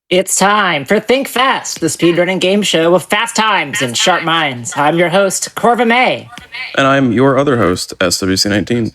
It's time for Think Fast, the speedrunning game show with fast times and sharp minds. I'm your host, Corva May. And I'm your other host, SWC19.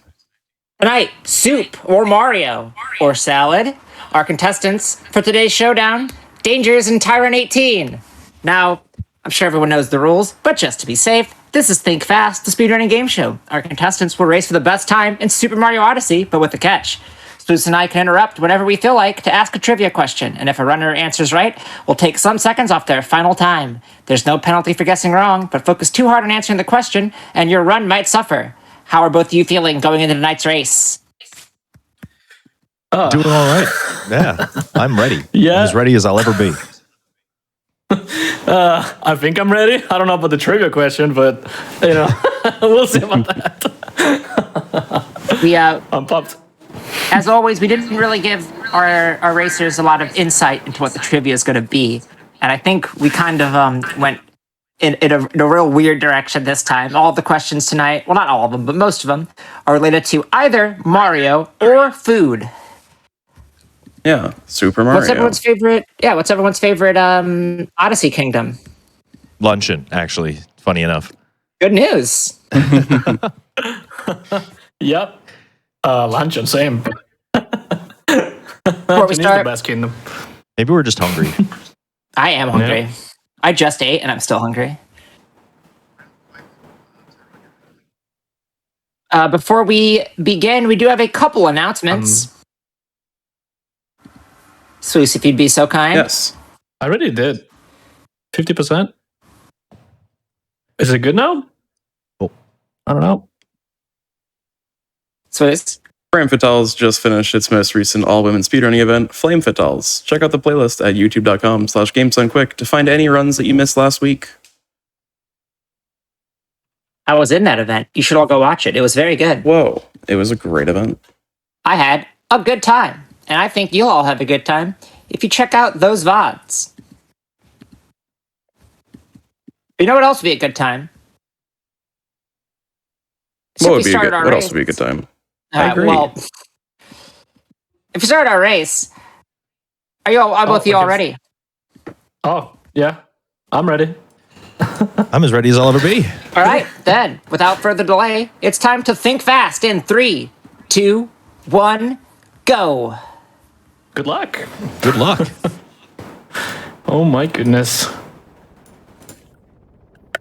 Tonight, soup or Mario or salad. Our contestants for today's showdown, Dangers and Tyrant 18. Now, I'm sure everyone knows the rules, but just to be safe, this is Think Fast, the speedrunning game show. Our contestants will race for the best time in Super Mario Odyssey, but with a catch. Spoos and I can interrupt whenever we feel like to ask a trivia question, and if a runner answers right, we'll take some seconds off their final time. There's no penalty for guessing wrong, but focus too hard on answering the question, and your run might suffer. How are both of you feeling going into tonight's race? Doing all right. Yeah, I'm ready. Yeah. As ready as I'll ever be. I think I'm ready. I don't know about the trivia question, but we'll see about that. I'm pumped. As always, we didn't really give our racers a lot of insight into what the trivia is going to be, and I think we kind of went in a real weird direction this time. All of the questions tonight, well, not all of them, but most of them, are related to either Mario or food. Yeah, Super Mario. What's everyone's favorite Odyssey Kingdom? Luncheon, actually. Funny enough. Good news. Yep. Luncheon, same. Before we start, the best kingdom. Maybe we're just hungry. I am hungry. Yeah. I just ate and I'm still hungry. Before we begin, we do have a couple announcements. Sluice, if you'd be so kind. Yes. I already did. 50%? Is it good now? Oh. I don't know. Sluice. Flame Fatales just finished its most recent all-women speedrunning event, Flame Fatales. Check out the playlist at youtube.com/GamesOnQuick to find any runs that you missed last week. I was in that event. You should all go watch it. It was very good. Whoa, it was a great event. I had a good time. And I think you'll all have a good time if you check out those VODs. You know what else would be a good time? What else would be a good time? I agree. Well, if we start our race, are both of you all ready? Oh, yeah. I'm ready. I'm as ready as I'll ever be. All right, then, without further delay, it's time to think fast in 3, 2, 1, go. Good luck. Good luck. Oh my goodness.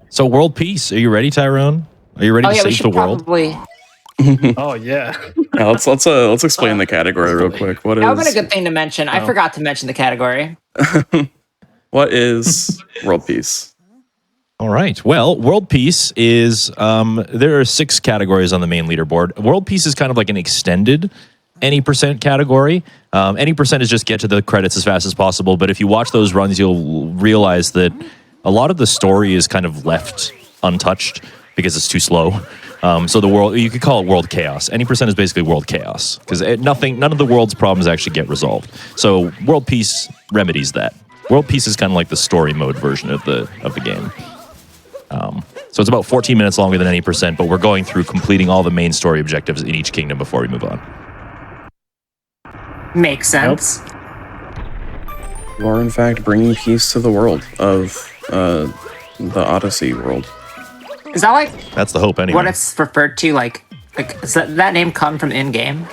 So, world peace. Are you ready, Tyrone? Are you ready to save the world? Oh yeah. Let's explain the category real quick. What is? That would have been a good thing to mention. I forgot to mention the category. What is world peace? All right. Well, world peace is there are 6 categories on the main leaderboard. World peace is kind of like an extended any percent category. Any percent is just get to the credits as fast as possible. But if you watch those runs, you'll realize that a lot of the story is kind of left untouched because it's too slow. So the world, you could call it world chaos. Any percent is basically world chaos because none of the world's problems actually get resolved. So world peace remedies that. World peace is kind of like the story mode version of the game. So it's about 14 minutes longer than any percent, but we're going through completing all the main story objectives in each kingdom before we move on. Makes sense. You are, in fact, bringing peace to the world of the Odyssey world. Is that like That's the hope, anyway. what it's referred to? Like does that name come from in-game?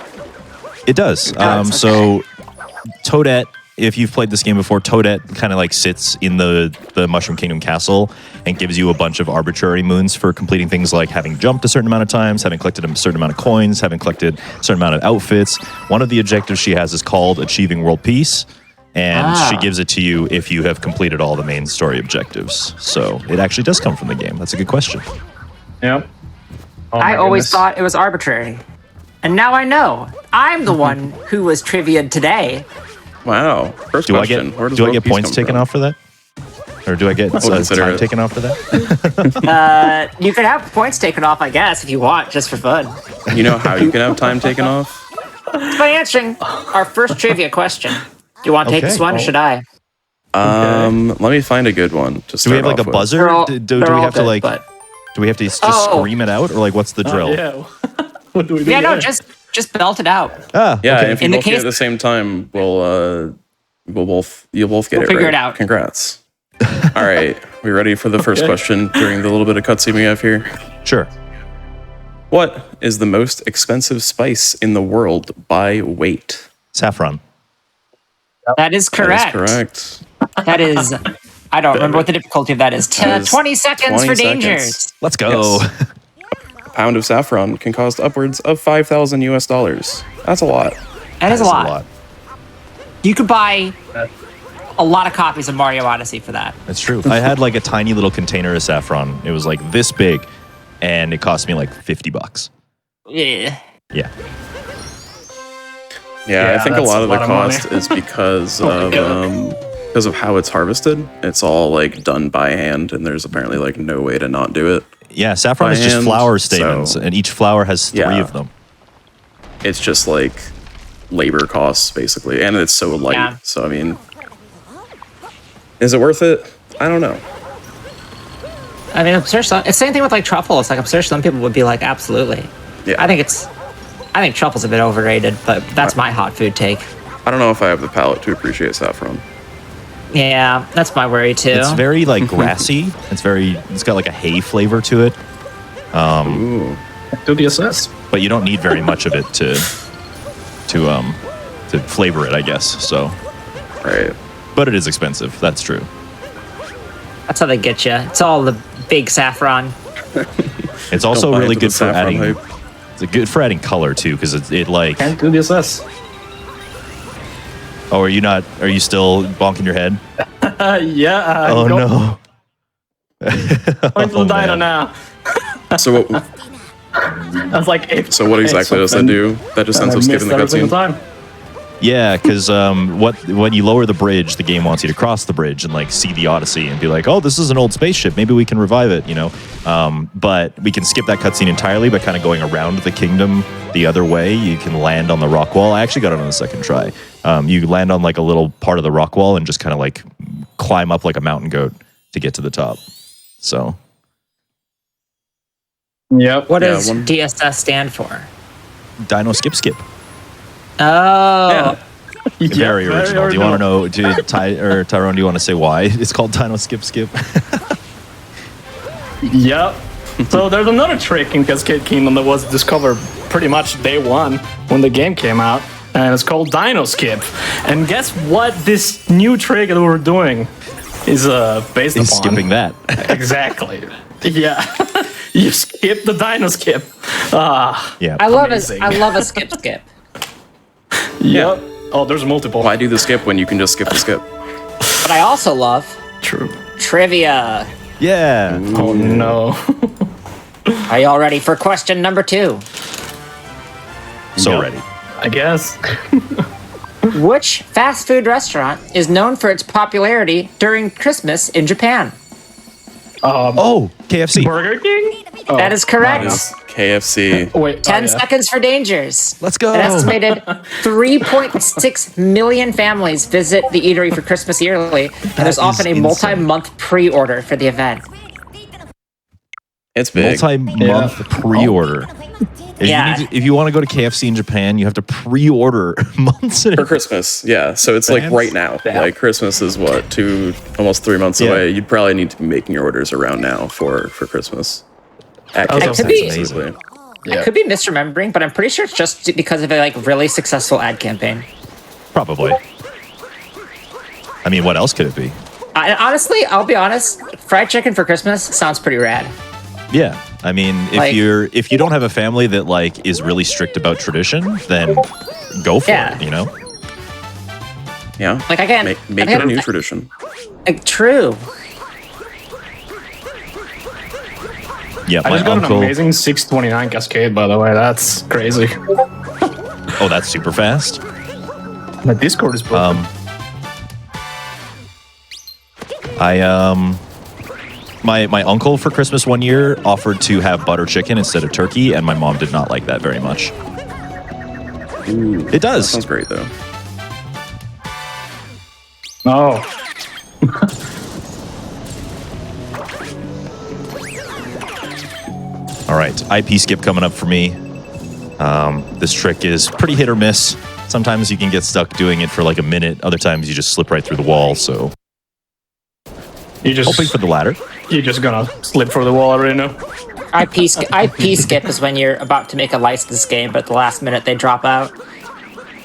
It does. So Toadette, if you've played this game before, Toadette kind of like sits in the Mushroom Kingdom castle and gives you a bunch of arbitrary moons for completing things like having jumped a certain amount of times, having collected a certain amount of coins, having collected a certain amount of outfits. One of the objectives she has is called Achieving World Peace, and she gives it to you if you have completed all the main story objectives. So it actually does come from the game. That's a good question. Yep. Oh I always thought it was arbitrary. And now I know. I'm the one who was trivia'd today. Wow. First Do question. I get points taken off for that? Or do I get time taken off for that? You could have points taken off, I guess, if you want, just for fun. You know how you can have time taken off? It's by answering our first trivia question. Do you want to take this one, or should I? Let me find a good one to start. Do we have like a with. buzzer? Do we have to like? But... Do we have to just scream it out, or like what's the drill? Yeah. What do we do? Yeah, no, just belt it out. Ah, yeah. okay. If you both get at the same time, we'll you'll both get it figure right. it out. Congrats. All right, we ready for the first question during the little bit of cutscene we have here? Sure. What is the most expensive spice in the world by weight? Saffron. That is correct. That is correct. That is. I don't remember what the difficulty of that is. That is 20 seconds 20 for seconds. dangers. Let's go. Yes. A pound of saffron can cost upwards of $5,000. That's a lot. That is a That's lot. You could buy a lot of copies of Mario Odyssey for that. That's true. I had like a tiny little container of saffron. It was like this big, and it cost me like $50. Yeah. Yeah. Yeah, I think a that's lot a of the lot of money. cost is because Oh my of how it's harvested. It's all like done by hand, and there's apparently like no way to not do it. Yeah, saffron By is just hand, flower stamens, so- and each flower has 3 Yeah. of them. It's just like labor costs basically, and it's so light. Yeah. So I mean, is it worth it? I don't know. I mean, I'm sure it's the same thing with like truffles. Like, I'm sure some people would be like, absolutely. Yeah. I think truffles a bit overrated, but that's my hot food take. I don't know if I have the palate to appreciate saffron. Yeah, that's my worry too. It's very like grassy. It's got like a hay flavor to it, Ooh. Do the assess. but you don't need very much of it to flavor it, I guess. So, Right. but it is expensive. That's true. That's how they get you. It's all the big saffron. It's also buy really into the good for saffron adding. hype. It's good for adding color too, because it like. Can't do the assess. Oh, are you still bonking your head? Yeah. Oh go no. Point to the dino now. So what? I was like, if So what exactly does that do? That just ends up skipping the every single cutscene. time. Yeah, because when you lower the bridge, the game wants you to cross the bridge and like see the Odyssey and be like, oh, this is an old spaceship. Maybe we can revive it, you know. But we can skip that cutscene entirely by kind of going around the kingdom the other way. You can land on the rock wall. I actually got it on the second try. You land on like a little part of the rock wall and just kind of like climb up like a mountain goat to get to the top. So Yep. What Yeah, does one- DSS stand for? Dino Skip Skip. Oh, Very original. Do you want to know, Tyrone, do you want to say why it's called Dino Skip Skip? Yep. So there's another trick in Cascade Kingdom that was discovered pretty much day one when the game came out, and it's called Dino Skip. And guess what? This new trick that we're doing is based He's upon. skipping that. Exactly. Yeah. You skip the Dino Skip. Yeah. I love Amazing. it. I love a skip. Yep. Oh, there's multiple. Why do the skip when you can just skip the skip? But I also love True. trivia. Yeah. Oh no. Are y'all ready for question number 2? So Yep. ready. I guess. Which fast food restaurant is known for its popularity during Christmas in Japan? Oh, KFC. Burger King? Oh, That is correct. It's KFC. Wait. 10 oh, yeah. seconds for dangers. Let's go. An estimated 3.6 million families visit the eatery for Christmas yearly, and there's is often a insane. multi-month pre-order for the event. It's big. Multi-month pre-order. Yeah. If you want to go to KFC in Japan, you have to pre-order months in For advance. Christmas, yeah. So it's like Advance? right now. Yeah. Like Christmas is what, almost 3 months Yeah. away. You'd probably need to be making your orders around now for Christmas. At That KFC could be- specifically. I could be misremembering, but I'm pretty sure it's just because of a really successful ad campaign. Probably. I mean, what else could it be? Honestly, I'll be honest, fried chicken for Christmas sounds pretty rad. Yeah. I mean, if you don't have a family that like is really strict about tradition, then go for Yeah. it, you know? Yeah. Like, again, Make it a new tradition. True. Yeah, I my just got uncle. an amazing 629 Cascade, by the way. That's crazy. Oh, that's super fast. My Discord is broken. My uncle for Christmas one year offered to have butter chicken instead of turkey, and my mom did not like that very much. Ooh, It does. Sounds great though. Oh. All right, IP skip coming up for me. This trick is pretty hit or miss. sometimes you can get stuck doing it for like a minute. Other times you just slip right through the wall. So You just hoping for the latter. You're just gonna slip through the wall already now. IP skip is when you're about to make a licensed game, but at the last minute they drop out.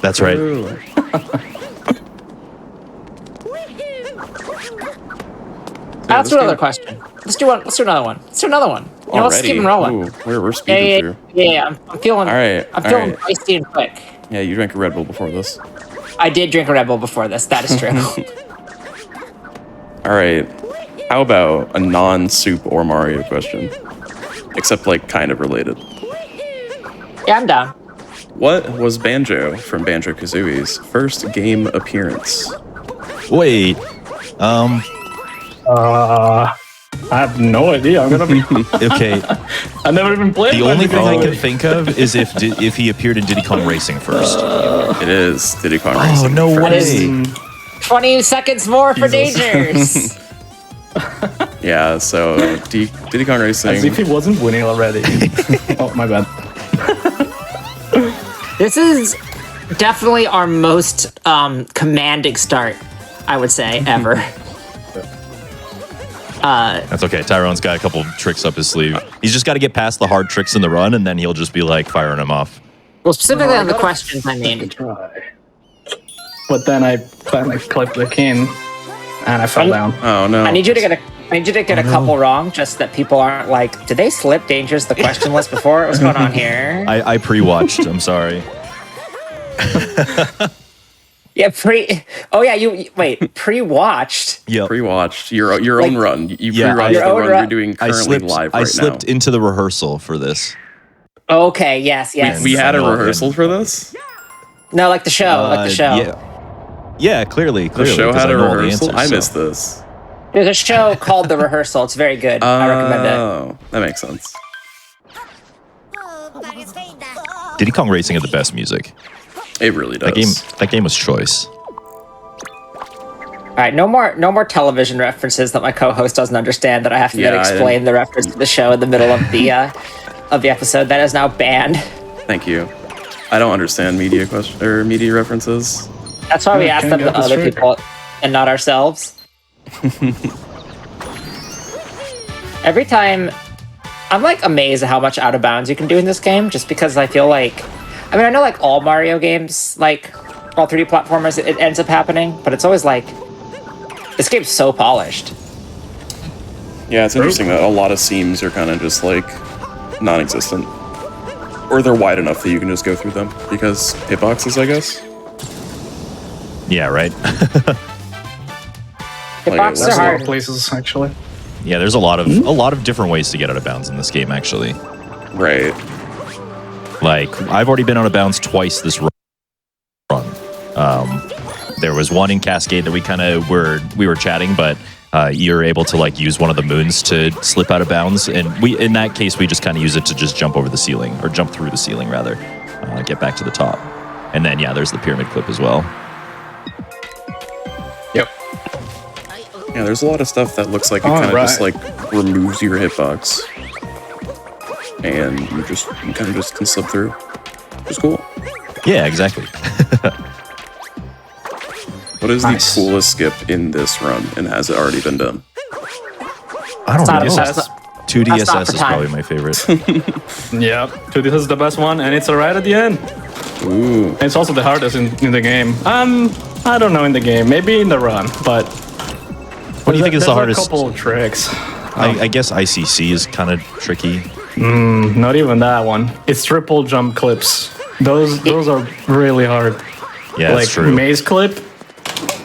That's right. Ooh. Let's do this another game- question. Let's do another one. Let's do another one. You know, let's Already? keep them rolling. Ooh, we're speeding through. Yeah. I'm feeling. All right, I'm feeling all right. feisty and quick. Yeah, you drank a Red Bull before this. I did drink a Red Bull before this. That is true. All right. How about a non-Soup or Mario question? Except like kind of related. Yeah, I'm down. What was Banjo from Banjo-Kazooie's first game appearance? Wait. I have no idea. I'm gonna be. Okay. I've never even played. The only thing I Banjo-Kazooie. can think of is if he appeared in Diddy Kong Racing first. It is Diddy Kong Oh, Racing. no first. way. 20 seconds more for Jesus. Dangers. Yeah, so Diddy Kong As if Racing. he wasn't winning already. Oh my bad. This is definitely our most commanding start, I would say, ever. That's okay. Tyrone's got a couple tricks up his sleeve. He's just got to get past the hard tricks in the run, and then he'll just be like firing them off. Well, specifically on the questions, I mean. But then I clipped the king, and I fell down. Oh no! I need you to get a couple wrong, just that people aren't like, did they slip Dangers the question list before? What's going on here? I pre-watched. I'm sorry. Yeah, you wait, pre-watched. Yep. Pre-watched your own run. You Yeah, pre-watched your the own run run. you're doing I currently slipped. live I right slipped now. into the rehearsal for this. Okay, yes. We had a I know, rehearsal and- for this. No, like the show, Yeah, clearly. The show 'cause had I a know all the rehearsal. answers, I so. missed this. There's a show called The Rehearsal. It's very good. I recommend it. Oh, that makes sense. Diddy Kong Racing had the best music. It really does. That game was choice. All right, no more television references that my co-host doesn't understand. That I have to then Yeah, I explain the reference to the show in the middle of the episode. That is now banned. Thank you. I don't understand media references. That's why we ask them Can't to get this other straight. people and not ourselves. Every time, I'm like amazed at how much out of bounds you can do in this game. Just because I feel like, I mean, I know like all Mario games, like all 3D platformers, it ends up happening, but it's always like this game's so polished. Yeah, it's interesting that a lot of seams are kind of just like non-existent, or they're wide enough that you can just go through them because hitboxes, I guess. Yeah, right. Hitboxes Like, are There's a lot hard. of places actually. Yeah, there's a lot of different ways to get out of bounds in this game. Actually, Right. like I've already been out of bounds twice this run. There was one in Cascade that we were chatting, but you're able to like use one of the moons to slip out of bounds, and in that case we just kind of use it to just jump over the ceiling, or jump through the ceiling rather, get back to the top. And then yeah, there's the pyramid clip as well. Yep. Yeah, there's a lot of stuff that looks like it kind of just like removes your hitbox, and you kind of just can slip through. It's cool. Yeah, exactly. What is Nice. the coolest skip in this run, and has it already been done? I don't not- know. that's not- 2DSS not for is time. probably my favorite. Yep. So this is the best one, and it's right at the end. Ooh. And it's also the hardest in the game. I don't know in the game, maybe in the run, but. What do you think is the hardest? A couple of tricks. I guess ICC is kind of tricky. Not even that one. It's triple jump clips. Those are really hard. Yeah, Like that's true. maze clip.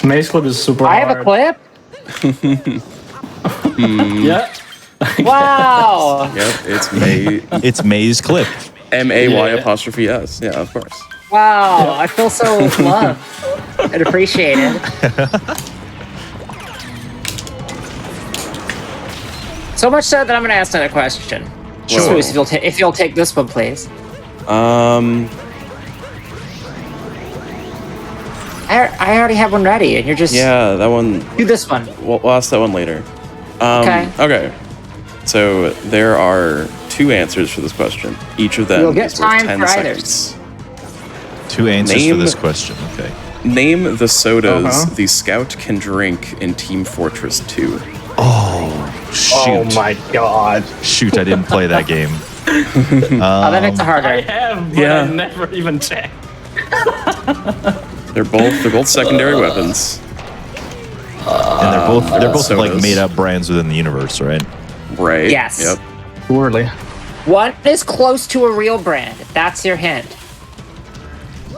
Maze clip is super I hard. have a clip. Yeah. Wow. Yep, it's May It's Maze Clip. MAY''S. Yeah, of course. Wow. I feel so loved and appreciated. So much so that I'm going to ask another question. Sure. Sweet, if you'll take this one, please. I already have one ready, and you're just Yeah, that one. do this one. We'll ask that one later. Okay. Okay. So there are two answers for this question. Each of them You'll get is worth time 10 for either. seconds. 2 answers for Name- this question. Okay. Name the sodas Uh-huh. the Scout can drink in Team Fortress 2. Shoot. Oh my god. Shoot, I didn't play that game. Oh, that makes it I harder. have, but Yeah. I never even checked. They're both secondary weapons. And they're both like sodas. made up brands within the universe, right? Right. Yes. Yep. Poorly. One is close to a real brand. That's your hint.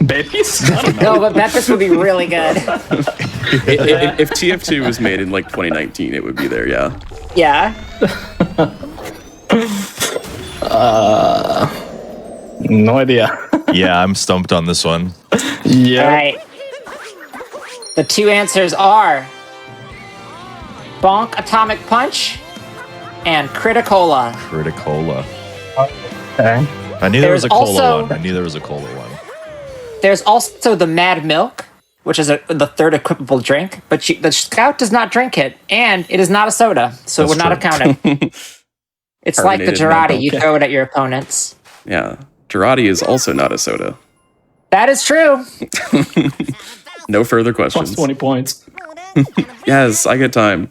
Babies? I don't know. No, but Memphis would be really good. If TF2 was made in like 2019, it would be there, yeah. Yeah. No idea. Yeah, I'm stumped on this one. Yeah. All right. The 2 answers are Bonk Atomic Punch and Criticola. Criticola. Okay. I knew there was There's a cola also- one. I knew there was a cola one. There's also the Mad Milk, which is the third equipable drink, but the Scout does not drink it, and it is not a soda, so That's it would not have true. counted. It's like the Carbonated Mad Girardi. You Milk. throw it at your opponents. Yeah. Girardi is also not a soda. That is true. No further Plus questions. 20 points. Yes, I get time.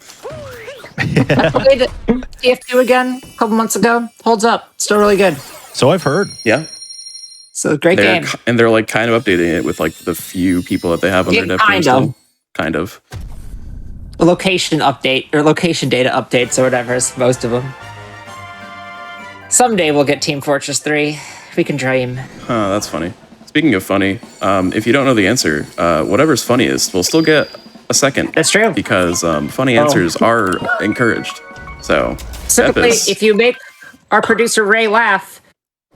I played it TF2 again a couple months ago. Holds up. Still really good. So I've heard. Yeah. So great game. And they're like kind of updating it with like the few people that they have on Yeah, their dev team kind still. of. Kind of. A location update or location data updates or whatever is most of them. Someday we'll get Team Fortress 3. We can dream. Huh, that's funny. Speaking of funny, if you don't know the answer, whatever's funniest will still get a second. That's true. Because funny answers are encouraged. So, Typically, Epis. if you make our producer Ray laugh,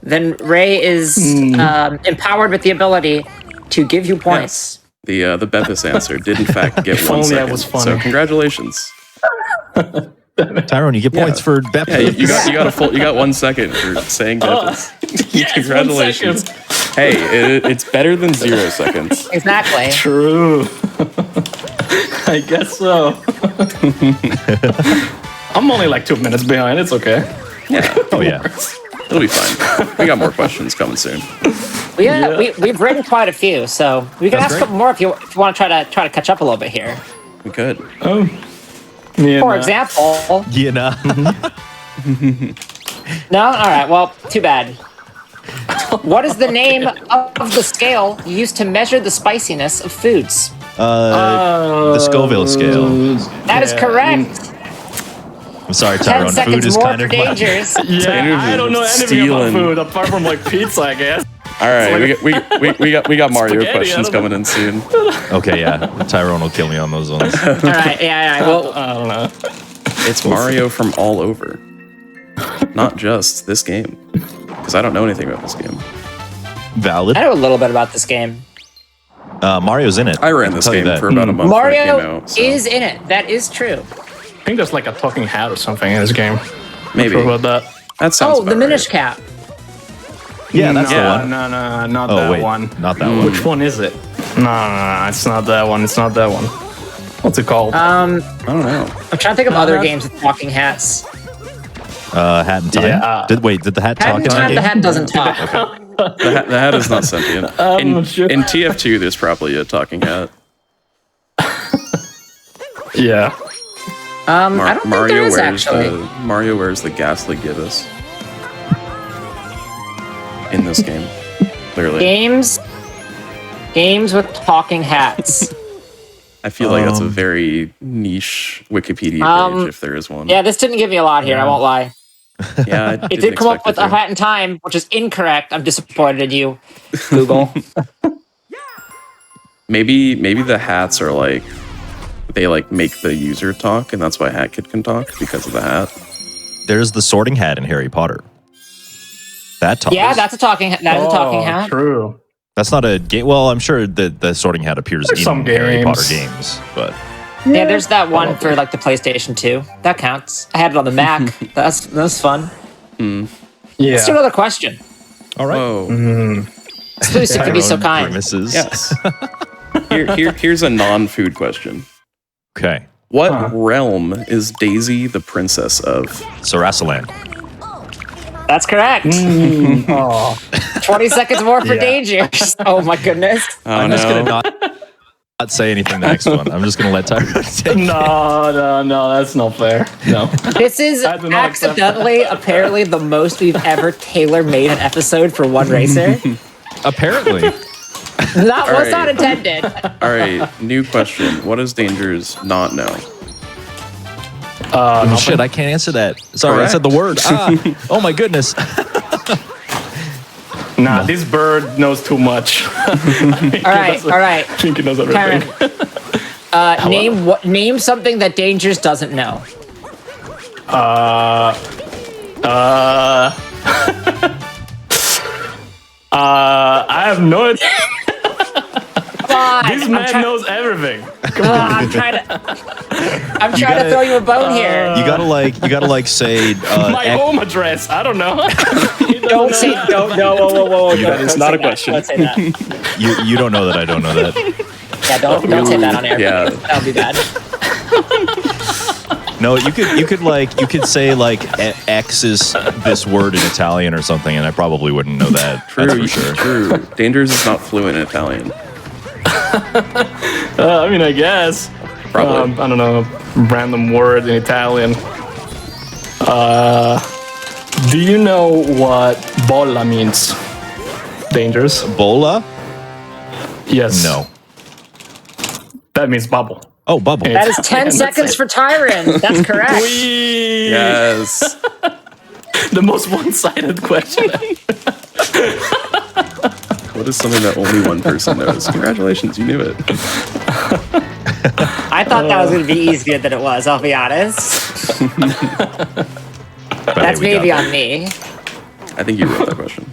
then Ray is empowered with the ability to give you points. the Beppis answer did in fact get If 1 only I second. was funny. So congratulations. Tyrone, you get points for Bep. Yeah, you got 1 second for saying Beppis. Yes, Congratulations. 1 second. Hey, it's better than 0 seconds. Exactly. True. I guess so. I'm only like 2 minutes behind. It's okay. Yeah, Oh yeah. it'll be fine. We got more questions coming soon. We've written quite a few, so we can That's ask a couple more if you want to try to catch up a little bit here. We could. Yeah, For nah. example, You know. no, all right. Well, too bad. What is the name of the scale used to measure the spiciness of foods? The Scoville scale. That is correct. I'm sorry, 10 Tyrone. Food seconds is more kind for of my- dangers. Yeah, I don't know anything about Stealing. food apart from like pizza, I guess. All right, we got Mario Spaghetti, questions I don't coming in soon. Okay, yeah. Tyrone will kill me on those ones. All right, yeah. Well, I don't know. It's Mario from all over, not just this game, because I don't know anything about this game. Valid. I know a little bit about this game. Mario's in it. I ran can this tell you game that. for about a month when it came Mario out. So is in it. That is true. I think there's like a talking hat or something in this game. maybe Sure about that. that sounds. Oh, the about Minish right. Cap. Yeah, that's the no, one. No, not Oh that wait, one. not that one. Which one is it? No, it's not that one. It's not that one. What's it called? I don't know. I'm trying to think of other Uh-huh. games with talking hats. Hat in Time. Yeah. Did the hat Hat talk in in that time, game? the hat doesn't talk. The hat is not sentient. In, not sure. in TF2, there's probably a talking hat. yeah. I don't think there is actually. Mario wears the ghastly gibbous in this game. Clearly, Games with talking hats. I feel like that's a very niche Wikipedia page if there is one. Yeah, this didn't give me a lot here. I won't lie. Yeah, I It didn't did come up expect with a hat in time, which is incorrect. I'm disappointed in you, Google. Maybe the hats are like they like make the user talk, and that's why Hat Kid can talk because of the hat. There's the Sorting Hat in Harry Potter. That talks. Yeah, that's a talking. That is a talking hat. True. That's not a game. Well, I'm sure the Sorting Hat appears There's in some Harry games. Potter games, but Yeah, there's that one for like the PlayStation 2. That counts. I had it on the Mac. That's fun. Yeah. Let's do another question. all right. Whoa. Please, you could be so Tyrone kind. grimaces. Yes. Here's a non-food question. Okay. What realm is Daisy the princess of? Sarasaland. That's correct. Oh, 20 seconds more for Yeah. Dangers. Oh my goodness. I'm just gonna not say anything the next one. I'm just gonna let Tyra take it. No, that's not fair. No. This is I do not accept accidentally, apparently, the most we've ever tailor-made an episode for one racer. Apparently. That was right. not intended. All right, new question. What does Dangers not know? Oh, shit, I can't answer that. Sorry, Correct. I said the word. Oh my goodness. Nah, this bird knows too much. All right. I think he knows everything. Name something that Dangers doesn't know. I have no idea. Come on. This man knows everything. I'm trying to throw you a bone here. You gotta like say My home address. I don't know. Don't say don't. No, whoa. That is not a question. Don't say that. you don't know that I don't know that. Yeah, don't say that on air. Yeah. That would be bad. No, you could say like X is this word in Italian or something, and I probably wouldn't know that. That's for sure. True. Dangers is not fluent in Italian. I mean, I guess. Probably. I don't know. Random word in Italian. Do you know what bolla means? Dangers? Bola? Yes. No. That means bubble. Oh, bubble. That is 10 seconds for Tyron. That's correct. Whee! Yes. The most one-sided question. What is something that only one person knows? Congratulations, you knew it. I thought that was going to be easier than it was, I'll be honest. But That's hey, we maybe got on me. I think you wrote that question.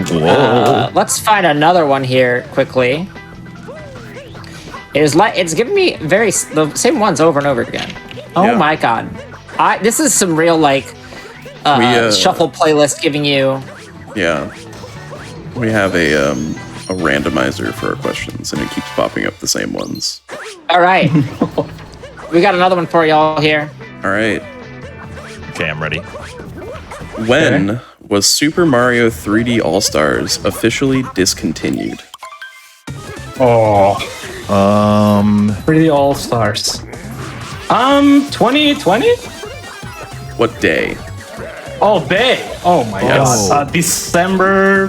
Whoa. Let's find another one here quickly. It's giving me the same ones over and over again. Oh Yeah. my god. This is some real shuffle playlist giving you. Yeah. We have a randomizer for our questions, and it keeps popping up the same ones. All right. We got another one for y'all here. All right. Okay, I'm ready. When was Super Mario 3D All-Stars officially discontinued? Oh. Pretty all-stars. 2020? What day? Oh, day. Oh my Yes. god. December.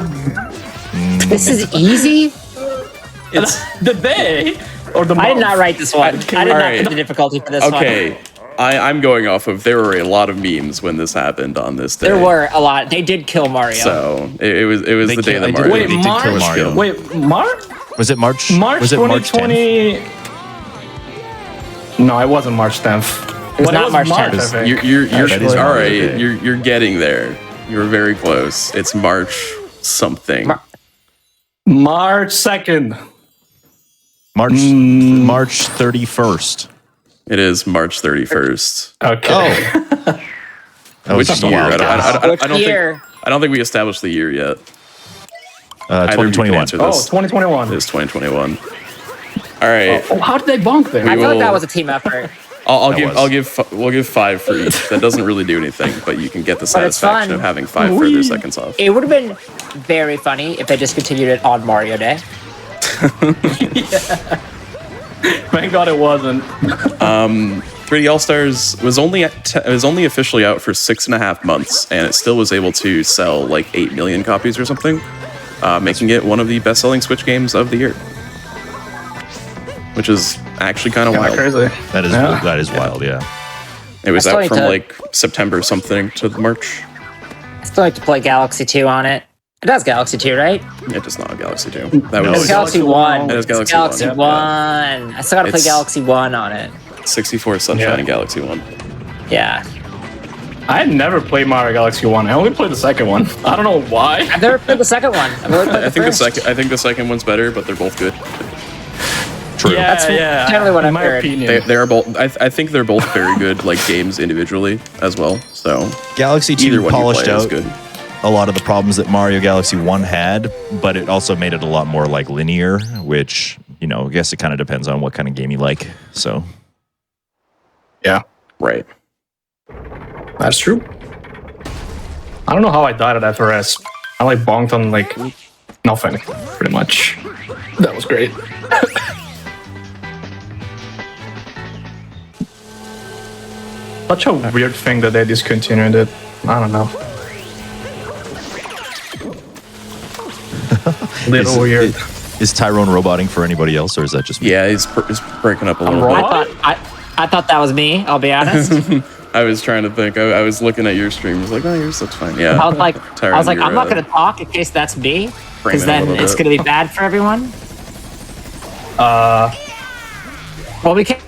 This is easy. It's the day or the month. I did not write this one. I did not Alright. put the difficulty for this one. Okay. I'm going off of there were a lot of memes when this happened on this day. There were a lot. They did kill Mario. So it was They the day killed- that they did- Mario Wait, They did kill March? Mario. Wait, March? Was it March? March Was it March 2020? 10th? No, it wasn't March 10th. It was not March 10th. I think. You're that is all Mario right. Day. You're getting there. You're very close. It's March something. March 2nd. March 31st. It is March 31st. Okay. That was Which just a year? while ago. I don't think we established the year yet. 2021. Answer Oh, this. 2021. It is 2021. All right. Oh, how did they bonk there? I We thought will- that was a team effort. We'll give 5 for each. That doesn't really do anything, but you can get the it's satisfaction fun. of having 5 further seconds off. It would have been very funny if they discontinued it on Mario Day. Thank God it wasn't. 3D All Stars was only officially out for 6.5 months, and it still was able to sell like 8 million copies or something, making it one of the best-selling Switch games of the year. Which is actually kind of wild. Crazy. That is wild, yeah. It was I still out need from to- like September something to March. I still like to play Galaxy 2 on it. It does Galaxy 2, right? It is not Galaxy 2. That No, was It's Galaxy 1. It is Galaxy Galaxy 1. 1. I still gotta play It's- Galaxy 1 on it. 64 Sunshine Yeah. and Galaxy 1. Yeah. I had never played Mario Galaxy 1. I only played the second one. I don't know why. I've never played the second one. I've only played I think first. I think the second one's better, but they're both good. True. Yeah, That's yeah. generally what in I've my heard. opinion. They are both. I think they're both very good, like games individually as well. So Galaxy either 2 one polished you play is out good. a lot of the problems that Mario Galaxy 1 had, but it also made it a lot more like linear, which, I guess it kind of depends on what kind of game you like. So, Yeah, Right. that's true. I don't know how I died at FRS. I like bonked on like nothing, pretty much. That was great. Such a weird thing that they discontinued it. I don't know. Little weird. Is Tyrone roboting for anybody else, or is that just me? Yeah, he's breaking up a little bit. I thought that was me. I'll be honest. I was trying to think. I was looking at your stream. I was like, oh, yours looks fine. Yeah. I was like, Tyrone, I'm not going to talk in case that's me, because Frame it a then little it's bit. going to be bad for everyone. Well, we can.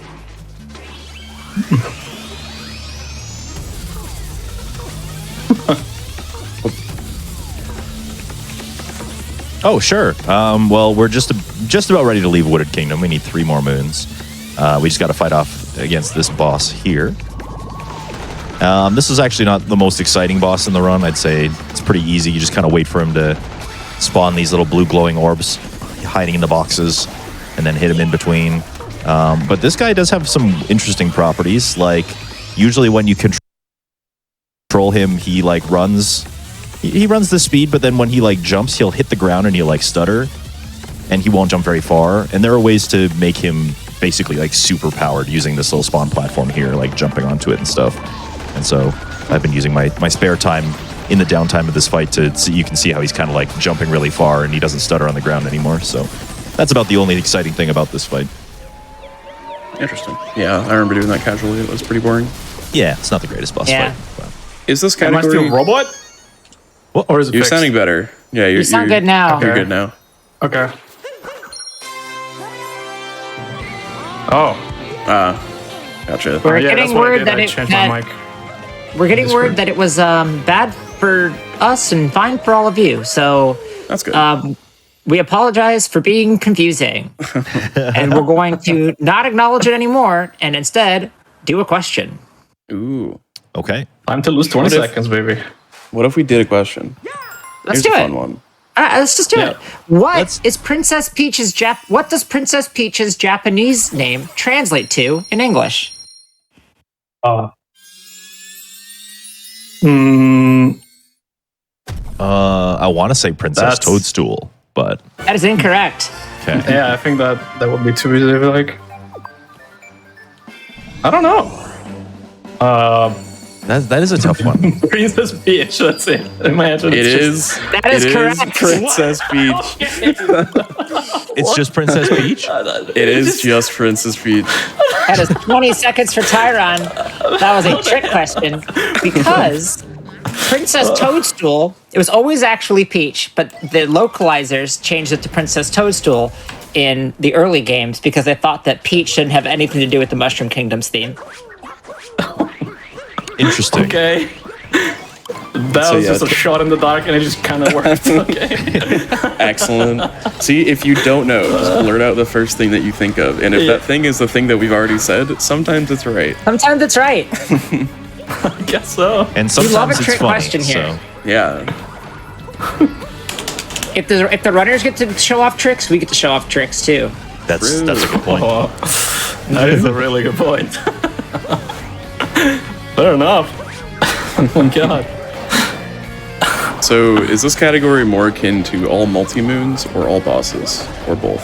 Oh, sure. Well, we're just about ready to leave Wooded Kingdom. We need 3 more moons. We just got to fight off against this boss here. This is actually not the most exciting boss in the run. I'd say it's pretty easy. You just kind of wait for him to spawn these little blue glowing orbs hiding in the boxes and then hit him in between. But this guy does have some interesting properties. Like, usually when you control him, he like runs... He runs the speed, but then when he like jumps, he'll hit the ground and he'll like stutter, and he won't jump very far. And there are ways to make him basically like super powered using this little spawn platform here, like jumping onto it and stuff. And so I've been using my spare time in the downtime of this fight to see, you can see how he's kind of like jumping really far and he doesn't stutter on the ground anymore. So that's about the only exciting thing about this fight. Interesting. Yeah, I remember doing that casually. It was pretty boring. Yeah, it's not the greatest boss Yeah. fight. Is this Am I category? still robot? What? Or is it You're fixed? sounding better. Yeah, You sound good now. You're Okay. good now. Okay. Oh. Gotcha. We're Yeah, getting that's what I word did. that I it changed my that, mic. we're getting Discord. word that it was bad for us and fine for all of you. So That's good. we apologize for being confusing, and we're going to not acknowledge it anymore, and instead do a question. Ooh. Okay. Time to lose 20 What if- seconds, baby. What if we did a question? Let's Here's do a it. fun one. All right, let's just do Yeah. it. What Let's- is Princess Peach's What does Princess Peach's Japanese name translate to in English? I want to say Princess That's- Toadstool, but That is incorrect. okay. Yeah, I think that would be too easy. Like, I don't know. That is a tough one. Princess Peach. That's it. In my head, It it's is. That is it correct. Princess Peach. It's just Princess Peach? It is just Princess Peach. That is 20 seconds for Tyron. That was a trick question because Princess Toadstool, it was always actually Peach, but the localizers changed it to Princess Toadstool in the early games because they thought that Peach shouldn't have anything to do with the Mushroom Kingdom's theme. Interesting. Okay. That So, was yeah, just a shot in the dark, and it just kind of worked. Okay. Excellent. See, if you don't know, just blurt out the first thing that you think of. And if that thing is the thing that we've already said, sometimes it's right. Sometimes it's right. I guess so. And We love a sometimes it's trick funny. question here. So Yeah. If the runners get to show off tricks, we get to show off tricks too. that's a good point. Oh, that is a really good point. Fair enough. Oh my god. So, is this category more akin to all multi-moons or all bosses? Or both?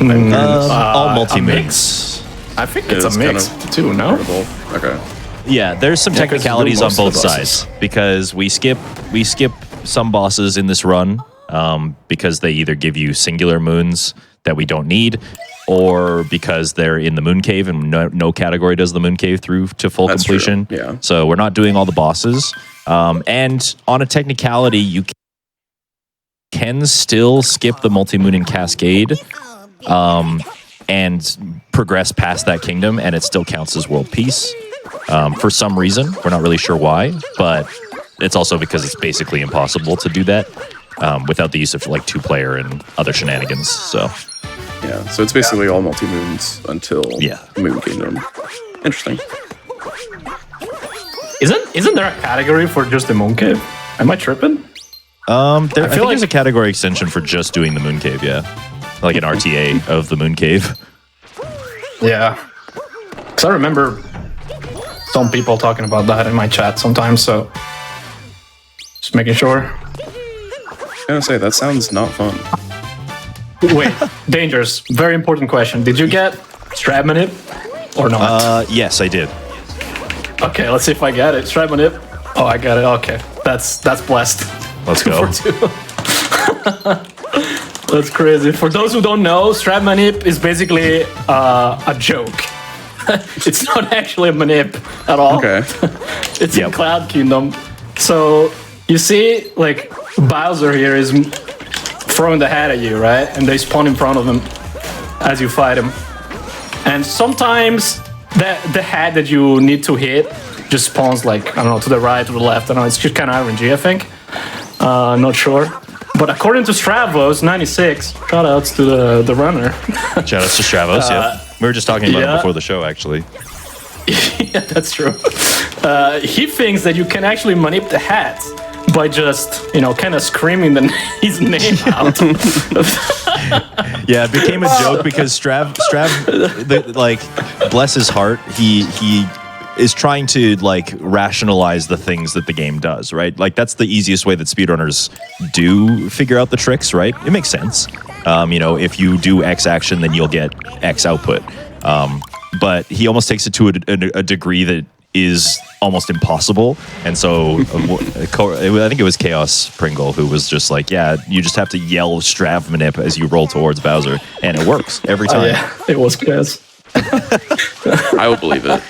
All a multi-mix. I think it's It's a mix kind too, no? Or both? Okay. Yeah, there's some 'cause you do technicalities on most of both the bosses. sides because we skip some bosses in this run because they either give you singular moons that we don't need, or because they're in the moon cave and no category does the moon cave through to full That's true, completion. yeah. So we're not doing all the bosses. And on a technicality, you can still skip the multi-moon and cascade and progress past that kingdom, and it still counts as world peace. For some reason, we're not really sure why, but it's also because it's basically impossible to do that without the use of like 2-player and other shenanigans. So Yeah, so it's basically all multi-moons until Yeah. Moon Kingdom. Interesting. Isn't there a category for just the moon cave? Am I tripping? I think like- there's a category extension for just doing the moon cave. Yeah, like an RTA of the moon cave. Yeah. Because I remember some people talking about that in my chat sometimes, so Just making sure. I'm gonna say that sounds not fun. Wait, Dangers. Very important question. Did you get strap manip or not? Yes, I did. Okay, let's see if I get it. Strap manip. Oh, I got it. Okay, that's blessed. Let's go. 2 for 2. That's crazy. For those who don't know, strap manip is basically a joke. It's not actually a manip at all. Okay. It's in Cloud Kingdom. So you see, like, Bowser here is throwing the hat at you, right? And they spawn in front of him as you fight him. And sometimes the hat that you need to hit just spawns, like, I don't know, to the right or the left. I don't know, it's just kind of RNG, I think. Not sure. But according to Stravos, 96, shoutouts to the runner. Shoutouts to Stravos, yeah. We were just talking about it before the show, actually. Yeah, that's true. He thinks that you can actually manip the hat by just, kind of screaming his name out. Yeah, it became a joke because Strav, bless his heart, he is trying to like rationalize the things that the game does, right? Like that's the easiest way that speedrunners do figure out the tricks, right? It makes sense. If you do X action, then you'll get X output. But he almost takes it to a degree that is almost impossible. And so I think it was Chaos Pringle who was just like, yeah, you just have to yell Strav manip as you roll towards Bowser, and it works every time. Yeah, it was Chaos. I will believe it.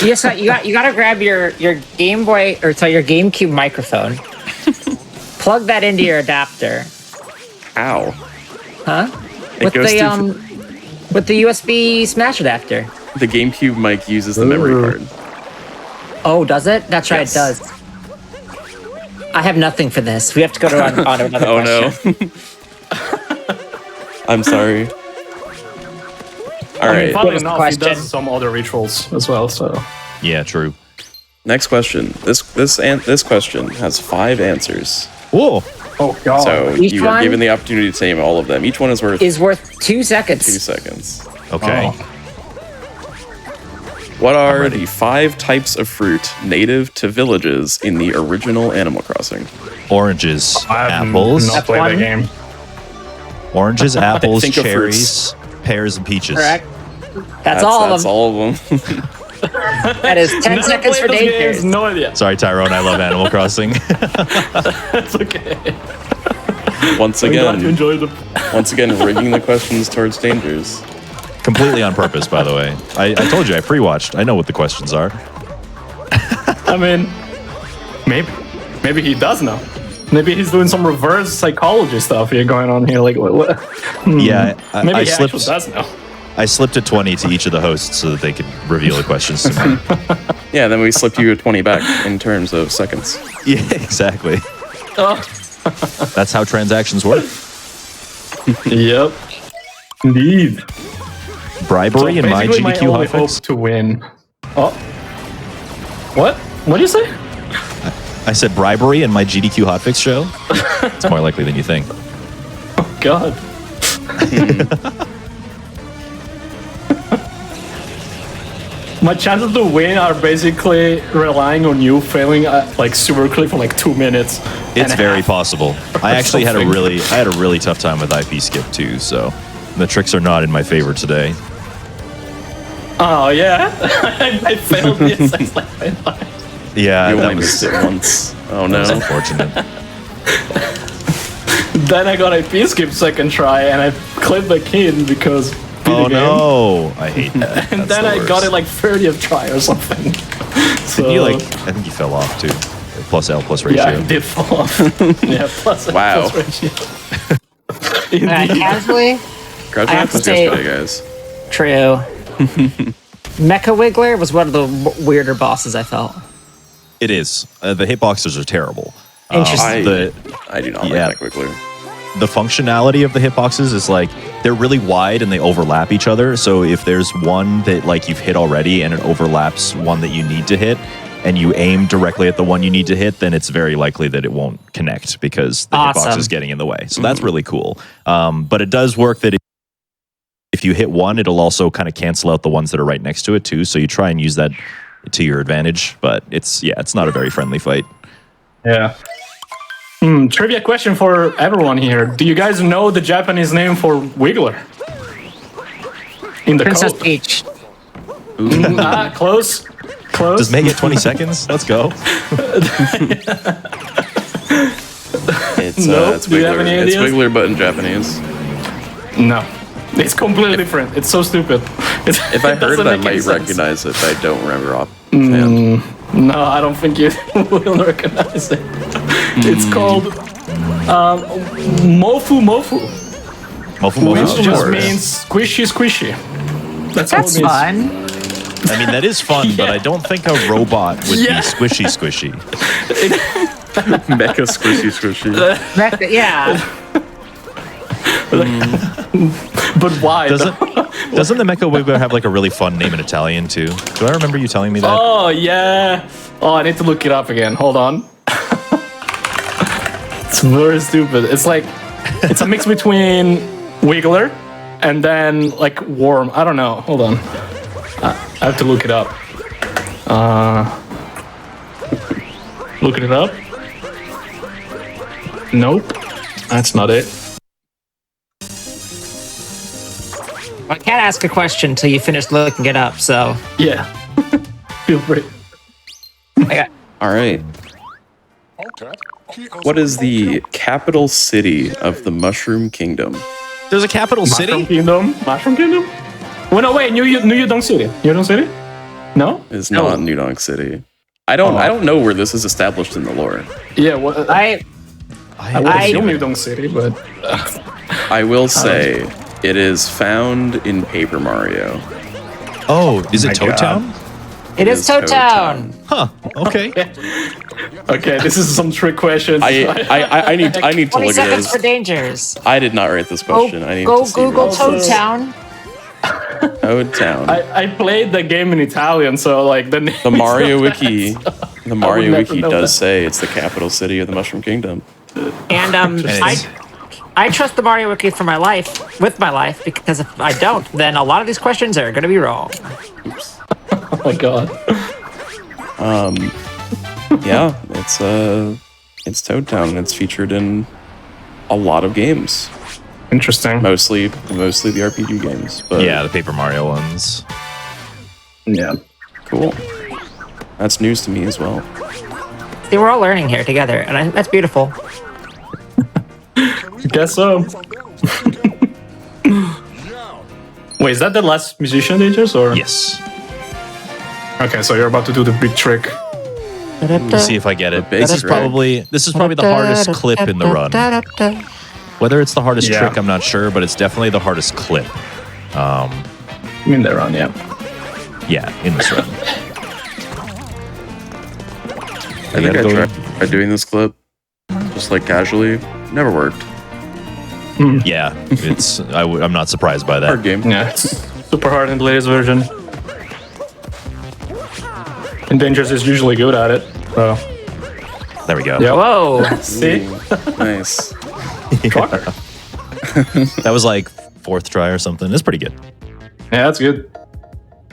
Yes, you got to grab your Game Boy or your GameCube microphone, plug that into your adapter. Ow. Huh? It goes With the USB Smash adapter. The GameCube mic uses the memory card. Oh, does it? That's right, Yes. it does. I have nothing for this. We have to go on to another question. No. I'm sorry. All right. Funny was the enough, question? he does some other rituals as well, so... Yeah, true. Next question. This question has 5 answers. Whoa. Oh, God. So Each you are one given the opportunity to name all of them. Each one is worth Is worth 2 seconds. 2 seconds. Okay. What are the 5 types of fruit native to villages in the original Animal Crossing? Oranges, I have apples, not played one. the game. oranges, apples, Think of cherries, pears, and peaches. Correct. That's all of That's them. all of them. That is 10 Never seconds for played those games, Dangers. no idea. Sorry, Tyrone, I love Animal Crossing. It's okay. Once I'm glad you again, enjoyed them. rigging the questions towards Dangers. Completely on purpose, by the way. I told you, I pre-watched. I know what the questions are. I mean, maybe he does know. Maybe he's doing some reverse psychology stuff here going on here. Like, what? Yeah, Maybe I he slipped. actually does know. I slipped a 20 to each of the hosts so that they could reveal the questions to me. Yeah, then we slipped you a 20 back in terms of seconds. Yeah, exactly. Oh. That's how transactions work. Yep. Indeed. Bribery in my basically GDQ only hope hotfix. to win. Oh. What? What did you say? I said bribery in my GDQ hotfix show. It's more likely than you think. Oh, God. My chances to win are basically relying on you failing like super quickly for like 2 minutes. It's and a very half. possible. I actually had a something. really tough time with IP skip too, so the tricks are not in my favor today. Oh yeah, I failed this. It's like, Yeah, You that only was, missed it once. Oh that was no. unfortunate. then I got IP skip second try and I clipped the kid because beat Oh the game. no, I hate that. And That's then the I got worst. it like 30th try or something. So Did you I think you fell off too. Plus L plus ratio. yeah, I did fall off. Yeah, plus Wow. plus ratio. Indeed. Casually, Crouching I have to Echo's say- yesterday, guys. true. Mecha Wiggler was one of the weirder bosses I felt. It is. The hitboxes are terrible. Interesting. I do not Yeah. like that quickly. The functionality of the hitboxes is like they're really wide and they overlap each other. So if there's one that like you've hit already and it overlaps one that you need to hit, and you aim directly at the one you need to hit, then it's very likely that it won't connect because the hitbox Awesome. is getting in the way. So that's really cool. But it does work that if you hit one, it'll also kind of cancel out the ones that are right next to it too. So you try and use that to your advantage. But it's not a very friendly fight. Yeah. Trivia question for everyone here. Do you guys know the Japanese name for Wiggler? In the Princess code. Peach. Close. Close. Does May get 20 seconds? Let's go. It's Nope. it's Do you have Wiggler. any It's ideas? Wiggler, but in Japanese. No. It's completely different. It's so stupid. If I heard it, I might recognize it, but I don't remember offhand. No, I don't think you will recognize it. It's called Mofu Mofu, Mofu Mofu. which of just course. means squishy squishy. That's all it That's means. fun. I mean, that is fun, but I don't think a robot would Yeah. be squishy squishy. Mecha squishy squishy. Yeah. But why? Doesn't the Mecha Wiggler have like a really fun name in Italian too? Do I remember you telling me that? Oh, yeah. Oh, I need to look it up again. Hold on. It's very stupid. It's like, it's a mix between Wiggler and then like Worm. I don't know. Hold on. I have to look it up. Looking it up? Nope. That's not it. I can't ask a question until you finish looking it up, so Yeah. Feel free. I got All right. What is the capital city of the Mushroom Kingdom? There's a capital Mushroom city? Kingdom? Mushroom Kingdom? Well, no, wait. New Yudong City. New Yudong City? No? It's not Nudong City. I don't know where this is established in the lore. Yeah, well, I I would assume Yudong City, but... I will say it is found in Paper Mario. Oh, is it my Toad God. Town? it is Toad Town. Huh. Okay. Okay, this is some trick question. I need to 20 look at seconds this. for dangers. I did not write this question. I need Go to see Google this. Toad Town. Toad Town. I played the game in Italian, so like the name The is Mario not Wiki. that. The Mario never Wiki know does that. say it's the capital city of the Mushroom Kingdom. And I trust the Mario Wiki for my life, with my life, because if I don't, then a lot of these questions are going to be wrong. Oh my god. Yeah, it's Toad Town, and it's featured in a lot of games. Interesting. Mostly the RPG games. But Yeah, the Paper Mario ones. Yeah. cool. That's news to me as well. See, we're all learning here together, and that's beautiful. I guess so. Wait, is that the last musician dangers or? Yes. Okay, so you're about to do the big trick. Let's see if I get it. big This is trick. probably the hardest clip in the run. Whether it's the hardest Yeah. trick, I'm not sure, but it's definitely the hardest clip. I mean, they're on, yeah. Yeah, in this run. I think I tried doing this clip just like casually. Never worked. Yeah, I'm not surprised by that. Hard game. Yeah, it's super hard in the latest version. And Dangerous is usually good at it, so. There we go. Yeah. Whoa. See? Ooh, nice. Trucker. That was like fourth try or something. It's pretty good. Yeah, that's good.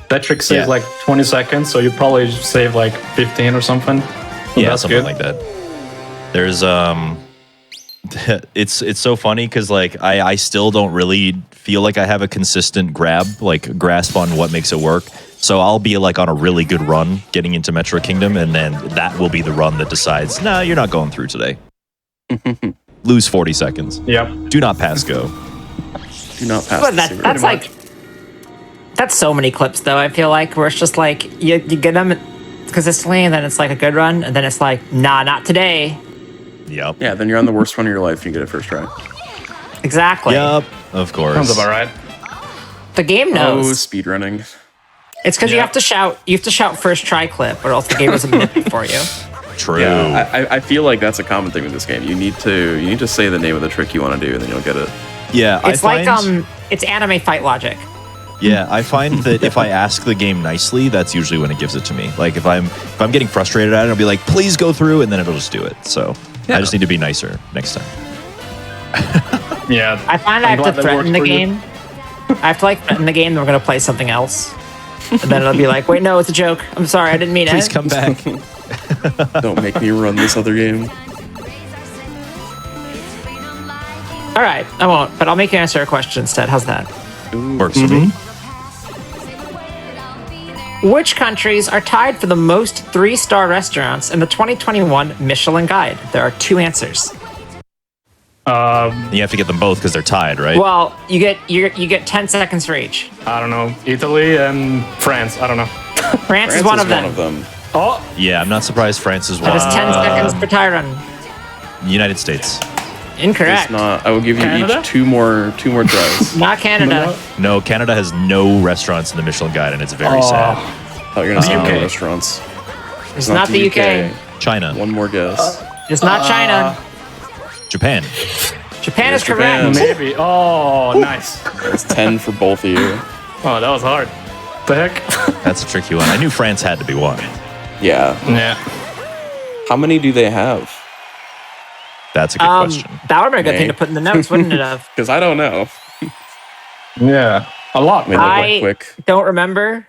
That trick saves Yeah. like 20 seconds, so you probably save like 15 or something. So Yeah, that's something good. like that. There's it's so funny because like I still don't really feel like I have a consistent grasp on what makes it work. So I'll be like on a really good run getting into Metro Kingdom, and then that will be the run that decides, nah, you're not going through today. Lose 40 seconds. Yep. Do not pass go. Do not pass But the that's cigarette. like that's so many clips though. I feel like where it's just like you get them consistently, and then it's like a good run, and then it's like nah, not today. Yep. Yeah, then you're on the worst run of your life and you get it first try. Exactly. Yep. Of course. Sounds about right. The game Oh, knows. speedrunning. It's because you Yeah. have to shout. You have to shout first try clip, or else the game doesn't nip it for you. True. Yeah, I feel like that's a common thing with this game. You need to say the name of the trick you want to do, and then you'll get it. Yeah. It's it's anime fight logic. Yeah, I find that if I ask the game nicely, that's usually when it gives it to me. Like if I'm getting frustrated at it, I'll be like, "Please go through," and then it'll just do it. So I just need to be nicer next time. Yeah. I find I I'm have glad to that threaten worked the for you. game. I have to like threaten the game that we're gonna play something else, and then it'll be like, "Wait, no, it's a joke. I'm sorry, I didn't mean Please it." come back. Don't make me run this other game. All right, I won't, but I'll make you answer a question instead. How's that? Works for me. Which countries are tied for the most 3-star restaurants in the 2021 Michelin Guide? There are 2 answers. You have to get them both because they're tied, right? Well, you get 10 seconds for each. I don't know. Italy and France. I don't know. France is one of them. Oh, Yeah, I'm not surprised France is one. That is 10 seconds per Tyron. United States. Incorrect. It's not. I will give you Canada? each two more tries. Not Canada. No, Canada has no restaurants in the Michelin Guide, and it's very sad. Oh, you're gonna say no UK. restaurants. It's not the UK. China. One more guess. It's not China. Japan. Japan is Japan. correct. maybe. Oh, nice. It's 10 for both of you. Oh, that was hard. The heck? That's a tricky one. I knew France had to be one. Yeah. Yeah. How many do they have? That's a good question. That would be a good Okay. thing to put in the notes, wouldn't it have? Because I don't know. Yeah. A lot. Let me look I quick. don't remember.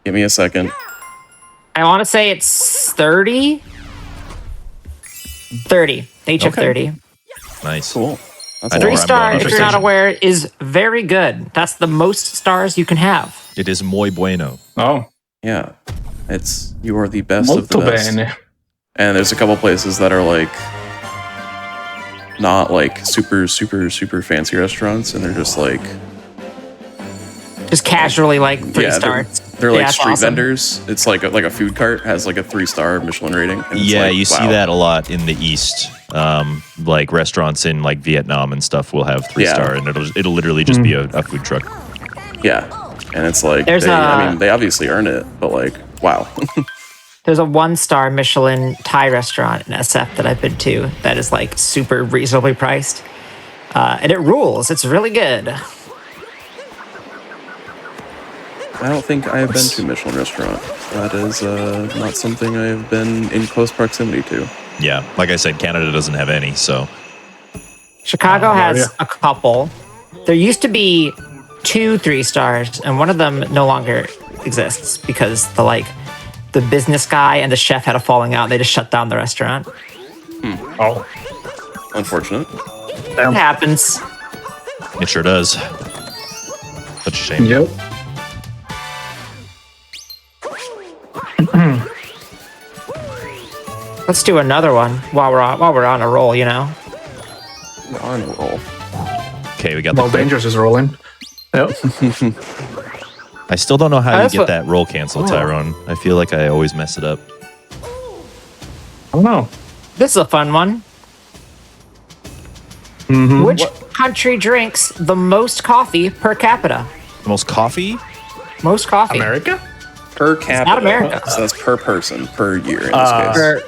Give me a second. I want to say it's 30. 30. They each have Okay. 30. Nice. Cool. That's I a know lot. 3-star, going. if you're not aware, is very good. That's the most stars you can have. It is muy bueno. Oh. Yeah. You are the best of the Molto best. bene. And there's a couple places that are like not like super fancy restaurants, and they're just like Just casually like 3 yeah, stars. they're like Yeah, street awesome. vendors. It's like a food cart has like a 3-star Michelin rating. And it's Yeah, like, you see wow. that a lot in the East. Like restaurants in like Vietnam and stuff will have 3-star, and it'll literally just be a food truck. Yeah, and it's like There's I mean, they obviously earn it, but like, wow. There's a 1-star Michelin Thai restaurant in SF that I've been to that is like super reasonably priced. And it rules. It's really good. I don't think I have been to a Michelin restaurant. That is not something I have been in close proximity to. Yeah, like I said, Canada doesn't have any, so Chicago has yeah. a couple. There used to be 2 3-stars, and one of them no longer exists because the business guy and the chef had a falling out. They just shut down the restaurant. Oh. Unfortunate. It happens. it sure does. Such a shame. Yep. Let's do another one while we're on a roll. You know. We're on a roll. Okay, we got the Well, clip. Dangerous is rolling. Yep. I still don't know how you That's get what- that roll canceled, Tyrone. I feel like I always mess it up. I don't know. This is a fun one. Which country drinks the most coffee per capita? The most coffee? Most coffee. America? Per capita. not America. So that's per person, per year in this case. Per-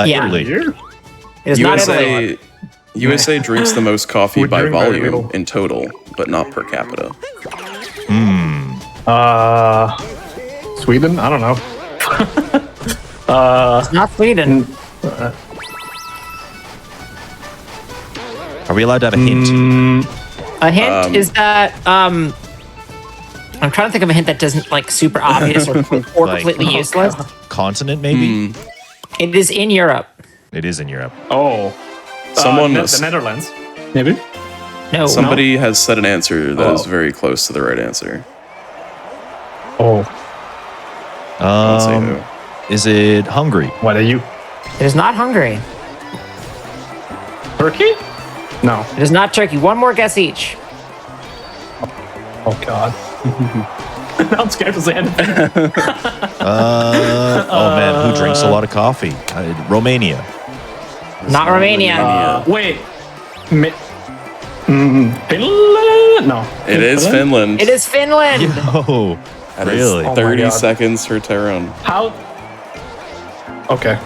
Yeah. Italy. Here? it is not Italy. USA drinks the most coffee We by drink very volume little. in total, but not per capita. Sweden? I don't know. It's not Sweden. Are we allowed to have a hint? A hint is that I'm trying to think of a hint that doesn't like super obvious or Like- completely useless. Continent, maybe? It is in Europe. It is in Europe. Oh. Someone, the Netherlands? Maybe? No, somebody has said an answer that is Oh. very close to the right answer. Oh. I'll say who. Is it Hungary? What are you? it is not Hungary. Turkey? No. It is not Turkey. One more guess each. Oh, God. Now I'm scared to say anything. Oh man, who drinks a lot of coffee? Romania. Not Romania. Wait. Finland? No. It is Finland. It is Finland. Oh, That is really? my 30 God. seconds for Tyrone. How? Okay.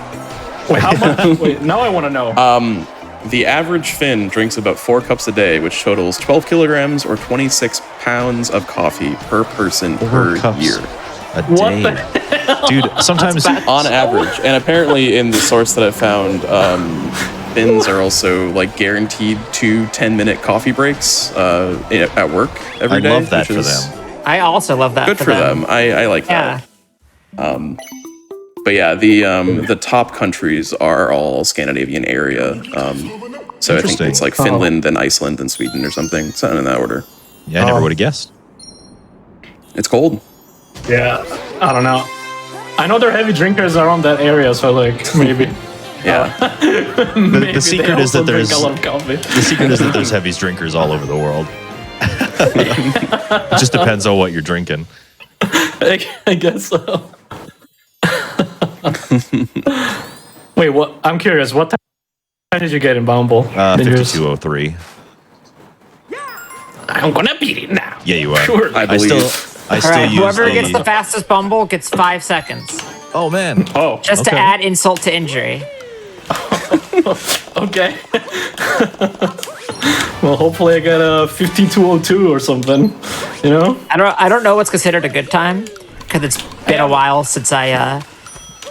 Wait, how much? Wait, now I want to know. The average Finn drinks about 4 cups a day, which totals 12 kilograms or 26 pounds of coffee per person per cups. year. A What day. the Dude, sometimes On average. And apparently in the source that I found, Finns are also like guaranteed 2 10-minute coffee breaks at work every I day. love that which for is them. I also love that. Good for them. I like Yeah. that. But yeah, the top countries are all Scandinavian area. So I think Interesting. it's like Finland, then Iceland, then Sweden or something. Something in that order. Yeah, I never would have guessed. It's cold. Yeah, I don't know. I know they're heavy drinkers around that area, so like maybe. Yeah. The secret is that there's a lot of coffee. the secret is that there's heavy drinkers all over the world. It just depends on what you're drinking. I guess so. Wait, what? I'm curious. What time did you get in Bumble? 5203. I'm gonna beat it now. Yeah, you are. Sure. I believe. I All still right, use whoever the, gets the fastest Bumble gets 5 seconds. Oh man. Oh, Just to Okay. add insult to injury. okay. Well, hopefully I get a 5202 or something. You know? I don't know what's considered a good time because it's been a while since I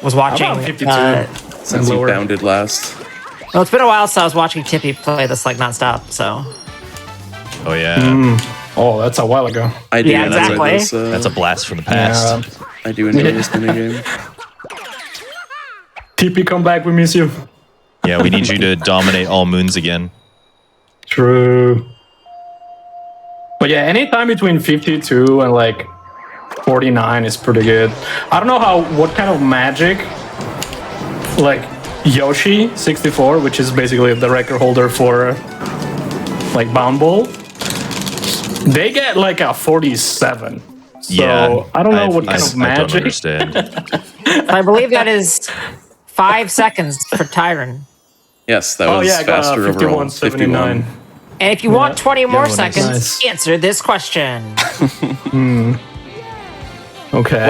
was watching. About 52. Since you lower. bounded last. Well, it's been a while since I was watching Tippy play this like nonstop. So Oh yeah. Oh, that's a while ago. I do Yeah, enjoy exactly. this. That's a blast from the past. I do enjoy this minigame. TP, come back. We miss you. Yeah, we need you to dominate all moons again. True. But yeah, anytime between 52 and like 49 is pretty good. I don't know what kind of magic, like Yoshi 64, which is basically the record holder for like Bound Bowl, they get like a 47. So Yeah, I don't know what kind of I don't magic. understand. I believe that is 5 seconds for Tyron. Yes, that Oh was yeah, I got faster overall. 51.79. And if you want 20 more nice. seconds, Nice. answer this question. Okay.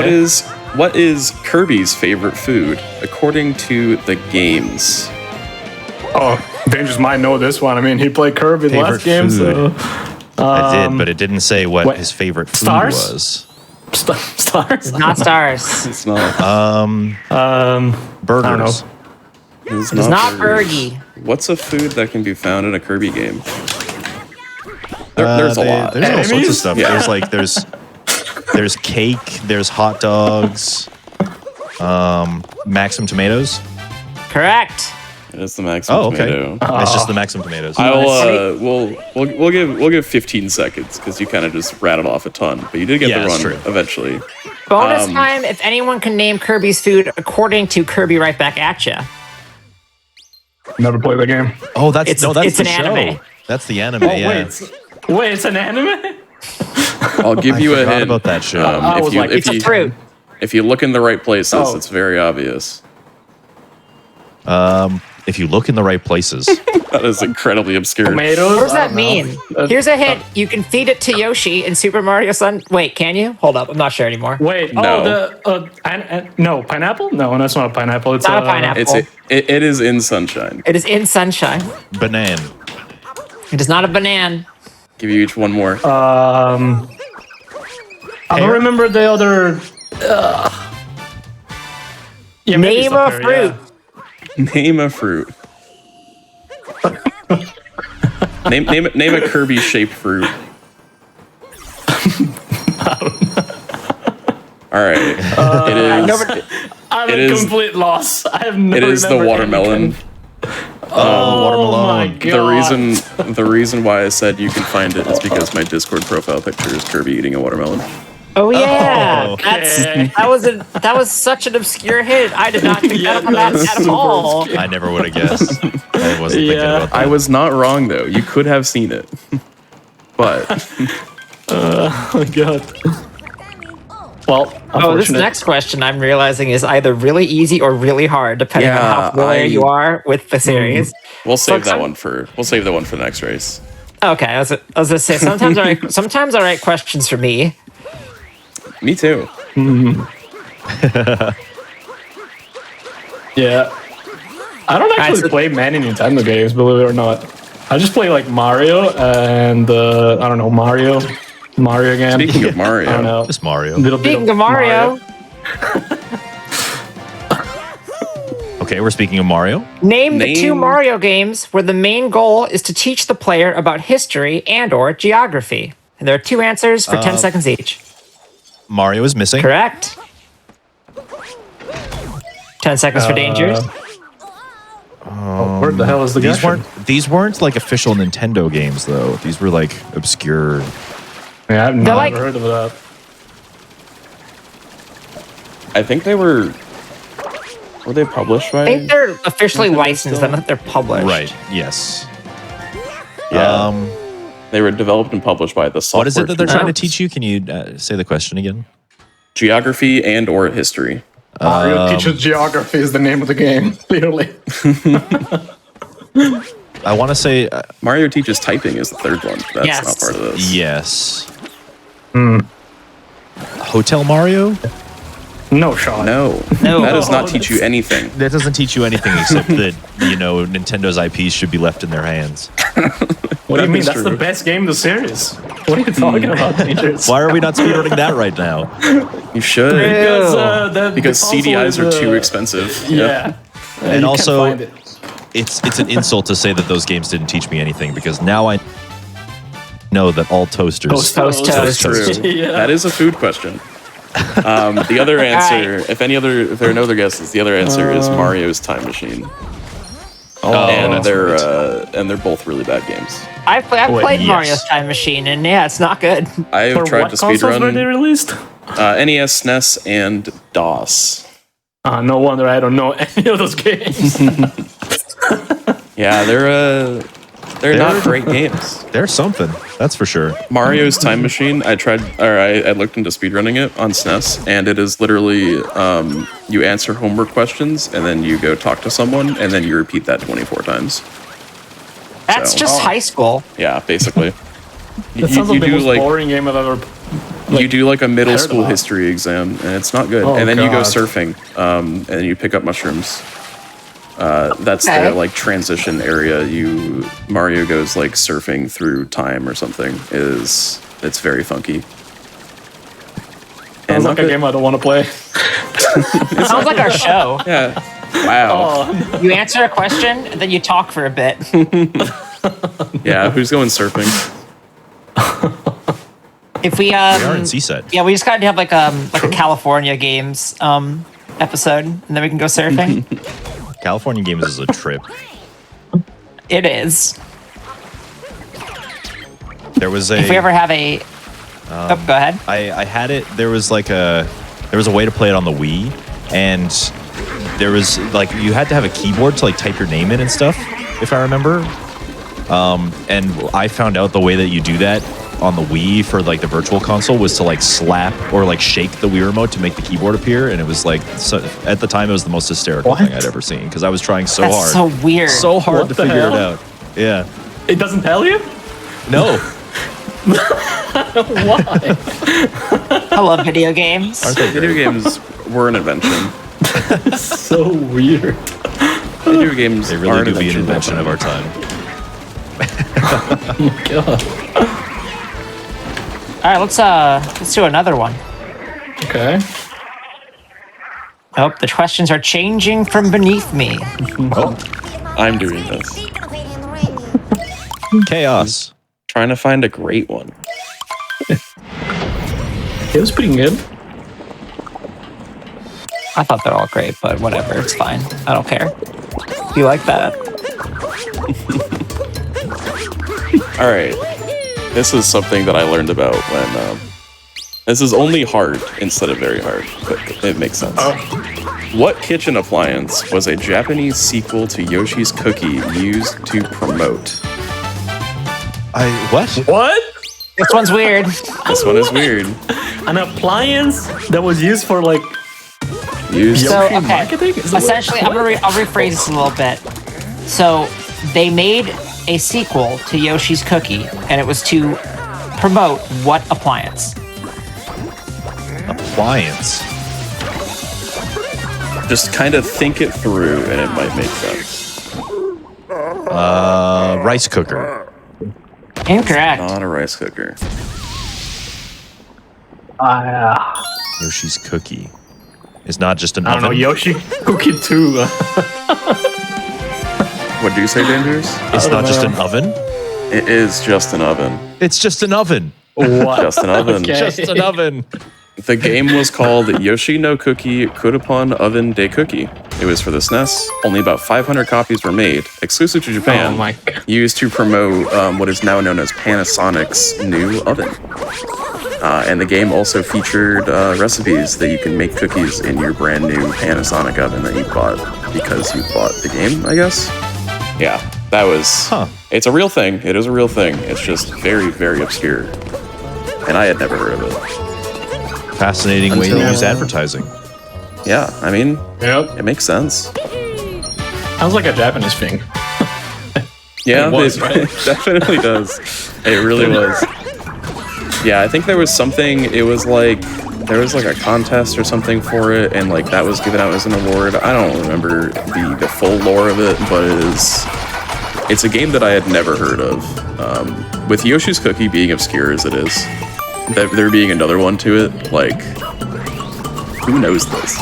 What is Kirby's favorite food according to the games? Oh, Dangerous might know this one. I mean, he played Kirby the last Favorite game, food. so I did, but it didn't say what what- his favorite food stars? was. stars. Not stars. It's not. Burgers. I don't know. It's It's not burgers. Bergie. What's a food that can be found in a Kirby game? There's a lot. There's all sorts of Enemies? stuff. Yeah. There's cake. There's hot dogs. Maximum tomatoes. Correct. It is the maximum Oh, okay. tomato. It's just the maximum tomatoes. I'll we'll give 15 seconds because you kind of just rattled off a ton, but you did get Yeah, the run that's true. eventually. Bonus time if anyone can name Kirby's food according to Kirby Right Back at Ya. Never played the game. Oh, that's It's the an show. anime. That's the anime. Oh, yeah. wait, it's an anime? I'll give you a forgot hint. about that show. I was like, It's a fruit. If you look in the right places, Oh. it's very obvious. If you look in the right places. That is incredibly obscure. Tomatoes? What does I that don't mean? know. Here's a hint. You can feed it to Yoshi in Super Mario Sun. Wait, can you? Hold up. I'm not sure anymore. Wait, No. no, pineapple? No, that's not a pineapple. It's Not a pineapple. It is in Sunshine. It is in Sunshine. Banana. It is not a banana. Give you each one more. I don't remember the other. Yeah, maybe Name it's up a there, fruit. yeah. Name a fruit. name a Kirby shaped fruit. All right. It is. I'm It a is- complete loss. I have no. It is the watermelon. Oh my god. The reason why I said you can find it is because my Discord profile picture is Kirby eating a watermelon. Oh yeah, Okay. that was such an obscure hint. I did not think that at all. I never would have guessed. I wasn't thinking Yeah. about that. I was not wrong though. You could have seen it, but Oh my god. Well, Oh, this unfortunate. next question I'm realizing is either really easy or really hard, depending on Yeah, how familiar you are with the series. we'll save that some- one for the next race. Okay, I was gonna say sometimes I write questions for me. Me too. Yeah. I don't actually so- play many Nintendo games, believe it or not. I just play like Mario and I don't know, Mario again. Speaking of Mario, I don't know. Just Mario. Little bit Speaking of Mario, Okay, we're speaking of Mario. name the two Name- Mario games where the main goal is to teach the player about history and/or geography. And there are two answers for 10 seconds each. Mario is missing. Correct. 10 seconds for dangers. Where the hell is the guy? These weren't like official Nintendo games though. These were like obscure. Yeah, I've never like- heard of that. I think they were they published by? I think they're officially Nintendo licensed. still? I think they're published. Right. Yes. Yeah. They were developed and published by the software. What is it that they're trying to Tools. teach you? Can you say the question again? Geography and or history. Mario Teaches Geography is the name of the game, clearly. I want to say Mario Teaches Typing is the third one. That's Yes. not part of this. yes. Hotel Mario? No shot. No. No. That does not teach you anything. That doesn't teach you anything except that, Nintendo's IPs should be left in their hands. What do you mean? is That's the true. best game in the series. What are you talking about, Dangerous? Why are we not speedrunning that right now? You should. Because the console CDIs is, are too expensive. Yeah. And you also, can't find it. it's an insult to say that those games didn't teach me anything because now I know that all toasters. Toast. That's true. Yeah. That is a food question. The other answer, if there are no other guesses, the other answer is Mario's Time Machine. And they're both really bad games. I've played yes. Mario's Time Machine, and yeah, it's not good. I've For tried what to consoles were they speedrun released? NES, SNES, and DOS. No wonder I don't know any of those games. Yeah, they're not great games. They're something, that's for sure. Mario's Time Machine, I looked into speedrunning it on SNES, and it is literally you answer homework questions, and then you go talk to someone, and then you repeat that 24 times. That's So- just high school. Yeah, basically. That sounds like the most boring game I've ever. You do like a middle heard school about. history exam, and it's not good. Oh, and then you go God. surfing, and then you pick up mushrooms. That's Okay. the like transition area. Mario goes like surfing through time or something. It's very funky. Sounds like a game I don't want to play. Sounds like our show. Yeah. Wow. You answer a question, and then you talk for a bit. Yeah. Who's going surfing? If we We are in C-set. yeah, we just gotta have like a California games episode, and then we can go surfing. California Games is a trip. It is. There was If we ever have a, go ahead. I had it. There was a way to play it on the Wii, and there was like you had to have a keyboard to like type your name in and stuff, if I remember. And I found out the way that you do that on the Wii for like the virtual console was to like slap or like shake the Wii remote to make the keyboard appear, and it was like at the time it was the most hysterical thing I'd ever seen because I was trying so That's hard, so weird. so hard What to the figure hell? it out. Yeah, It doesn't tell you? no, Why? I love video games. aren't they Video great? games were an invention. So weird. Video games They are really an do be an invention of all our time. God. All right, let's do another one. Okay. Oh, the questions are changing from beneath me. Oh, I'm doing this. chaos. Trying to find a great one. It was pretty good. I thought they're all great, but whatever, it's fine. I don't care. You like that? All right. This is something that I learned about when. This is only hard instead of very hard, but it makes sense. What kitchen appliance was a Japanese sequel to Yoshi's Cookie used to promote? What? What? This one's weird. This one is weird. An appliance that was used for like Used. So, Yoshi okay. marketing? Is that what- Essentially, I'll rephrase this a little bit. So, they made a sequel to Yoshi's Cookie, and it was to promote what appliance? Appliance. Just kind of think it through, and it might make sense. Rice cooker. Incorrect. Not a rice cooker. Yoshi's Cookie. It's not just an I don't know, oven. Yoshi Cookie 2. What do you say, Dangerous? It's not just an oven. It is just an oven. It's just an oven. What? Just an oven. Okay. Just an oven. The game was called Yoshi no Cookie Kurupon Oven de Cookie. It was for the SNES. Only about 500 copies were made, exclusive to Japan, Oh my God. used to promote what is now known as Panasonic's new oven. And the game also featured recipes that you can make cookies in your brand new Panasonic oven that you bought because you bought the game, I guess. Yeah, that was... It's a real thing. It is a real thing. It's just very, very obscure. And I had never heard of it. Fascinating way to Until, use advertising. Yeah, I mean, Yep. it makes sense. Sounds like a Japanese thing. Yeah, It was, right? it definitely does. It really was. Yeah, I think there was something, it was like, there was like a contest or something for it, and like that was given out as an award. I don't remember the full lore of it, but it's a game that I had never heard of. With Yoshi's Cookie being obscure as it is, there being another one to it, like, who knows this?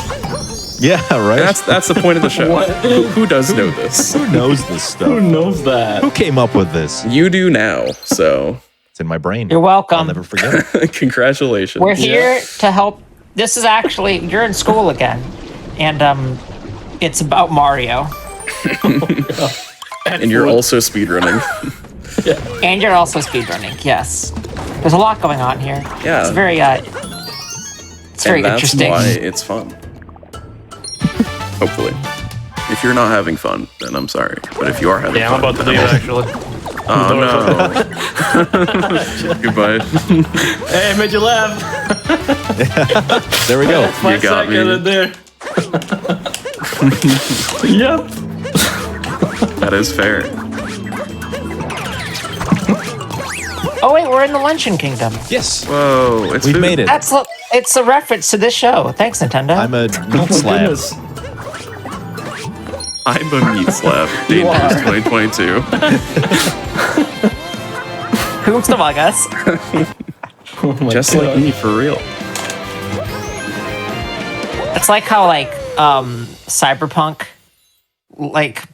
Yeah, right. That's the point of the show. What? Who does know this? Who knows this stuff? Who knows that? Who came up with this? You do now, so It's in my brain. You're welcome. I'll never forget it. congratulations. We're here to help. This is actually, you're in school again, and it's about Mario, And you're also speedrunning. and you're also speedrunning. Yes, there's a lot going on here. Yeah. It's very, it's very And that's interesting. why it's fun. Hopefully. If you're not having fun, then I'm sorry. But if you are having Yeah, fun, I'm about to leave actually. oh no. Goodbye. Hey, made you laugh. There we go. My You got me. second in there. Yep. That is fair. Oh wait, we're in the Luncheon Kingdom. Yes, Whoa, it's we've food. made it. It's a reference to this show. Thanks, Nintendo. I'm a Oh meat my slab. goodness. I'm a meat slab. You are. Dangerous 2022. Who's among us? Oh my Just God. like me, for real. It's like how cyberpunk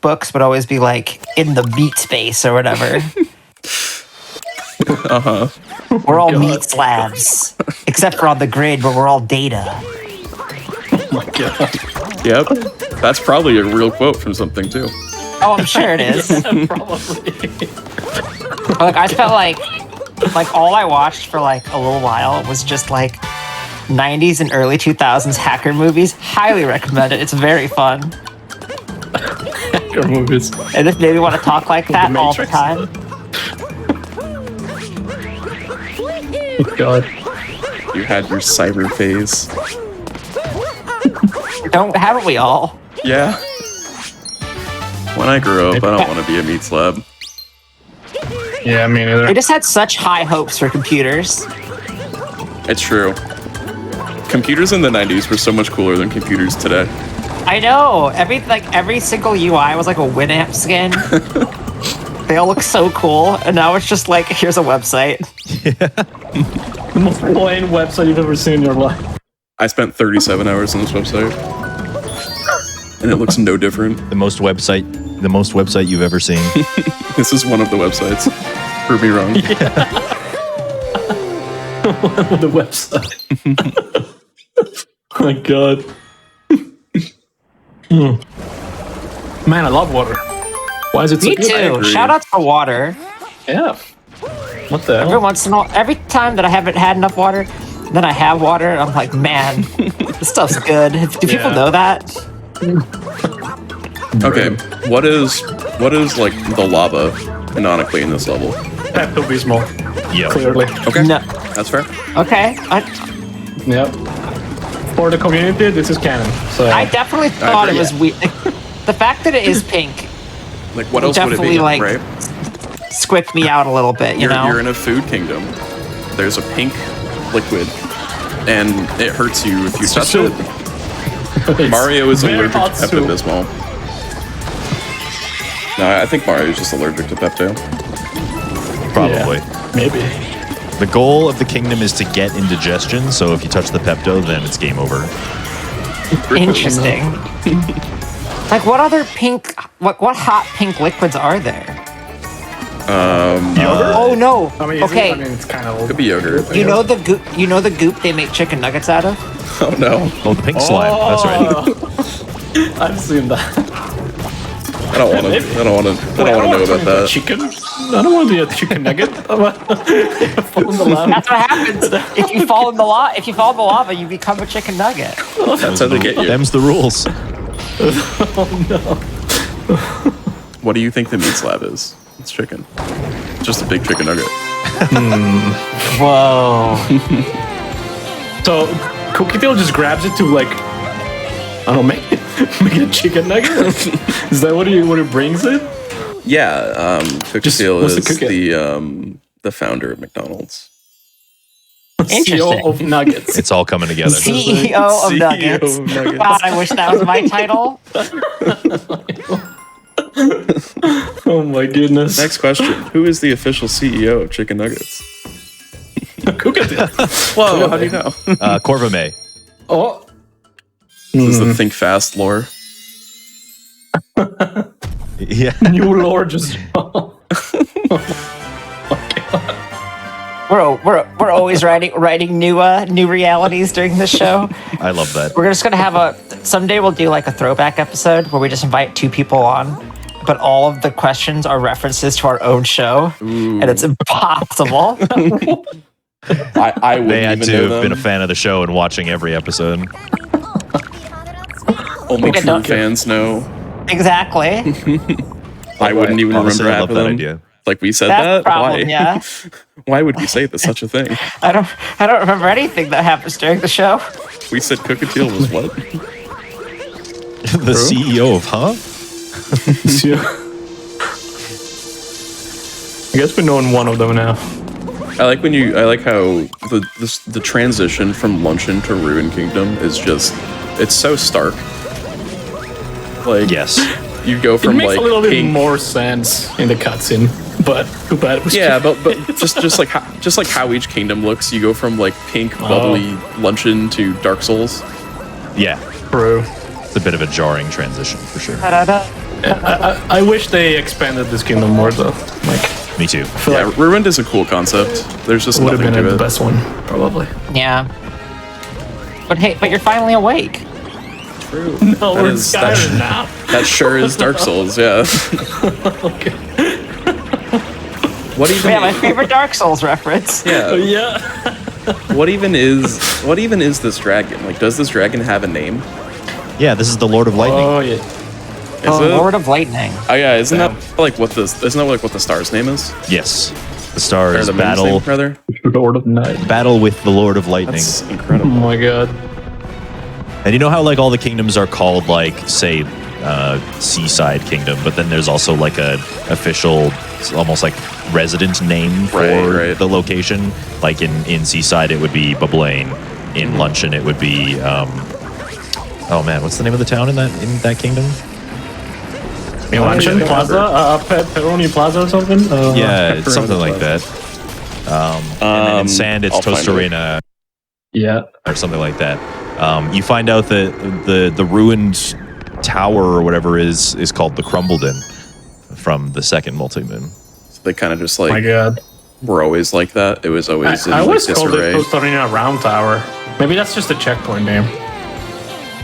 books would always be like in the meat space or whatever. We're all meat slabs, except for on the grid, but we're all data. Oh my God. Yep. That's probably a real quote from something too. Oh, I'm sure it is. Probably. I felt like all I watched for a little while was just 90s and early 2000s hacker movies. Highly recommend it. It's very fun. Your movies. And if maybe want to talk like that all the Matrix. time. God. You had your cyber phase. Haven't we all? Yeah. When I grow up, I don't want to be a meat slab. Yeah, me neither. I just had such high hopes for computers. It's true. Computers in the 90s were so much cooler than computers today. I know. Every single UI was like a Winamp skin. They all look so cool, and now it's just here's a website. The most plain website you've ever seen in your life. I spent 37 hours on this website. And it looks no different. The most website you've ever seen. This is one of the websites. Prove me wrong. The website. Oh my God. Man, I love water. Why is it so Me good? too. agree. Shout out to water. Yeah. What the Every hell? once in a while, every time that I haven't had enough water, then I have water, and I'm like, man, this stuff's good. Do people Yeah. know that? Okay, what is the lava canonically in this level? Pepto Bismol. Yeah. Clearly. Okay, No. that's fair. Okay. Yep. For the community, this is canon. So I definitely thought it agree. was weird. The fact that it is pink Like, what else would it be, definitely right? squicked me out a little bit, you know? You're in a food kingdom. There's a pink liquid, and it hurts you if you touch it. It's Mario is very allergic to hot soup. Pepto-Bismol. No, I think Mario is just allergic to Pepto. Probably. Yeah, maybe. The goal of the kingdom is to get indigestion, so if you touch the Pepto, then it's game over. Interesting. What other pink, what hot pink liquids are there? Yogurt? Oh no. I mean, Okay. it's kind of Could be yogurt. You know the goop. You know the goop they make chicken nuggets out of. Oh no. Oh, the pink slime. That's right. I've seen that. I don't want to. I don't want to know about that. Chicken? I don't want to be a chicken nugget. Fall in the lava. That's what happens if you fall in the lava. If you fall in the lava, you become a chicken nugget. That's how they get you. Them's the rules. Oh no. What do you think the meat slab is? It's chicken. Just a big chicken nugget. Whoa. So Cookie Tail just grabs it to like, I don't know, make it a chicken nugget. Is that what it brings it? Yeah. Cookie Just- Seal what's the is cookie? the founder of McDonald's. Interesting. CEO of Nuggets. It's all coming together. CEO of Nuggets. of Nuggets. God, I wish that was my title. Oh my goodness. Next question: who is the official CEO of Chicken Nuggets? Cookie Tail. Whoa! How do you know? Corva May. Oh. This is the Think Fast lore. Yeah. New lore just. We're always writing new realities during this show. I love that. We're just gonna have someday we'll do like a throwback episode where we just invite two people on, but all of the questions are references to our own show, and it's impossible. I wouldn't They had even to know have them. been a fan of the show and watching every episode. Only Okay, true don't- fans know. Exactly. I wouldn't even Honestly, remember I love half of that them. idea. Like we said That's that. the problem, Why? yeah. Why would we say such a thing? I don't remember anything that happens during the show. We said Cookateel was what? The CEO of I guess we know one of them now. I like how the transition from Luncheon to Ruin Kingdom is just, it's so stark. Like Yes. you go It from makes like a little bit pink, more sense in the cutscene, but too bad it was. yeah, but just like how each kingdom looks, you go from like pink bubbly Luncheon to Dark Souls. Yeah. true. It's a bit of a jarring transition for sure. I wish they expanded this kingdom more though. Like, Me too. I feel Yeah, like Ruined is a cool concept. There's just it would have nothing been to the it. best one, probably. Yeah. But hey, you're finally awake. True. No, That we're in is- Skyrim now. That sure is Dark Souls. Yeah. Okay. What even? Yeah, my favorite Dark Souls reference. Yeah. Yeah. What even is this dragon? Like, does this dragon have a name? Yeah, this is the Lord of Lightning. Oh yeah. Is Oh, it? Lord of Lightning. Oh yeah, isn't that like what the star's name is? Yes. The star Or is the moon's battle name, rather. Lord of Night. battle with the Lord of Lightning. That's Oh incredible. my god. And you know how like all the kingdoms are called like say Seaside Kingdom, but then there's also like a official almost like resident name for Right. the location. Like in Seaside it would be Bablaine. In Luncheon it would be oh man, what's the name of the town in that kingdom? Luncheon Plaza? Peroni Plaza or something? Yeah, it's Pepperoni something like Plaza. that. And then in Sand it's I'll find it. Tostarena Yeah. or something like that. You find out that the ruined tower or whatever is called the Crumbledon from the second multi-moon. So they kind of just My like god. were always like that. It was always in I like always called it disarray. Tostarena Round Tower. Maybe that's just a checkpoint name.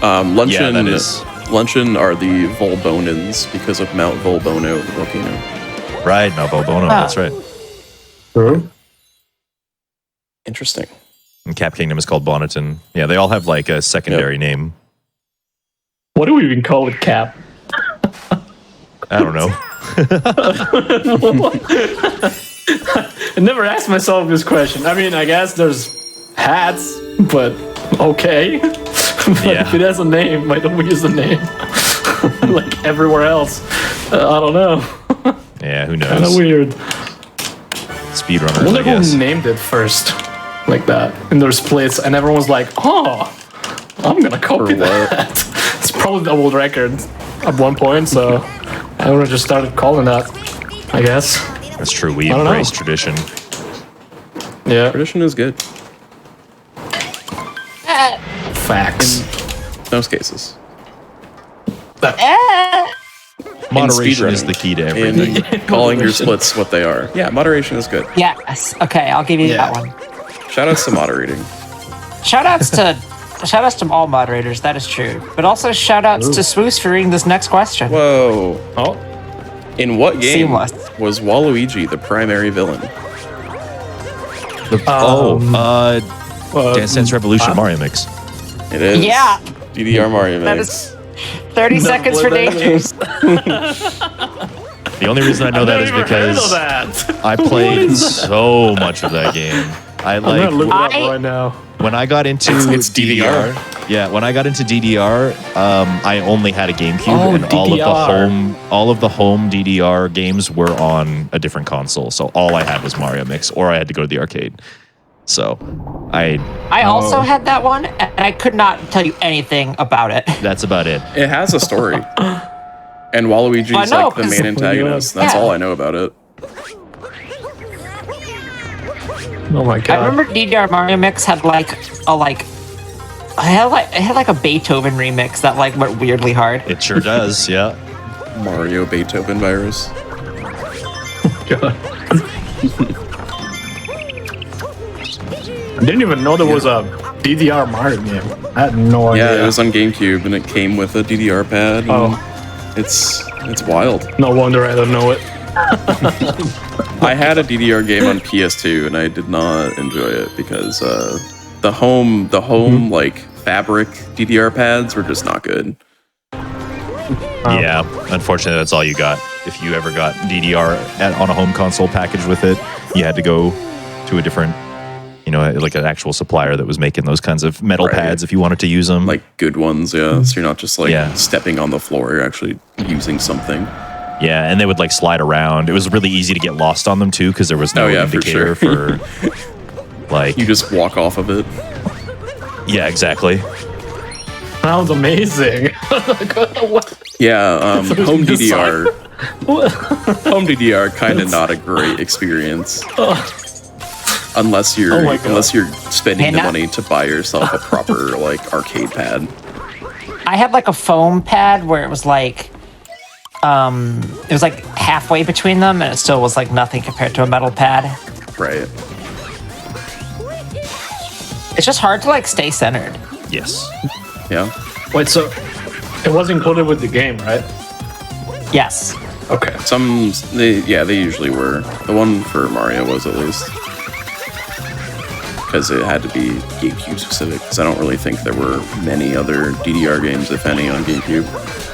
Luncheon, that is- Luncheon are the Volbonans because of Mount Volbono volcano. Right, no, Bobono, that's right. True. Interesting. And Cap Kingdom is called Bonneton. Yeah, they all have like a secondary name. What do we even call it, Cap? I don't know. I never asked myself this question. I mean, I guess there's hats, but okay. But Yeah. if it has a name, why don't we use the name? Like everywhere else. I don't know. Yeah, who Kind of knows? weird. Speedrunners, I wonder I guess. who named it first. Like that. In their splits, and everyone was like, oh, I'm gonna copy For what? that. It's probably the old record at one point, so everyone just started calling that, I guess. That's true. We I don't know. embrace tradition. Yeah. Tradition is good. Facts. Most cases. Moderation is speedrunning, the key to everything. in calling your splits what they are. Yeah, moderation is good. Yes. Okay, I'll give you Yeah. that one. Shoutouts to moderating. Shoutouts to all moderators. That is true. But also shoutouts to Swoos for reading this next question. Whoa. Oh, In what game Seamless. was Waluigi the primary villain? Dance Dance Revolution Mario Mix. It is. Yeah. DDR Mario That Mix. is 30 seconds for dangers. The only reason I know that is because I played so much of that game. I I'm gonna like look it up I- right now. when I got into It's DDR. Yeah, when I got into DDR, I only had a GameCube, Oh, and DDR. all of the home DDR games were on a different console. So all I had was Mario Mix, or I had to go to the arcade. So I also had that one, and I could not tell you anything about it. that's about it. It has a story. And Waluigi's I know, like the 'cause- main antagonist. That's Yeah. all I know about it. Oh my god. I remember DDR Mario Mix had like a it had like a Beethoven remix that like went weirdly hard. It sure does. Yeah. Mario Beethoven virus. God. I didn't even know there was a DDR Mario game. I had no idea. Yeah, it was on GameCube and it came with a DDR pad. And Oh. It's wild. No wonder I don't know it. I had a DDR game on PS2 and I did not enjoy it because the home like fabric DDR pads were just not good. Yeah. Unfortunately, that's all you got. If you ever got DDR on a home console package with it, you had to go to a different, like an actual supplier that was making those kinds of metal Right. pads if you wanted to use them. Like good ones, yeah. So you're not just like Yeah. stepping on the floor, you're actually using something. Yeah, and they would like slide around. It was really easy to get lost on them too because there was no Oh, yeah, for indicator sure. for like. You just walk off of it. Yeah, exactly. Sounds amazing. Yeah, So home it's DDR. Home DDR kind of not a great experience. Unless you're Oh my God. spending Man, the that- money to buy yourself a proper like arcade pad. I had like a foam pad where it was like halfway between them, and it still was like nothing compared to a metal pad. Right. It's just hard to like stay centered. Yes. Yeah. Wait, so it was included with the game, right? Yes. Okay. They usually were. The one for Mario was at least. Because it had to be GameCube specific. Because I don't really think there were many other DDR games, if any, on GameCube.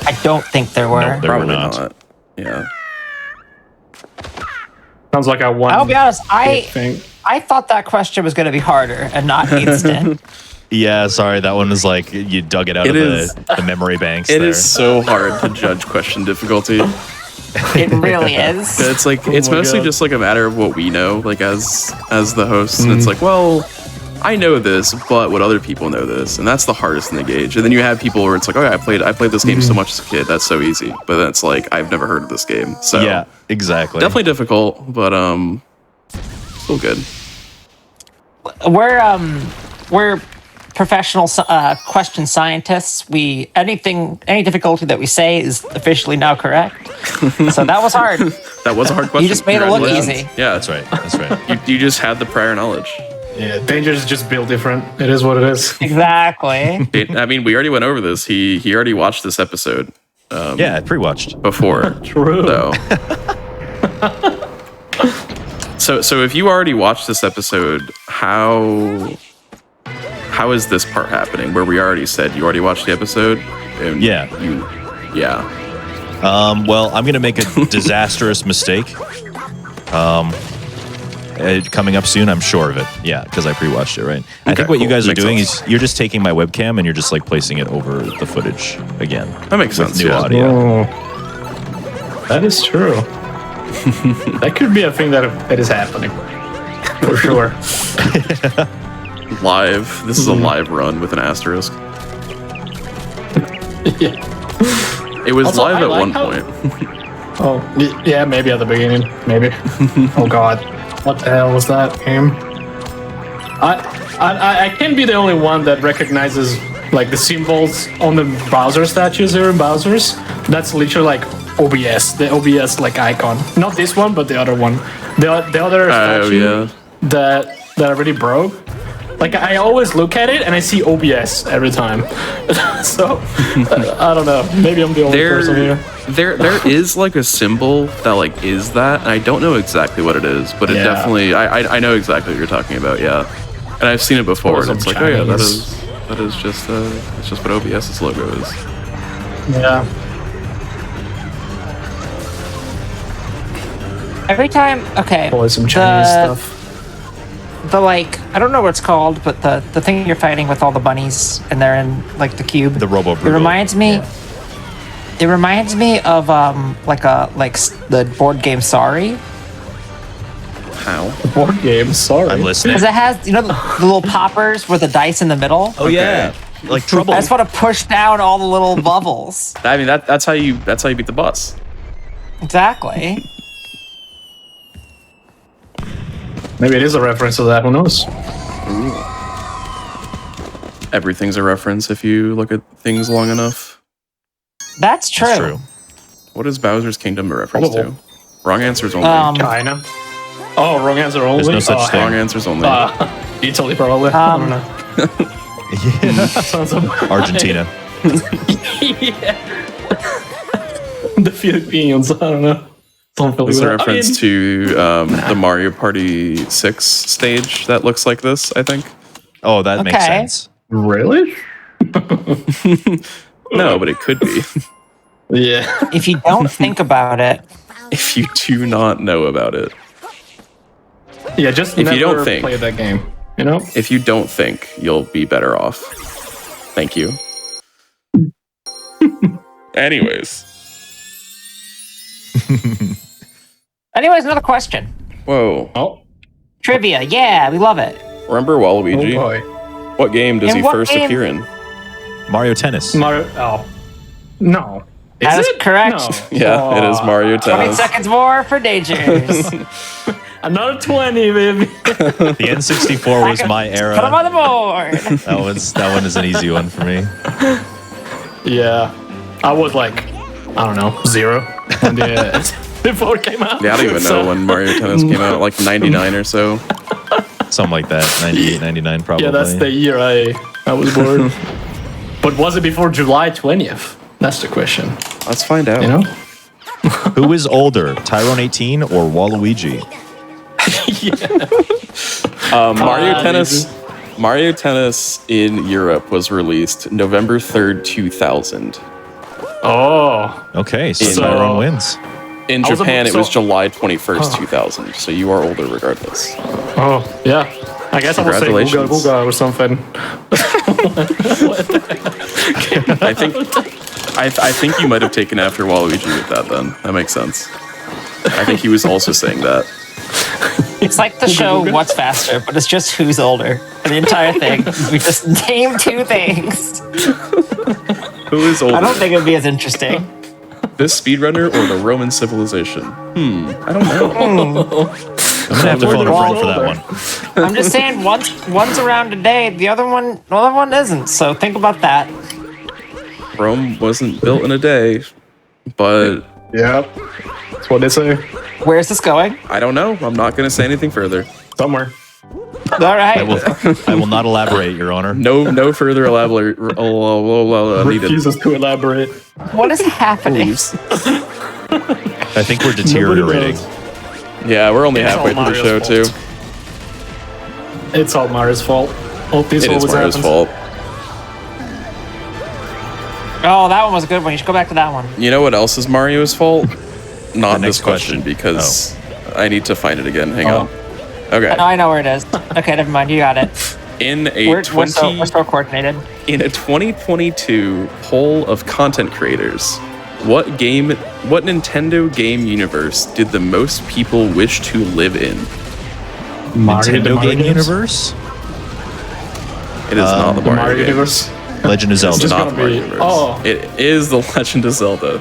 I don't think there were. No, there Probably were not. Yeah. Sounds like I won. I'll be honest, thing. I thought that question was going to be harder and not instant. Yeah, sorry, that one was like you dug it out It of is- the memory banks. It there. is so hard to judge question difficulty. It really is. It's like it's my mostly God. just like a matter of what we know, like as the hosts. And it's like, well, I know this, but would other people know this? And that's the hardest thing to gauge. And then you have people where it's like, oh yeah, I played this game so much as a kid. That's so easy. But then it's like I've never heard of this game. So Yeah, exactly. definitely difficult, but still good. We're professional question scientists. Any difficulty that we say is officially now correct. So that was hard. That was a hard question. You just made it look Congratulations. easy. Yeah, That's right. That's right. You just had the prior knowledge. Yeah, Danger is just built different. It is what it is. Exactly. I mean, we already went over this. He already watched this episode Yeah, I pre-watched. before. True. So if you already watched this episode, how is this part happening? Where we already said you already watched the episode? And Yeah. Well, I'm going to make a disastrous mistake. Coming up soon, I'm sure of it. Yeah, because I pre-watched it, right? I think what you cool. guys are Makes doing sense. is you're just taking my webcam and you're just like placing it over the footage again. That makes with sense. new Yeah. audio. Oh, that is true. That could be a thing that is happening. For sure. Live. This is a live run with an asterisk. Yeah. It was Also, live I at like one how- point. Oh, yeah, maybe at the beginning. Maybe. Oh god. What the hell was that game? I can't be the only one that recognizes like the symbols on the Bowser statues here in Bowser's. That's literally like OBS, the OBS like icon. Not this one, but the other one. The other statue that already broke. Like I always look at it and I see OBS every time. So I don't know. Maybe I'm the only person here. There is like a symbol that like is that, and I don't know exactly what it is, but it definitely I know exactly what you're talking about. Yeah, and I've seen it before, and it's like, oh yeah, that is just it's just what OBS's logo is. Yeah. Every time, okay. Probably some Chinese stuff. The like, I don't know what it's called, but the thing you're fighting with all the bunnies and they're in like the cube. The Robo It Brutal. reminds me. Yeah. It reminds me of the board game Sorry. How? Board game, sorry. I'm listening. Because it has, you know, the little poppers with the dice in the middle. Oh yeah, like Trouble. I just want to push down all the little bubbles. I mean that's how you beat the boss. Exactly. Maybe it is a reference to that. Who knows? Everything's a reference if you look at things long enough. That's true. That's true. What is Bowser's Kingdom a reference to? Wrong answers only. China. Oh, wrong answer only. There's no such thing. Wrong answers only. Italy probably. I don't know. Yeah. Sounds like Argentina. the Philippines. I don't know. This is a reference to the Mario Party 6 stage that looks like this, I think. Oh, that makes sense. Really? No, but it could be. Yeah. If you don't think about it. If you do not know about it. Yeah, just if never you don't think, play that game. You know? If you don't think, you'll be better off. Thank you. Anyways. Anyways, another question. Whoa. Oh. Trivia. Yeah, we love it. Remember Waluigi? Oh boy. What game does he first appear in? Mario Tennis. Mario. Oh. No. That is correct. No. Yeah, it is Mario 20 Tennis. seconds more for Dangers. Another 20, baby. The N64 was my era. Put them on the board. That one is an easy one for me. Yeah. I was like, I don't know, 0 when before it came out. Yeah, I don't even know when Mario Tennis came out, like 99 or so. Something like that, 98, 99 probably. Yeah, that's the year I was born. But was it before July 20th? That's the question. Let's find out. You know? Who is older, Tyrone 18 or Waluigi? Mario Tennis in Europe was released November 3rd, 2000. Oh. Okay, so Tyrone wins. In Japan, it was July 21st, 2000. So you are older regardless. Oh, yeah. I guess I will say Booga Booga or something. I think you might have taken after Waluigi with that then. That makes sense. I think he was also saying that. It's like the show What's Faster, but it's just who's older. And the entire thing, we just name two things. Who is older? I don't think it would be as interesting. This speedrunner or the Roman civilization? I don't know. I'm gonna have to phone a friend for that one. I'm just saying, one's around today, the other one isn't. So think about that. Rome wasn't built in a day, but yeah, that's what they say. Where's this going? I don't know. I'm not going to say anything further. Somewhere. All right. I will not elaborate, Your Honor. No further elaborate needed. Refuses to elaborate. What is happening? I think we're deteriorating. Yeah, we're only halfway through the show too. It's all Mario's fault. It is Mario's fault. Oh, that one was a good one. You should go back to that one. You know what else is Mario's fault? Not this next question because I need to find it again. Hang on. Okay. No, I know where it is. Okay, never mind. You got it. We're so coordinated. In a 2022 poll of content creators, what Nintendo game universe did the most people wish to live in? Nintendo game universe? It is not the Mario universe. Legend of Zelda. It's not the Mario universe. Oh. It is the Legend of Zelda.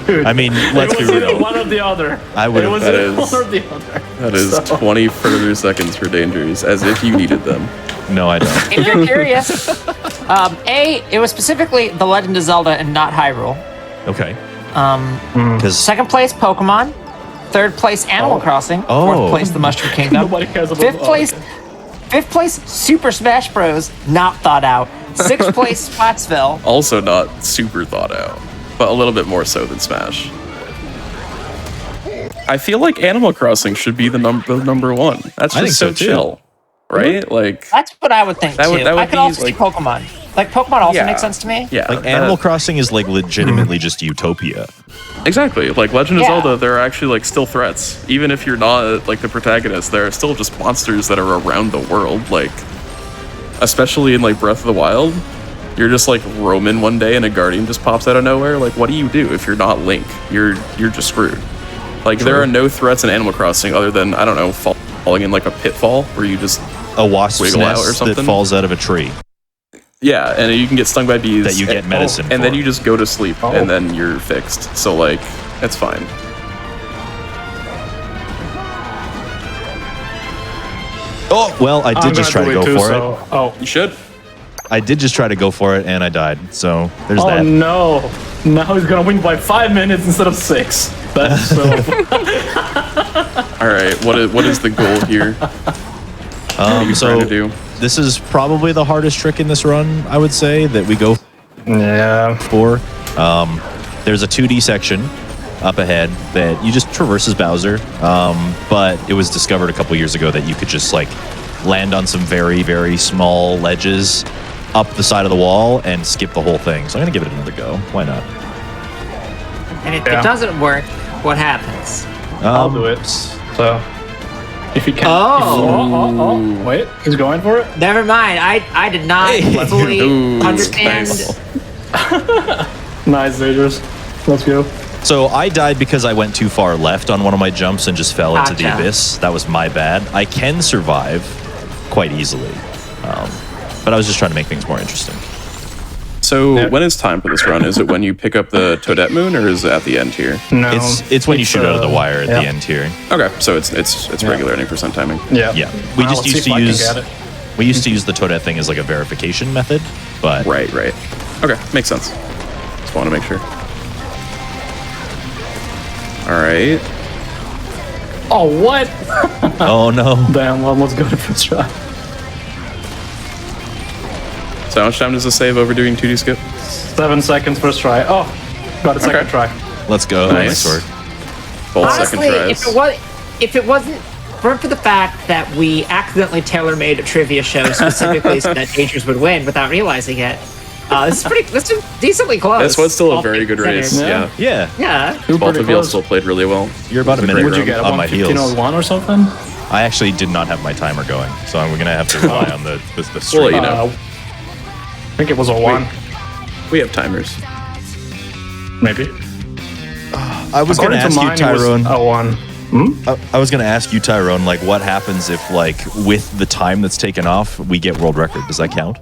Dude, I mean, let's be real. One or the other. I would. One or the other. That is 20 further seconds for Dangers, as if you needed them. No, I don't. If you're curious, it was specifically The Legend of Zelda and not Hyrule. Okay. Because Second place, Pokemon. Third place, Animal Crossing. Oh. Fourth place, the Mushroom Kingdom. Nobody cares about Fifth place, Super Smash Bros. Not thought out. Sixth place, Splatsville. Also not super thought out, but a little bit more so than Smash. I feel like Animal Crossing should be the number one. That's I think just so so too. chill, right? Like, That's what I would think That too. would- that would I could be, also see like- Pokemon. Like Pokemon also Yeah. makes sense to me. yeah, like Animal Crossing is like legitimately just utopia. exactly. Like Legend of Yeah. Zelda, there are actually like still threats. Even if you're not like the protagonist, there are still just monsters that are around the world. Like, especially in like Breath of the Wild, you're just like roaming one day and a guardian just pops out of nowhere. Like, what do you do if you're not Link? You're just screwed. Like, there are no threats in Animal Crossing other than, I don't know, falling in like a pitfall where you just A wasp's Wiggle out or nest that something? falls out of a tree. yeah, and you can get stung by bees That you get medicine and then for. you just go to sleep and then you're fixed. So like, it's fine. Oh, well, I did just try to go for it. Oh, You should. I did just try to go for it, and I died. So there's oh that. no! Now he's gonna win by 5 minutes instead of 6. That's so. All right, what is the goal here? What are you So trying to do? this is probably the hardest trick in this run, I would say, that we go Yeah. for. There's a 2D section up ahead that you just traverse as Bowser, but it was discovered a couple years ago that you could just like land on some very, very small ledges up the side of the wall and skip the whole thing. So I'm gonna give it another go. Why not? And if Yeah. it doesn't work, what happens? I'll do it. So, if you can. Oh. Wait, he's going for it? Never mind. I did not fully Ooh, understand. nice. Nice, Dangerous. Let's go. So I died because I went too far left on one of my jumps and just fell into the Gotcha. abyss. That was my bad. I can survive quite easily, but I was just trying to make things more interesting. So when is time for this run? Is it when you pick up the Toadette Moon, or is it at the end here? No. It's when you shoot out of the wire at yeah. the end here. Okay, so it's regular 90% timing. Yeah. Yeah, we just Let's see used if to I can use get it. we used to use the Toadette thing as like a verification method, but Right. Okay, makes sense. Just want to make sure. All right. Oh, what? oh no, Damn, well, let's go to first try. So how much time does this save over doing 2D skip? 7 seconds first try. Oh, got a second Okay. try. let's go. Nice. Nice work. Both second Honestly, tries. if it wasn't weren't for the fact that we accidentally tailor-made a trivia show specifically so that Dangerous would win without realizing it, this is decently close. This was still a all very things good race. considered. Yeah. Yeah, Yeah. Both Pretty of y'all close. still played really well. you're about a It was a minute great Would you get a on my heels. 115.01 or something? I actually did not have my timer going, so we're gonna have to rely on the stream. Well, you know. I think it was a 1. We have timers. Maybe. I was gonna According to ask you, mine, it was Tyrone. a 1. I was gonna ask you, Tyrone, like what happens if, like, with the time that's taken off, we get world record? Does that count?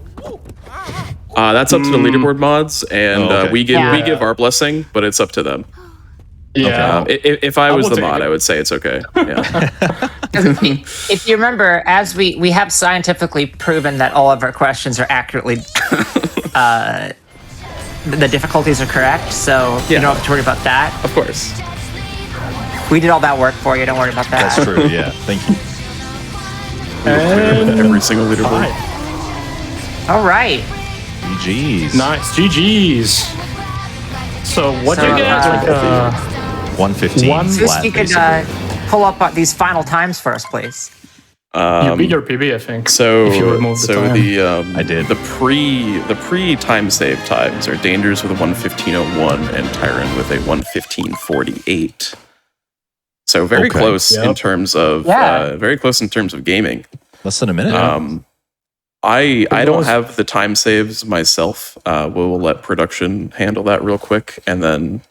That's up to the leaderboard mods, and Oh, okay. we Yeah. give our blessing, but it's up to them. Yeah. If I was will the take mod, it. I would say it's okay. Yeah. If you remember, as we have scientifically proven that all of our questions are accurately, the difficulties are correct, so you Yeah. don't have to worry about that. Of course. We did all that work for you. Don't worry about that. That's true. Yeah. Thank you. And Every single leaderboard. All right. GG's. nice. GG's. So what do So, you get? uh, 115 One- Zeus, flat, you could basically. pull up these final times for us, please. You beat your PB, I think. So if you remove the time. I did. The pre time save times are Dangers with a 115.01 and Tyron with a 115.48. So very Okay. close in Yep. terms of gaming. Less than a minute. I don't was- have the time saves myself. We'll let production handle that real quick and then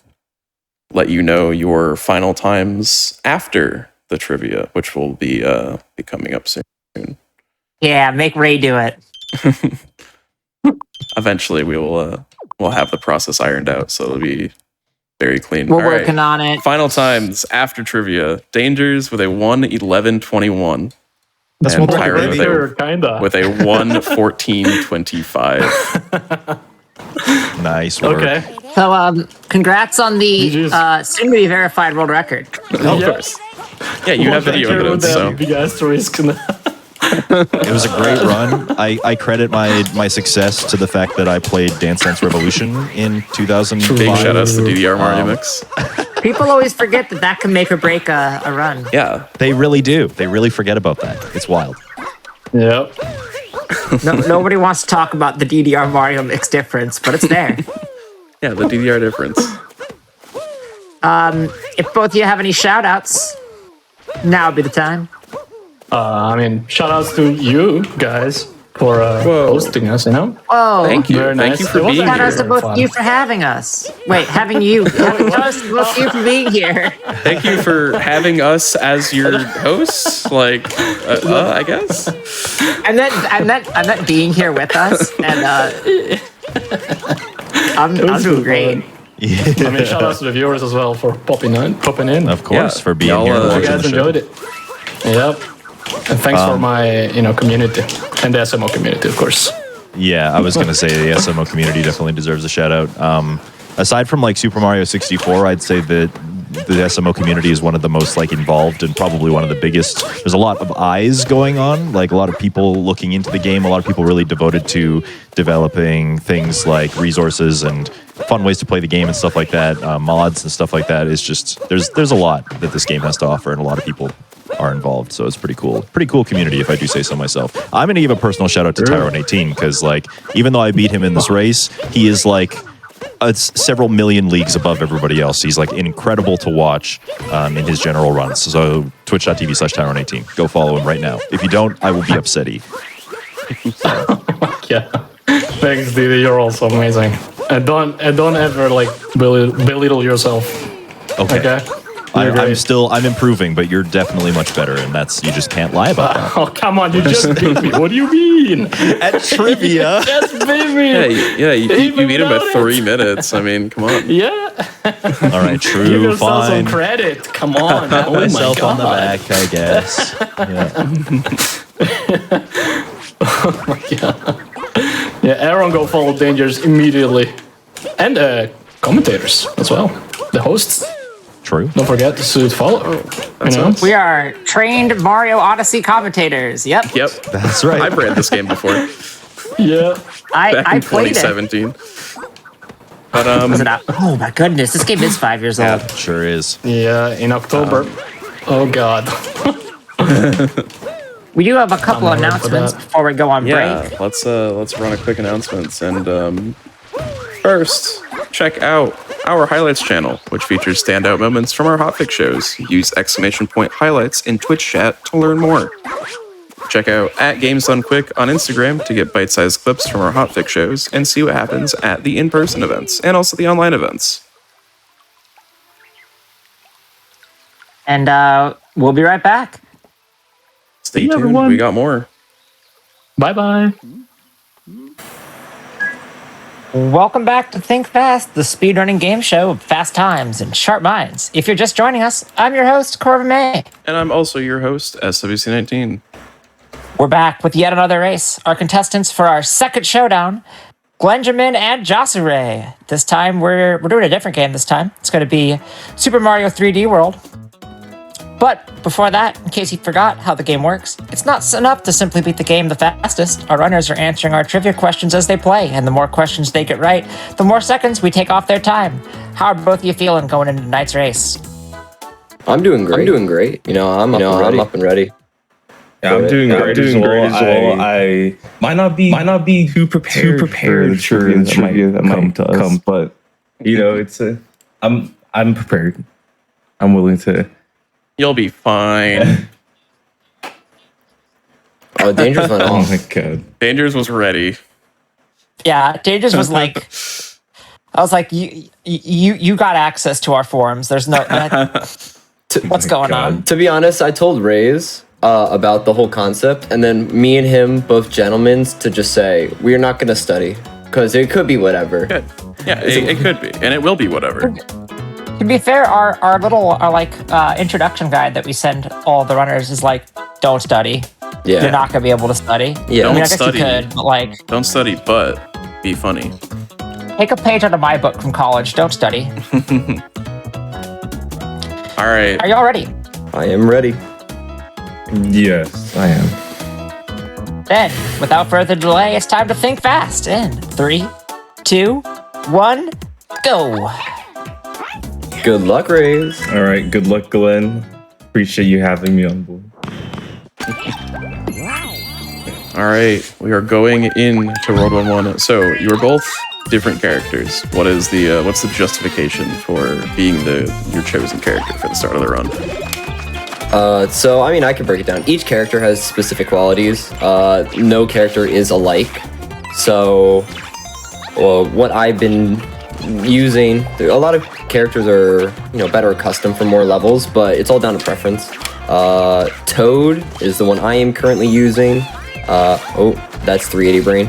let you know your final times after the trivia, which will be coming up soon. Yeah, make Ray do it. Eventually, we'll have the process ironed out, so it'll be very clean. We're All right. working on it. Final times after trivia. Dangers with a 1:11.21. That's and one Tyron record, with a Kinda. with a 1:14.25. Nice work. Okay. So, congrats on the GG's. soon-to-be verified world record. Of course. Yeah, you have video evidence, so. Big asterisk. It was a great run. I credit my success to the fact that I played Dance Dance Revolution in 2005. Big shout outs to DDR Mario Mix. People always forget that can make or break a run. Yeah. They really do. They really forget about that. It's wild. Yep. Nobody wants to talk about the DDR Mario Mix difference, but it's there. Yeah, the DDR difference. If both of you have any shout outs, now would be the time. I mean, shout outs to you guys for hosting us, you know? Oh, Thank you. Very Thank nice. you for It was being shout outs here. to both Fun. of you for having us. Wait, having you. Having us, both of you for being here. Thank you for having us as your hosts. Like, I guess. I meant being here with us, and I'm doing great. I mean, shout outs to the viewers as well for popping in. Of course, Yeah. for being Y'all, here. and you You watching guys the show. enjoyed it. Yep. And thanks for my, community and the SMO community, of course. Yeah, I was going to say the SMO community definitely deserves a shout out. Aside from like Super Mario 64, I'd say that the SMO community is one of the most like involved and probably one of the biggest. There's a lot of eyes going on, like a lot of people looking into the game, a lot of people really devoted to developing things like resources and fun ways to play the game and stuff like that, mods and stuff like that. It's just there's a lot that this game has to offer, and a lot of people are involved, so it's pretty cool community, if I do say so myself. I'm gonna give a personal shout out to Tyrone18 because like even though I beat him in this race, he is like several million leagues above everybody else. He's like incredible to watch in his general runs. So twitch.tv/Tyrone18. Go follow him right now. If you don't, I will be upsetty. Yeah. Thanks, Didi. You're also amazing. And don't ever like belittle yourself. Okay. I'm improving, but you're definitely much better, and you just can't lie about that. Oh, come on, you just beat me. What do you mean? At trivia. Just beat me. You Even beat him by without 3 minutes. I mean, come on. Yeah. All right, Give true, yourself some fine. credit. Come on. Pat Oh my myself God. on the back, I guess. Yeah. Yeah, Aaron, go follow Dangers immediately. And commentators as well. The hosts. True. Don't forget to follow. That's You know? us. We are trained Mario Odyssey commentators. Yep. Yep. That's right. I've read this game before. Yeah. Back I in played it. 2017. But Was it out? Oh my goodness, this game is 5 years old. Sure is. Yeah, in October. Oh God. We do have a couple I'm ready for announcements that. before we go on yeah, break. let's run a quick announcements. And first, check out our highlights channel, which features standout moments from our hotfix shows. Use !highlights in Twitch chat to learn more. Check out @GamesDoneQuick on Instagram to get bite-sized clips from our hotfix shows and see what happens at the in-person events and also the online events. And we'll be right back. Stay See you, tuned, everyone. we got more. Bye-bye. Welcome back to Think Fast, the speedrunning game show of fast times and sharp minds. If you're just joining us, I'm your host, Corvin May. And I'm also your host, SWC19. We're back with yet another race. Our contestants for our second showdown, Glenjamin and Josure. This time, we're doing a different game this time. It's going to be Super Mario 3D World. But before that, in case you forgot how the game works, it's not enough to simply beat the game the fastest. Our runners are answering our trivia questions as they play, and the more questions they get right, the more seconds we take off their time. How are both of you feeling going into tonight's race? I'm doing great. You know, I'm up and ready. Yeah, I'm doing great as well. I might not be too prepared for the trivia that might come to us, but you know, I'm prepared. I'm willing to. You'll be fine. Oh, Dangerous went Oh off. my God. Dangers was ready. Yeah, Dangerous was like, I was like, you got access to our forums. There's no, what's going on? To be honest, I told Raze about the whole concept, and then me and him, both gentlemen, to just say we're not going to study because it could be whatever. Good. Yeah, it could be, and it will be whatever. To be fair, our introduction guide that we send all the runners is like, don't study. Yeah. You're not going to be able to study. Yeah. I mean, I Don't guess study. you could, but like, Don't study, but be funny. Take a page out of my book from college. Don't study. All right. Are y'all ready? I am ready. Yes, I am. Then, without further delay, it's time to think fast. In 3, 2, 1, go. Good luck, Rays. All right. Good luck, Glenn. Appreciate you having me on board. All right, we are going into World 1-1. So you're both different characters. What's the justification for being your chosen character for the start of the run? So I mean, I can break it down. Each character has specific qualities. No character is alike. So, what I've been using, a lot of characters are better accustomed for more levels, but it's all down to preference. Toad is the one I am currently using. That's 380 brain.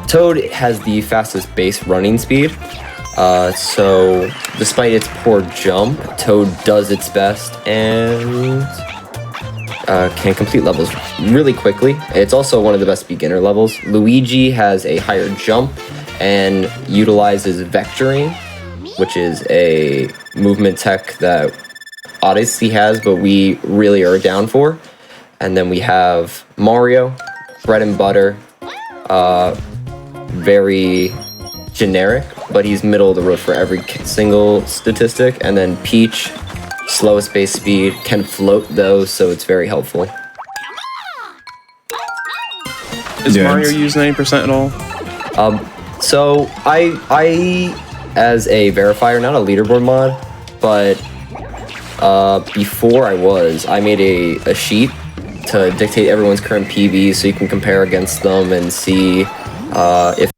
Toad has the fastest base running speed. So despite its poor jump, Toad does its best and can complete levels really quickly. It's also one of the best beginner levels. Luigi has a higher jump and utilizes vectoring, which is a movement tech that Odyssey has, but we really are down for. And then we have Mario, bread and butter, very generic, but he's middle of the road for every single statistic. And then Peach, slowest base speed, can float though, so it's very helpful. Is Mario using 90% at all? So I as a verifier, not a leaderboard mod, but before I made a sheet to dictate everyone's current PB so you can compare against them and see if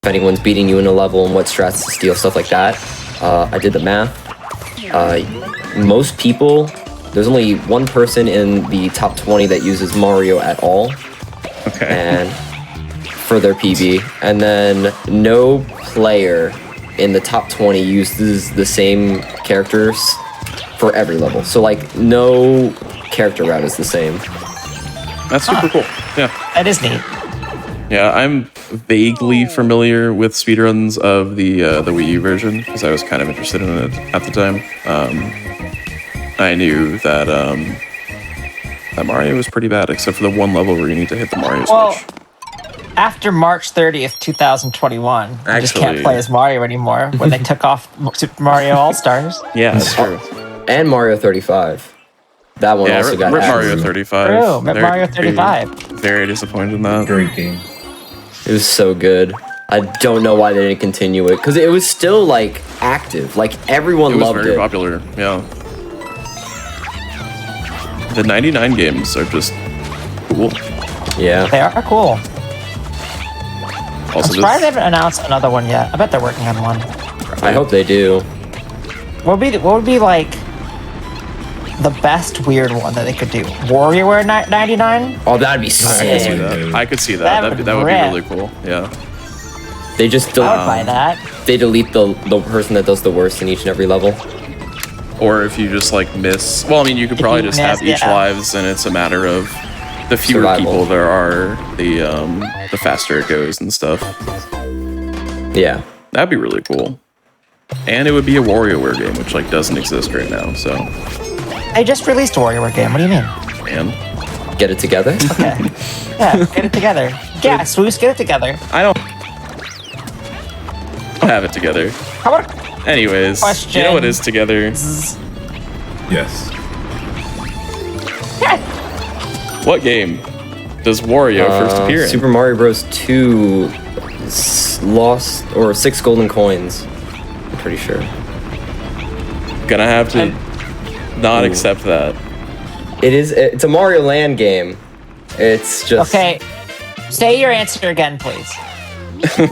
anyone's beating you in a level and what strats to steal, stuff like that. I did the math. Most people, there's only one person in the top 20 that uses Mario at all. Okay. And for their PB. And then no player in the top 20 uses the same characters for every level. So like no character route is the same. That's super cool. Yeah. That is neat. Yeah, I'm vaguely familiar with speedruns of the Wii U version because I was kind of interested in it at the time. I knew that that Mario was pretty bad, except for the one level where you need to hit the Mario switch. After March 30th, 2021, you just can't play as Mario anymore when they took off Super Mario All-Stars. Yeah, that's true. And Mario 35. That one also got Rip added. Mario 35. True, Mario 35. Very disappointed in that. Great game. It was so good. I don't know why they didn't continue it, because it was still like active. Like everyone loved it. It was very popular, yeah. The 99 games are just cool. Yeah. They are cool. Also, I'm surprised they haven't announced another one yet. I bet they're working on one. I hope they do. What would be like the best weird one that they could do? WarioWare 99? Oh, that'd be I could see sick. that. I could see that. That would be really cool. Yeah. They just I would buy that. They delete the person that does the worst in each and every level. Or if you just like miss, well, I mean, you could probably just have each lives, and it's a matter of the fewer Survival. people there are, the faster it goes and stuff. Yeah. That'd be really cool. And it would be a WarioWare game, which like doesn't exist right now. So, They just released a WarioWare game. What do you mean? man, Get it together. Okay. Yeah, get it together. Yeah, Swoos, get it together. I don't have it together. How about Anyways, Question. you know what is together? Yes. What game does Wario first appear in? Super Mario Bros. 2 lost, or 6 golden coins. I'm pretty sure. Gonna have to not accept that. It's a Mario Land game. It's just Okay. Say your answer again, please.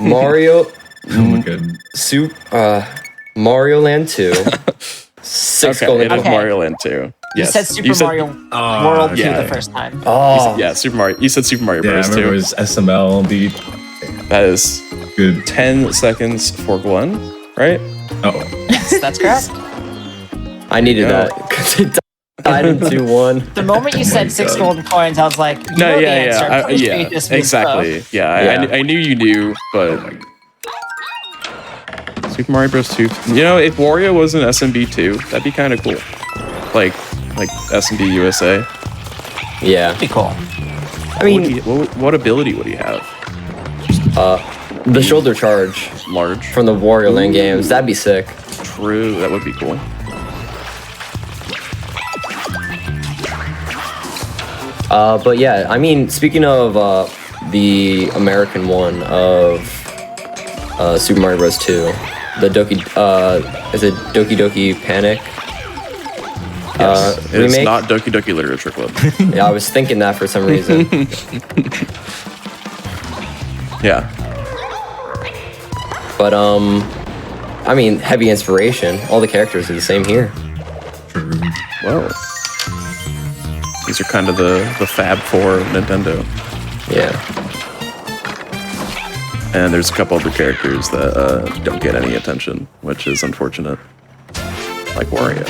Mario Oh my god. Mario Land 2. 6 Okay, golden it is coins. Mario Land 2. You Yes. said Super Mario World 2 yeah. the first time. Oh, Yeah, Super Mario. You said Super Mario Yeah, I Bros. remember it 2. was SML, dude. That is Good. 10 seconds for Glenn, right? Oh. That's correct. I needed Yeah. that. 'Cause it I didn't do one. The moment you said 6 golden coins, I was like, you know the answer. Please read this with exactly. stuff. Yeah, I knew you knew, but Super Mario Bros. 2. You know, if Wario was an SMB 2, that'd be kind of cool. Like SMB USA. Yeah. That'd be cool. I mean, What ability would he have? the shoulder charge Large. from the Wario Land games. That'd be sick. True, that would be cool. But yeah, I mean, speaking of the American one of Super Mario Bros. 2, the is it Doki Doki Panic? It's remake? not Doki Doki Literature Club. Yeah, I was thinking that for some reason. Yeah. But I mean, heavy inspiration. All the characters are the same here. Whoa. These are kind of the Fab Four of Nintendo. Yeah. And there's a couple other characters that don't get any attention, which is unfortunate. Like Wario.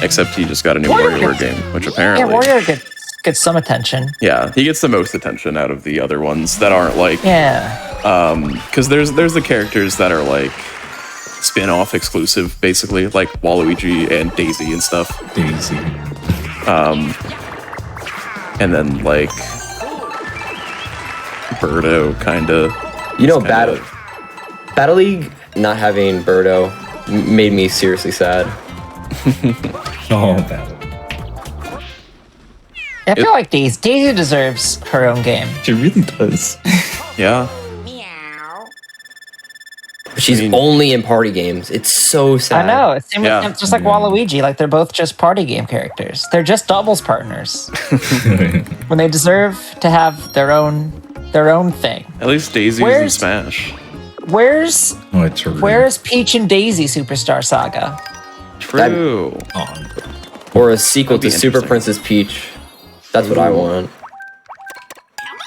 Except he just got a new WarioWare game, which apparently... Yeah, Wario gets some attention. Yeah, he gets the most attention out of the other ones that aren't like... Yeah. Because there's the characters that are like spin-off exclusive, basically, like Waluigi and Daisy and stuff. Daisy. And then like Birdo, kind of. You know, Battle League not having Birdo made me seriously sad. Oh, Battle. I feel like Daisy deserves her own game. She really does. Yeah. She's only in party games. It's so sad. I know. It's just like Waluigi. Like, they're both just party game characters. They're just doubles partners. When they deserve to have their own thing. At least Daisy's in Smash. Where's Peach and Daisy Superstar Saga? True. Or a sequel to That'd be Super interesting. Princess Peach. That's what I want.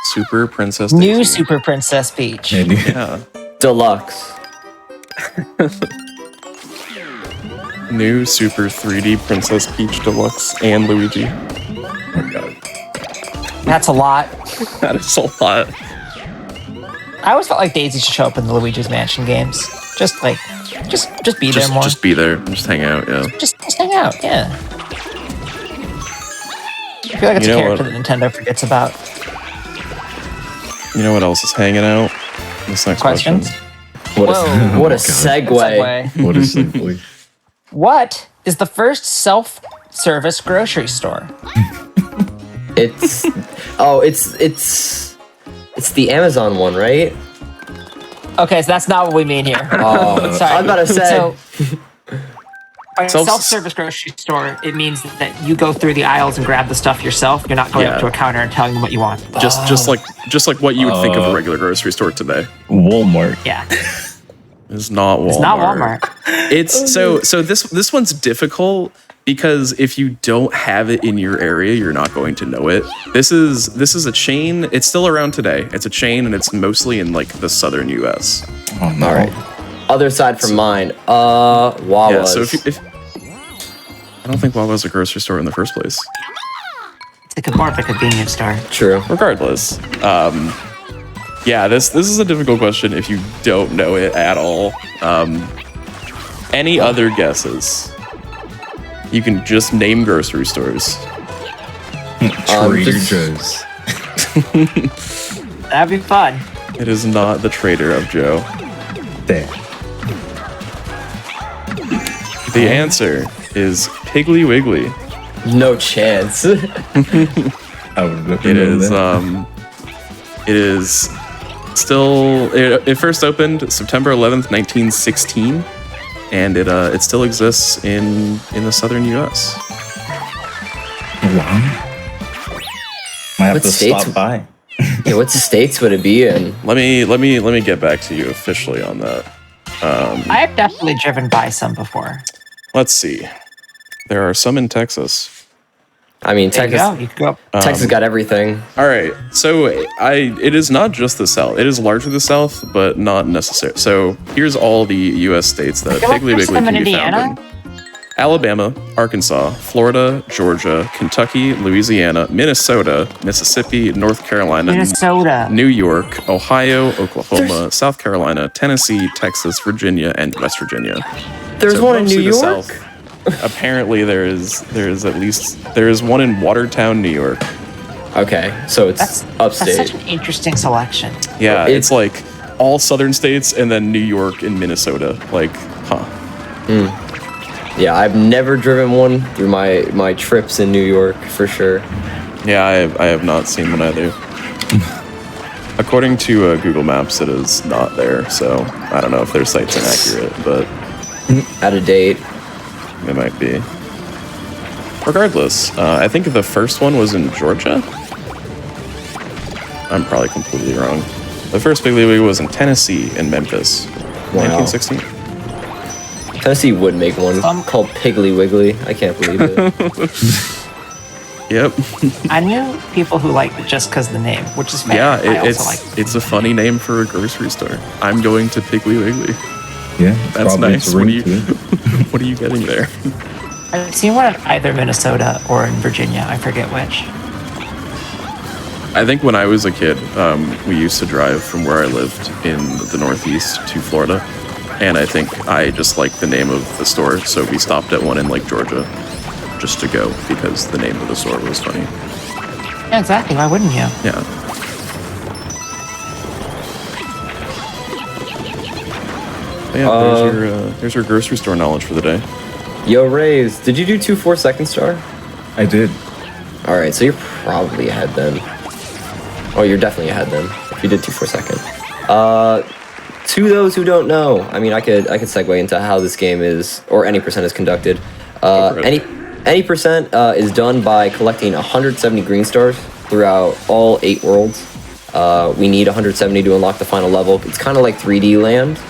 Super Princess New Daisy. Super Princess Peach. Yeah. Deluxe. New Super 3D Princess Peach Deluxe and Luigi. Oh, God. That's a lot. That is a lot. I always felt like Daisy should show up in the Luigi's Mansion games. Just be there more. Just be there. Just hang out, yeah. Just hang out, yeah. I feel like it's You a know character what? that Nintendo forgets about. You know what else is hanging out? This next Questions? question. What Whoa. a segue. Segue. What a segue. What is the first self-service grocery store? It's the Amazon one, right? Okay, so that's not what we mean here. Oh, Sorry. I was about to say. So, by Self- self-service grocery store, it means that you go through the aisles and grab the stuff yourself. You're not going up Yeah. to a counter and telling them what you want. Just like what you would think of a regular grocery store today. Walmart. Yeah, It's not Walmart. it's not Walmart. It's so this one's difficult because if you don't have it in your area, you're not going to know it. This is a chain. It's still around today. It's a chain and it's mostly in like the southern US. Oh, no. All right. Other side from mine. Wawa's. Yeah, so if I don't think Wawa's a grocery store in the first place. It's like more of a convenience store. True. Regardless, yeah, this is a difficult question if you don't know it at all. Any other guesses? You can just name grocery stores. Trader just- Joe's. That'd be fun. It is not the Trader of Joe. There. The answer is Piggly Wiggly. No chance. I would have It is still. It first opened September 11th, 1916, and it still exists in the southern U.S. Wow. Might have What to states- stop by. Yeah, what states would it be in? Let me get back to you officially on that. I have definitely driven by some before. Let's see. There are some in Texas. I mean, There you Texas. go. You could go up. Texas got everything. All right, so it is not just the South. It is largely the South, but not necessarily. So here's all the U.S. states that feel like Piggly there's Wiggly some in can be Indiana. found in. Alabama, Arkansas, Florida, Georgia, Kentucky, Louisiana, Minnesota, Mississippi, North Carolina, Minnesota, New York, Ohio, Oklahoma, South Carolina, Tennessee, Texas, Virginia, and West Virginia. There's So one in New mostly the York. South. Apparently, there is one in Watertown, New York. Okay, so it's upstate. That's such an interesting selection. Yeah, it's like all southern states and then New York and Minnesota. Like, huh. Yeah, I've never driven one through my trips in New York for sure. Yeah, I have not seen one either. According to Google Maps, it is not there, so I don't know if their site's inaccurate, but Out of date. it might be. Regardless, I think the first one was in Georgia. I'm probably completely wrong. The first Big League was in Tennessee and Memphis. Wow. 1916. Tennessee would make one called Piggly Wiggly. I can't believe it. Yep. I knew people who liked it just because of the name, which is fair. Yeah, I also like it's a funny name for a grocery store. I'm going to Piggly Wiggly. Yeah, That's probably nice. it's a What are ring you to it. what are you getting there? I've seen one in either Minnesota or in Virginia. I forget which. I think when I was a kid, we used to drive from where I lived in the Northeast to Florida, and I think I just liked the name of the store, so we stopped at one in like Georgia just to go because the name of the store was funny. Yeah, exactly. Why wouldn't you? Yeah. But yeah, there's your grocery store knowledge for the day. Yo, Rays, did you do 2 4-second star? I did. All right, so you're probably ahead then. Oh, you're definitely ahead then. If you did 2 4-second. To those who don't know, I mean, I could segue into how this game is, or any percent is conducted. Any percent is done by collecting 170 green stars throughout all 8 worlds. We need 170 to unlock the final level. It's kind of like 3D Land,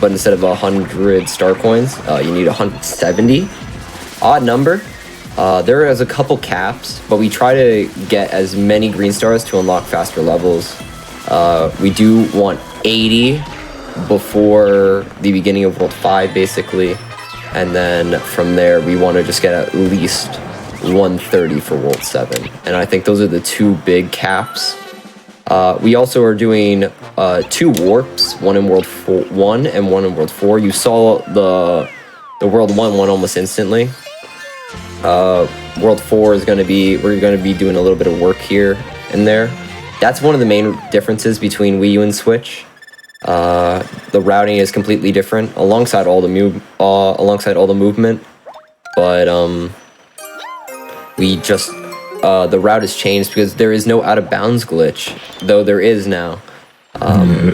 but instead of 100 star coins, you need 170. Odd number. There is a couple caps, but we try to get as many green stars to unlock faster levels. We do want 80 before the beginning of World 5, basically. And then from there, we want to just get at least 130 for World 7. And I think those are the 2 big caps. We also are doing 2 warps, one in World 1 and one in World 4. You saw the World 1 one almost instantly. World 4 is we're going to be doing a little bit of work here and there. That's one of the main differences between Wii U and Switch. The routing is completely different alongside all the movement, but we just the route has changed because there is no out of bounds glitch, though there is now.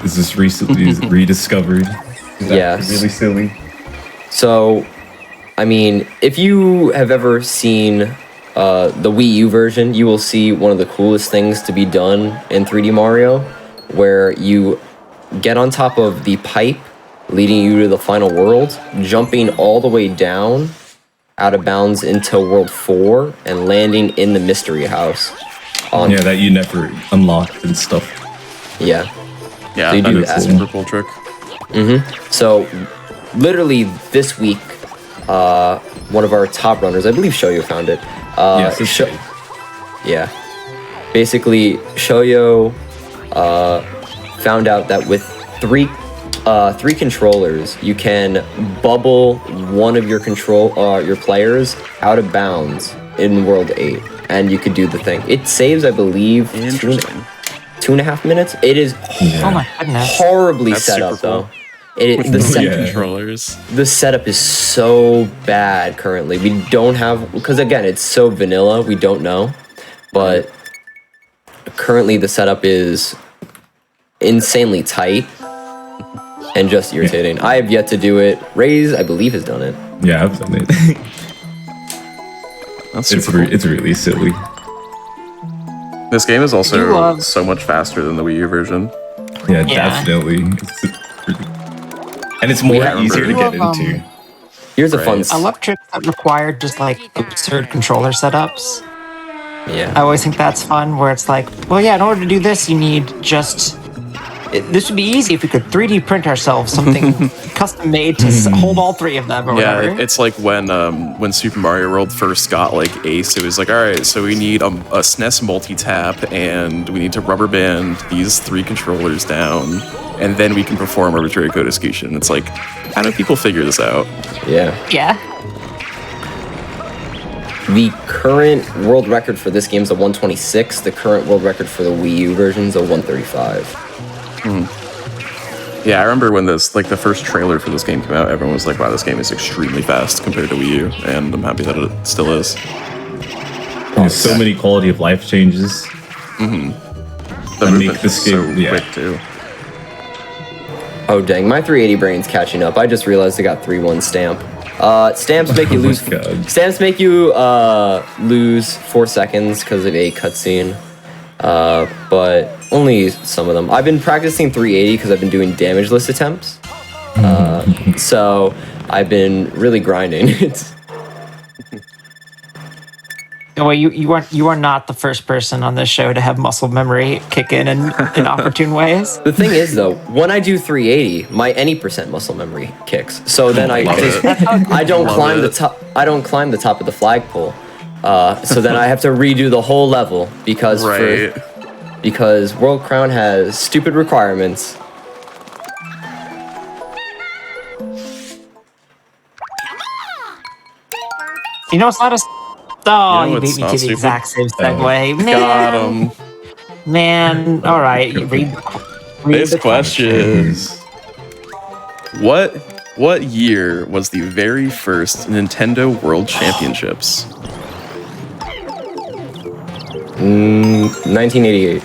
Is this recently rediscovered? Yes. Really silly. So, I mean, if you have ever seen the Wii U version, you will see one of the coolest things to be done in 3D Mario, where you get on top of the pipe leading you to the final world, jumping all the way down out of bounds into World 4 and landing in the mystery house. Yeah, that you never unlocked and stuff. Yeah. Yeah, So you that do is a that. super cool trick. So, literally this week, one of our top runners, I believe Shoyo found it. Yes, it's Yeah. Basically, Shoyo found out that with three controllers, you can bubble one of your players out of bounds in World 8, and you could do the thing. It saves, I believe, Interesting. 2.5 minutes. It is Oh my goodness. horribly That's set super up, though. cool. Yeah. Controllers. The setup is so bad currently. We don't have, because again, it's so vanilla, we don't know. But currently the setup is insanely tight and just irritating. I have yet to do it. Raze, I believe, has done it. Yeah, I've done it. That's it's super cool. it's really silly. This game is You also love- so much faster than the Wii U version. Yeah, Yeah. definitely. And it's more Yeah, easier to get love, into. Here's a fun. Right. I love tricks that require just like absurd controller setups. I Yeah. always think that's fun, where it's like, well, yeah, in order to do this, you need just This would be easy if we could 3D print ourselves something custom made to hold all three of them or whatever. Yeah, it's like when Super Mario World first got like Ace, it was like, all right, so we need a SNES multi-tap and we need to rubber band these 3 controllers down, and then we can perform arbitrary code execution. It's like, how do people figure this out? Yeah. Yeah. The current world record for this game is a 126. The current world record for the Wii U version is a 135. Yeah, I remember when the first trailer for this game came out, everyone was like, wow, this game is extremely fast compared to Wii U, and I'm happy that it still is. There's so many quality of life changes. The That make movement this is so game, quick too. Oh dang, my 380 brain's catching up. I just realized I got 3-1 stamp. Stamps make you Oh my lose. God. Stamps make you lose 4 seconds because of a cutscene, but only some of them. I've been practicing 380 because I've been doing damageless attempts. So I've been really grinding. It's Well, you are not the first person on this show to have muscle memory kick in opportune ways. the thing is though, when I do 380, my any percent muscle memory kicks. So then I don't climb the top. I don't climb the top of the flagpole. So then I have to redo the whole level because because World Crown has stupid requirements. You know, it's not a. Oh, You know you beat what's me not to the stupid? exact same segue. Got him. Man, all right. You read This the question is, what year was the very first Nintendo World Championships? 1988.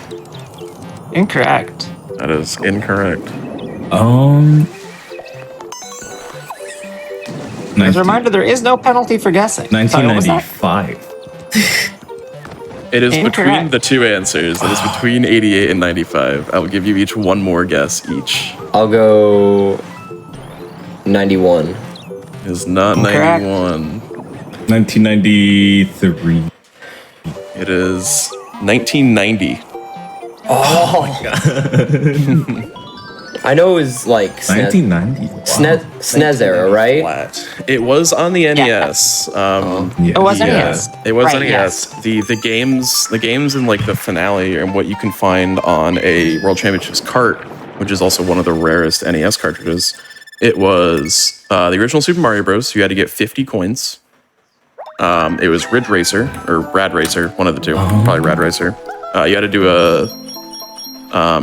Incorrect. That is incorrect. As a reminder, there is no penalty for guessing. Sorry, what was that? 1995. It is between Incorrect. the two answers. It is between 88 and 95. I will give you each one more guess each. I'll go 91. It is not Incorrect. 91. 1993. It is 1990. I know it was like1990. SNES era, right? Flat. It was on the NES. Yeah. It was Yeah, NES. it was Right, NES. The games in like the finale and what you can find on a World Championships cart, which is also one of the rarest NES cartridges. It was the original Super Mario Bros. You had to get 50 coins. It was Ridge Racer or Rad Racer, one of the two, probably Rad Racer. You had to do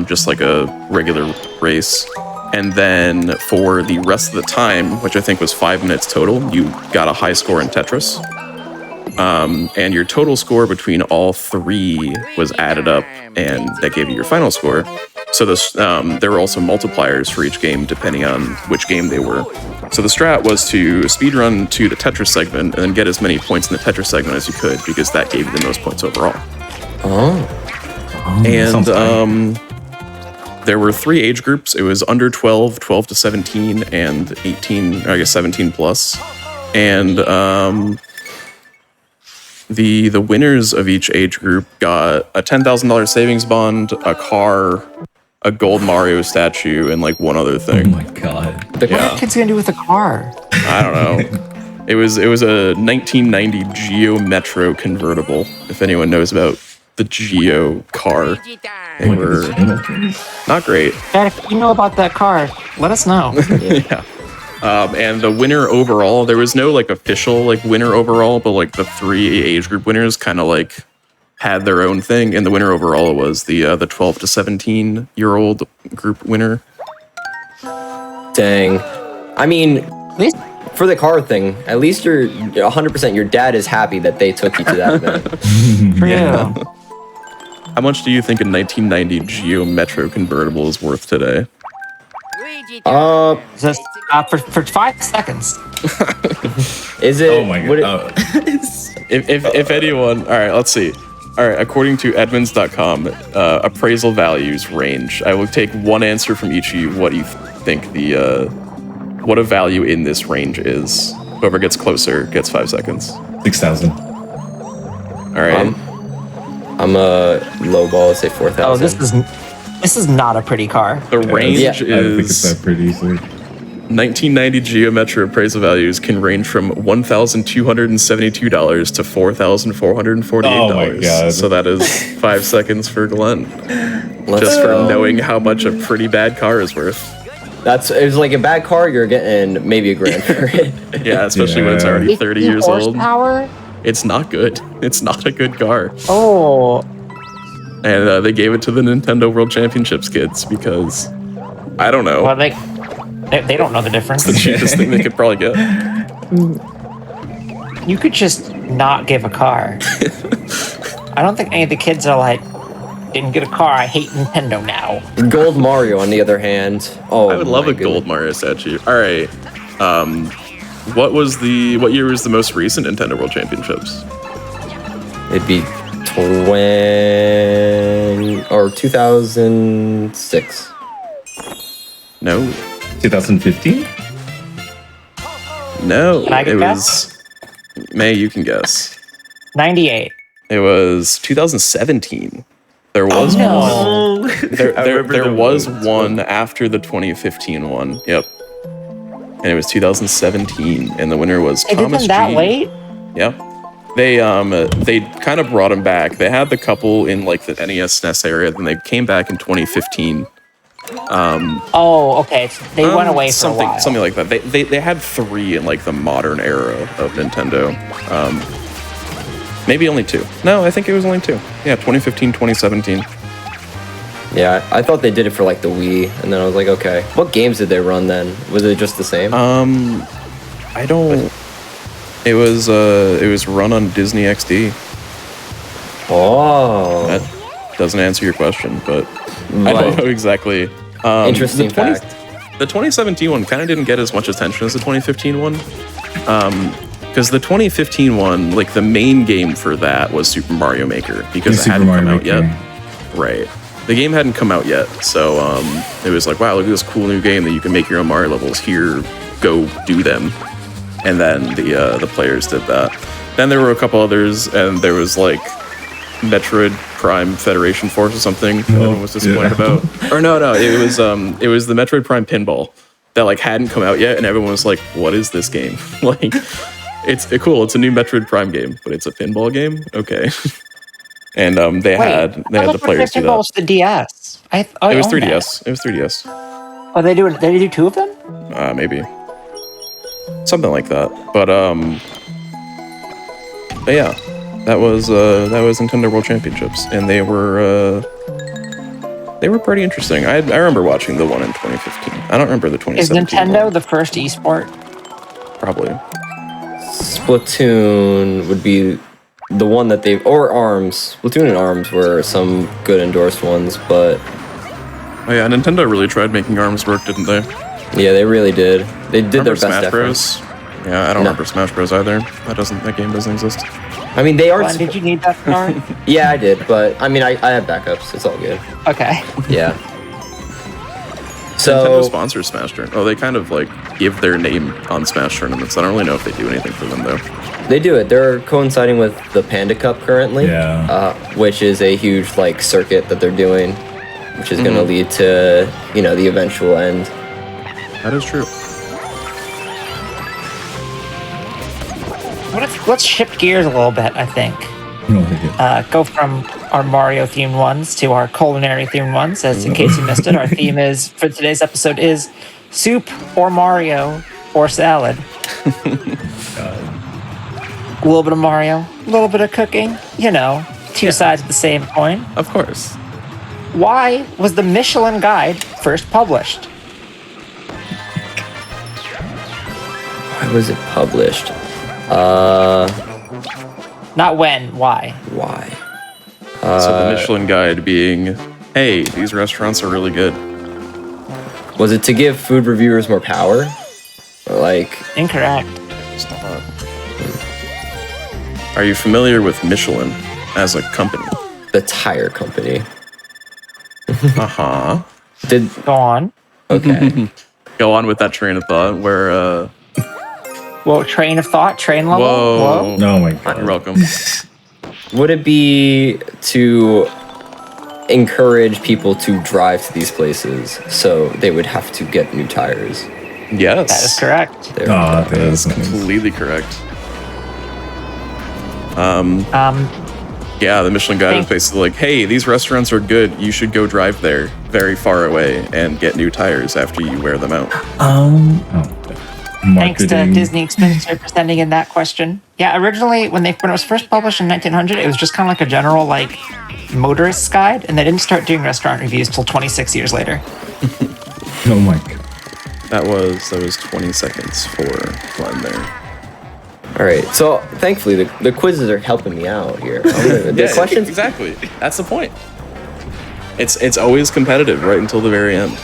just like a regular race. And then for the rest of the time, which I think was 5 minutes total, you got a high score in Tetris. And your total score between all 3 was added up, and that gave you your final score. So there were also multipliers for each game depending on which game they were. So the strat was to speedrun to the Tetris segment and then get as many points in the Tetris segment as you could, because that gave you the most points overall. And there were 3 age groups. It was under 12, 12 to 17, and 18, or I guess 17 plus. And the winners of each age group got a $10,000 savings bond, a car, a gold Mario statue, and like one other Oh thing. my god. What are kids gonna do with a car? I don't know. It was a 1990 Geo Metro convertible. If anyone knows about the Geo car, they were not great. Dad, if you know about that car, let us know. Yeah. And the winner overall, there was no like official like winner overall, but like the 3 age group winners kind of like had their own thing, and the winner overall was the 12 to 17-year-old group winner. Dang. I mean, At least for the car thing, at least you're 100% your dad is happy that they took you to that event. for you. How much do you think a 1990 Geo Metro convertible is worth today? Just for 5 seconds. Is it? Oh my would god. it- If anyone, all right, let's see. All right, according to Edmunds.com, appraisal values range. I will take one answer from each of you. What do you think what a value in this range is? Whoever gets closer gets 5 seconds. 6,000. All right. I'm a low ball, say 4,000. Oh, this is This is not a pretty car. The range Yeah. I don't think it's is that pretty. So. 1990 Geo Metro appraisal values can range from $1,272 to $4,448. Oh my God. So that is 5 seconds for Glenn, Let's just for go. knowing how much a pretty bad car is worth. It was like a bad car. You're getting maybe a grand for it. Yeah, especially when it's Yeah. already 30 years old. Horsepower? It's not good. It's not a good car. Oh, And they gave it to the Nintendo World Championships kids because, I don't know, well, they don't know the difference. the cheapest thing they could probably get. You could just not give a car. I don't think any of the kids are like, didn't get a car, I hate Nintendo now. Gold Mario, on the other hand. Oh, I would love my a gold goodness. Mario statue. All right. What year was the most recent Nintendo World Championships? It'd be 2006. No. 2015? No. Can I get It that? was May, you can guess. 98. It was 2017. There was No. one. There was one after the 2015 one. Yep. And it was 2017, and the winner was It did Thomas them that G. late? Yeah. They kind of brought him back. They had the couple in like the NES SNES area, then they came back in 2015. Oh, okay. They went away for something a while. something like that. They had 3 in like the modern era of Nintendo. Maybe only 2. No, I think it was only 2. Yeah, 2015, 2017. Yeah, I thought they did it for like the Wii, and then I was like, okay. What games did they run then? Was it just the same? I don't. It was run on Disney XD. Oh, That doesn't answer your question, but I Right. don't know exactly. Interesting the 20 fact. The 2017 one kind of didn't get as much attention as the 2015 one. Because the 2015 one, like the main game for that was Super Mario Maker because it Super hadn't Mario come out Maker. yet. Right. The game hadn't come out yet, so it was like, wow, look at this cool new game that you can make your own Mario levels. Here, go do them. And then the players did that. Then there were a couple others, and there was like Metroid Prime Federation Force or something that everyone was disappointed about. Or no, it was the Metroid Prime Pinball that like hadn't come out yet, and everyone was like, what is this game? Like, it's cool. It's a new Metroid Prime game, but it's a pinball game. Okay. And they had the players do that. The DS. It was 3DS. It was 3DS. Oh, they do 2 of them? Maybe something like that. But yeah, that was Nintendo World Championships, and they were pretty interesting. I remember watching the one in 2015. I don't remember the 2017. Is Nintendo one. the first esport? Probably. Splatoon would be the one that or ARMS. Splatoon and ARMS were some good endorsed ones, but Oh yeah, Nintendo really tried making ARMS work, didn't they? yeah, they really did. They did Remember their best Smash efforts. Bros? Yeah, I don't remember Smash Bros either. That game doesn't exist. I mean, they are. Glenn, did you need that star? Yeah, I did, but I mean, I have backups. It's all good. Okay. Yeah. Nintendo So sponsors Smash Tournament. Oh, they kind of like give their name on Smash tournaments. I don't really know if they do anything for them though. they do it. They're coinciding with the Panda Cup currently, Yeah. which is a huge like circuit that they're doing, which is going to lead to the eventual end. That is true. Let's shift gears a little bit, I think. Go from our Mario themed ones to our culinary themed ones. As in case you missed it, our theme is for today's episode is soup or Mario or salad. A little bit of Mario, a little bit of cooking. Two sides of the same coin. Of course. Why was the Michelin Guide first published? Why was it published? Not when, why? Why? So the Michelin Guide being, hey, these restaurants are really good. Was it to give food reviewers more power? Or like, Incorrect. It's not. Are you familiar with Michelin as a company? the tire company? Uh-huh. Go on. Okay. Go on with that train of thought where, Well, train of thought, train level. whoa. Oh my god. You're welcome. Would it be to encourage people to drive to these places, so they would have to get new tires. Yes. That is correct. There. That is completely correct. Yeah, the Michelin Guide is basically like, hey, these restaurants are good. You should go drive there very far away and get new tires after you wear them out. Thanks to Disney Expenditure for sending in that question. Yeah, originally when it was first published in 1900, it was just kind of like a general like motorist's guide, and they didn't start doing restaurant reviews till 26 years later. Oh my god. That was 20 seconds for fun there. All right, so thankfully the quizzes are helping me out here. The questions, exactly. That's the point. It's always competitive right until the very end.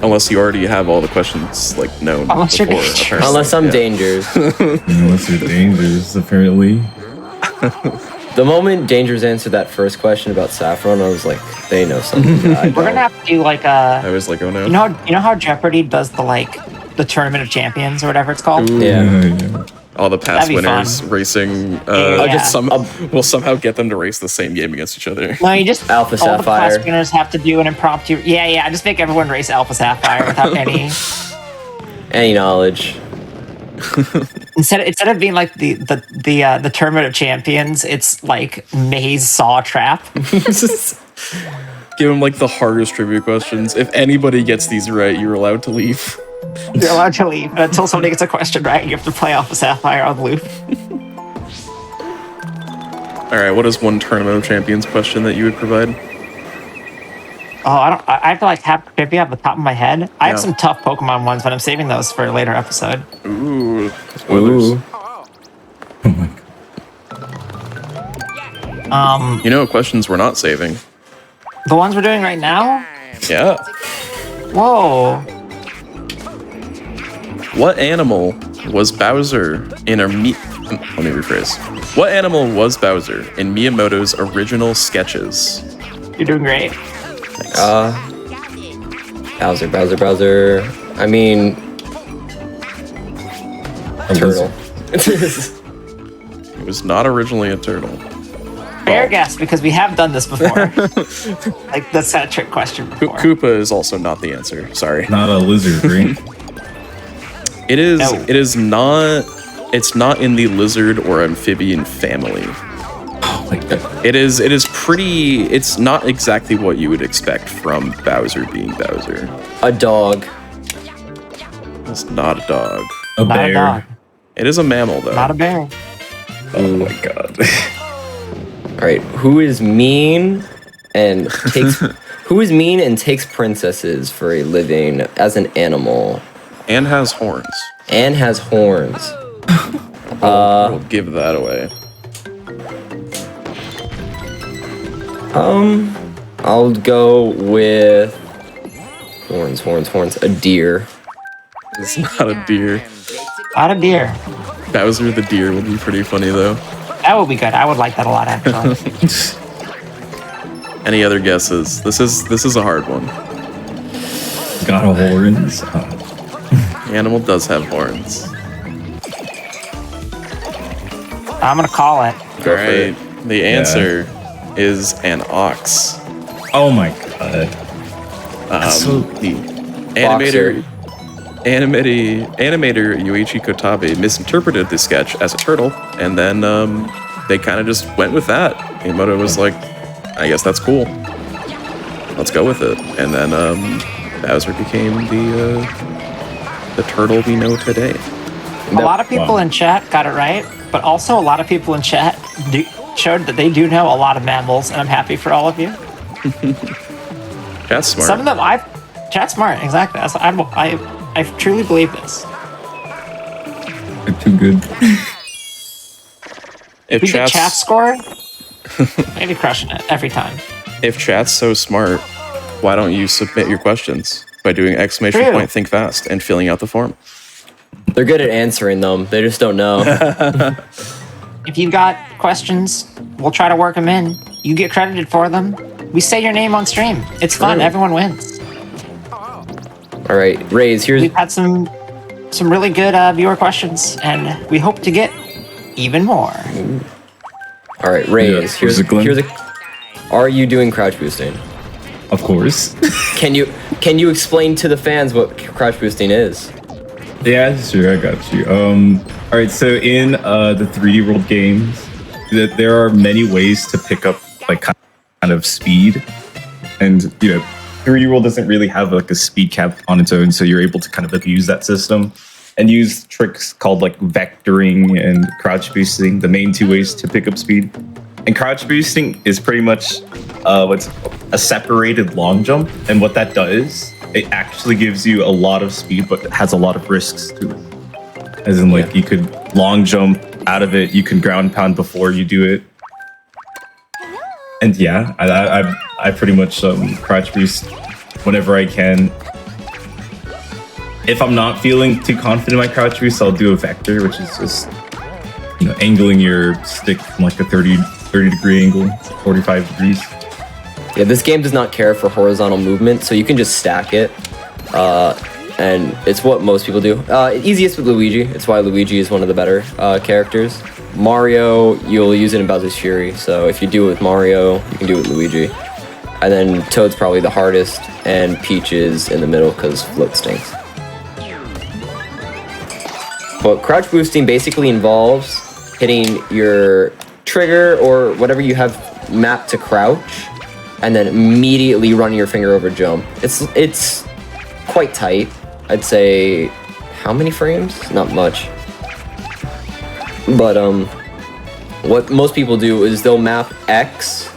Unless you already have all the questions like known before. Unless I'm dangerous. Unless you're dangerous, apparently. The moment Dangers answered that first question about saffron, I was like, they know something. We're gonna have to do like a. I was like, oh no. You know how Jeopardy does the Tournament of Champions or whatever it's called? Yeah. All the past winners racing. We'll somehow get them to race the same game against each other. No, you just Alpha all the Sapphire. past winners have to do an impromptu. Yeah. I just make everyone race Alpha Sapphire without any knowledge. Instead of being like the Tournament of Champions, it's like Maze Saw Trap. Give them like the hardest trivia questions. If anybody gets these right, you're allowed to leave. You're allowed to leave until somebody gets a question right. You have to play Alpha Sapphire on loop. All right, what is one Tournament of Champions question that you would provide? Oh, I have to like have trivia off the top of my head. I have some tough Pokemon ones, but I'm saving those for a later episode. Ooh, spoilers. Oh my god. You know what questions we're not saving? The ones we're doing right now? Yeah. Whoa. What animal was Bowser in let me rephrase. What animal was Bowser in Miyamoto's original sketches? You're doing great. Bowser. I mean, turtle. It was not originally a turtle. Fair guess, because we have done this before. Like, that's a trick question before. Koopa is also not the answer. Sorry. Not a lizard, right? It is. No. It is not. It's not in the lizard or amphibian family. Oh my god. It is. It is pretty. It's not exactly what you would expect from Bowser being Bowser. A dog. It's not a dog. A Not bear. a dog. It is a mammal, though. Not a bear. Oh my god. All right, who is mean and takes princesses for a living as an animal And has horns. and has horns? We'll give that away. I'll go with horns. A deer. It's not a deer. Not a deer. Bowser the deer would be pretty funny, though. That would be good. I would like that a lot, actually. Any other guesses? This is a hard one. Got horns. Oh. The animal does have horns. I'm going to call it. All right. The answer is an ox. Oh my god. The animator Yuichi Kotabe misinterpreted the sketch as a turtle, and then they kind of just went with that. Miyamoto was like, I guess that's cool. Let's go with it. And then Bowser became the turtle we know today. A lot of people in chat got it right, but also a lot of people in chat showed that they do know a lot of mammals, and I'm happy for all of you. Chat's smart. Some of them, chat's smart, exactly. I truly believe this. They're too good. If We get chat's, chat score, maybe crushing it every time. if chat's so smart, why don't you submit your questions by doing exclamation True. point think fast and filling out the form? They're good at answering them. They just don't know. If you've got questions, we'll try to work them in. You get credited for them. We say your name on stream. It's fun. True. Everyone wins. All right, Raze, here's We've had some really good viewer questions, and we hope to get even more. all right, Raze. Yeah, where's it, Glenn? Are you doing crouch boosting? Of course. Can you explain to the fans what crouch boosting is? Yeah, sure, I got you. All right, so in the 3D World games, there are many ways to pick up like kind of speed, and 3D World doesn't really have like a speed cap on its own, so you're able to kind of abuse that system and use tricks called like vectoring and crouch boosting, the main two ways to pick up speed. And crouch boosting is pretty much what's a separated long jump, and what that does, it actually gives you a lot of speed, but it has a lot of risks to it. As in, like, you could long jump out of it, you can ground pound before you do it. And yeah, I pretty much crouch boost whenever I can. If I'm not feeling too confident in my crouch boost, I'll do a vector, which is just angling your stick from like a 30 degree angle, 45 degrees. Yeah, this game does not care for horizontal movement, so you can just stack it. And it's what most people do. Easiest with Luigi. It's why Luigi is one of the better characters. Mario, you'll use it in Bowser's Fury, so if you do it with Mario, you can do it with Luigi. And then Toad's probably the hardest, and Peach is in the middle because float stinks. But crouch boosting basically involves hitting your trigger or whatever you have mapped to crouch, and then immediately running your finger over jump. It's quite tight. I'd say, how many frames? Not much. But what most people do is they'll map X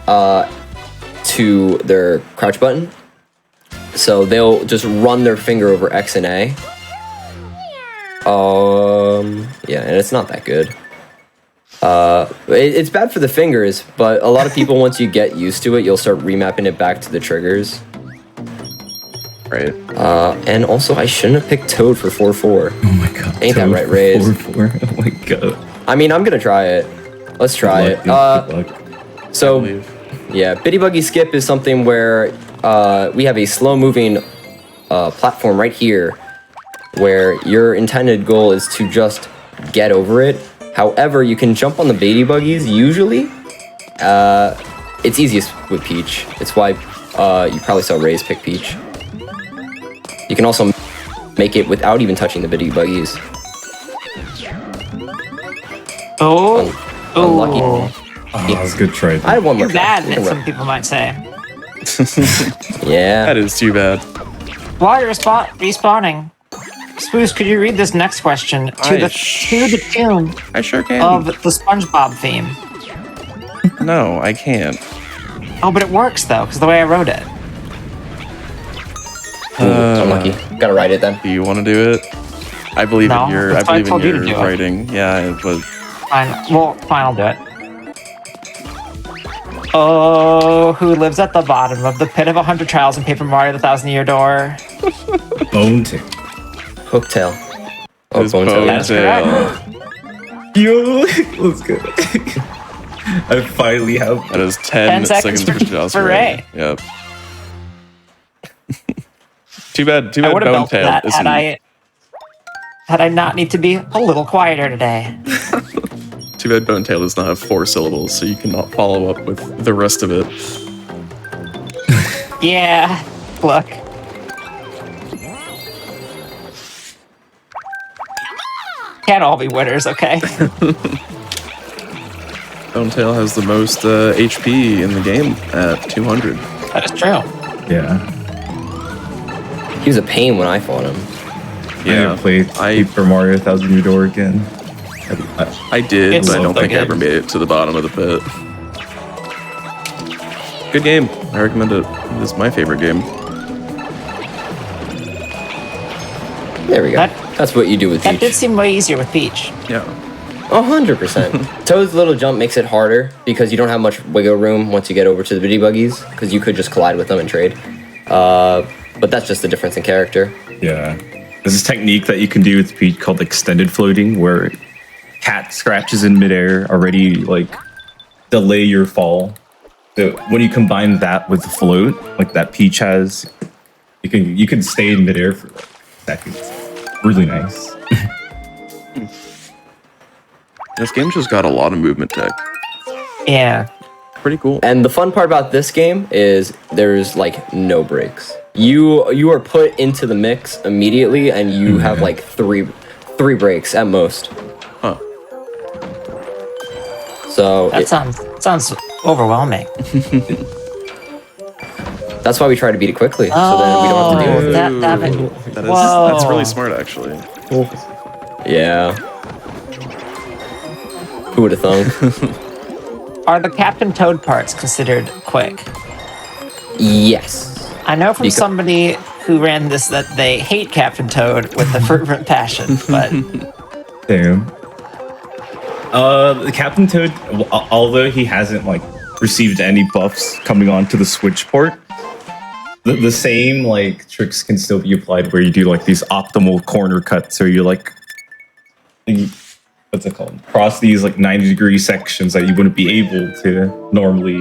to their crouch button. So they'll just run their finger over X and A. Yeah, and it's not that good. It's bad for the fingers, but a lot of people, once you get used to it, you'll start remapping it back to the triggers. Right. And also, I shouldn't have picked Toad for 4-4. Oh my god. Ain't that right, Raze? 4-4. Oh my god. I mean, I'm gonna try it. Let's try it. Good luck. So, yeah, Bitty Buggy Skip is something where we have a slow-moving platform right here, where your intended goal is to just get over it. However, you can jump on the Bitty Buggies, usually. It's easiest with Peach. It's why you probably saw Raze pick Peach. You can also make it without even touching the Bitty Buggies. Unlucky. Oh, that was a good try. I had one more Too try. bad, some people might say. Yeah. That is too bad. While you're respawning, Spooze, could you read this next question to the tune I sure can. of the SpongeBob theme? No, I can't. Oh, but it works though, because the way I wrote it. Unlucky. Gotta write it then. Do you want to do it? I believe No, in your. that's I why I believe in told you to your do it. writing. Yeah, it was. Fine. Well, fine, I'll do it. Oh, who lives at the bottom of the pit of 100 trials in Paper Mario: The Thousand-Year Door? Bone Tail. Hooktail. Oh, His Bone Tail. That's Bonetail. correct. Yo, let's go. I finally have. That is 10 seconds for Joss for Ray. Yep. Too bad. I would have Bone built Tail that isn't. had I not need to be a little quieter today. Too bad Bone Tail does not have 4 syllables, so you cannot follow up with the rest of it. Yeah, look. Can't all be winners, okay? Bone Tail has the most HP in the game at 200. That is true. Yeah. He was a pain when I fought him. Yeah, I played Paper Mario Thousand-Year Door again. I did, It's but I don't so think I good. ever made it to the bottom of the pit. Good game. I recommend it. It is my favorite game. There we go. That- That's what you do with That did Peach. seem way easier with Peach. Yeah. 100%. Toad's little jump makes it harder because you don't have much wiggle room once you get over to the Bitty Buggies, because you could just collide with them and trade. But that's just the difference in character. Yeah. There's this technique that you can do with Peach called extended floating, where cat scratches in midair already like delay your fall. So when you combine that with the float, like that Peach has, you can stay in midair for like seconds. Really nice. This game just got a lot of movement tech. Yeah. Pretty cool. And the fun part about this game is there's like no breaks. You are put into the mix immediately, and you have like three breaks at most. Huh. So That sounds overwhelming. that's why we try to beat it quickly, so then we don't have to deal with it. That's really smart, actually. Yeah. Who would have thunk? Are the Captain Toad parts considered quick? Yes. I know from somebody who ran this that they hate Captain Toad with a fervent passion, but Damn. The Captain Toad, although he hasn't like received any buffs coming onto the Switch port, the same like tricks can still be applied where you do like these optimal corner cuts, or you like what's it called? Cross these like 90-degree sections that you wouldn't be able to normally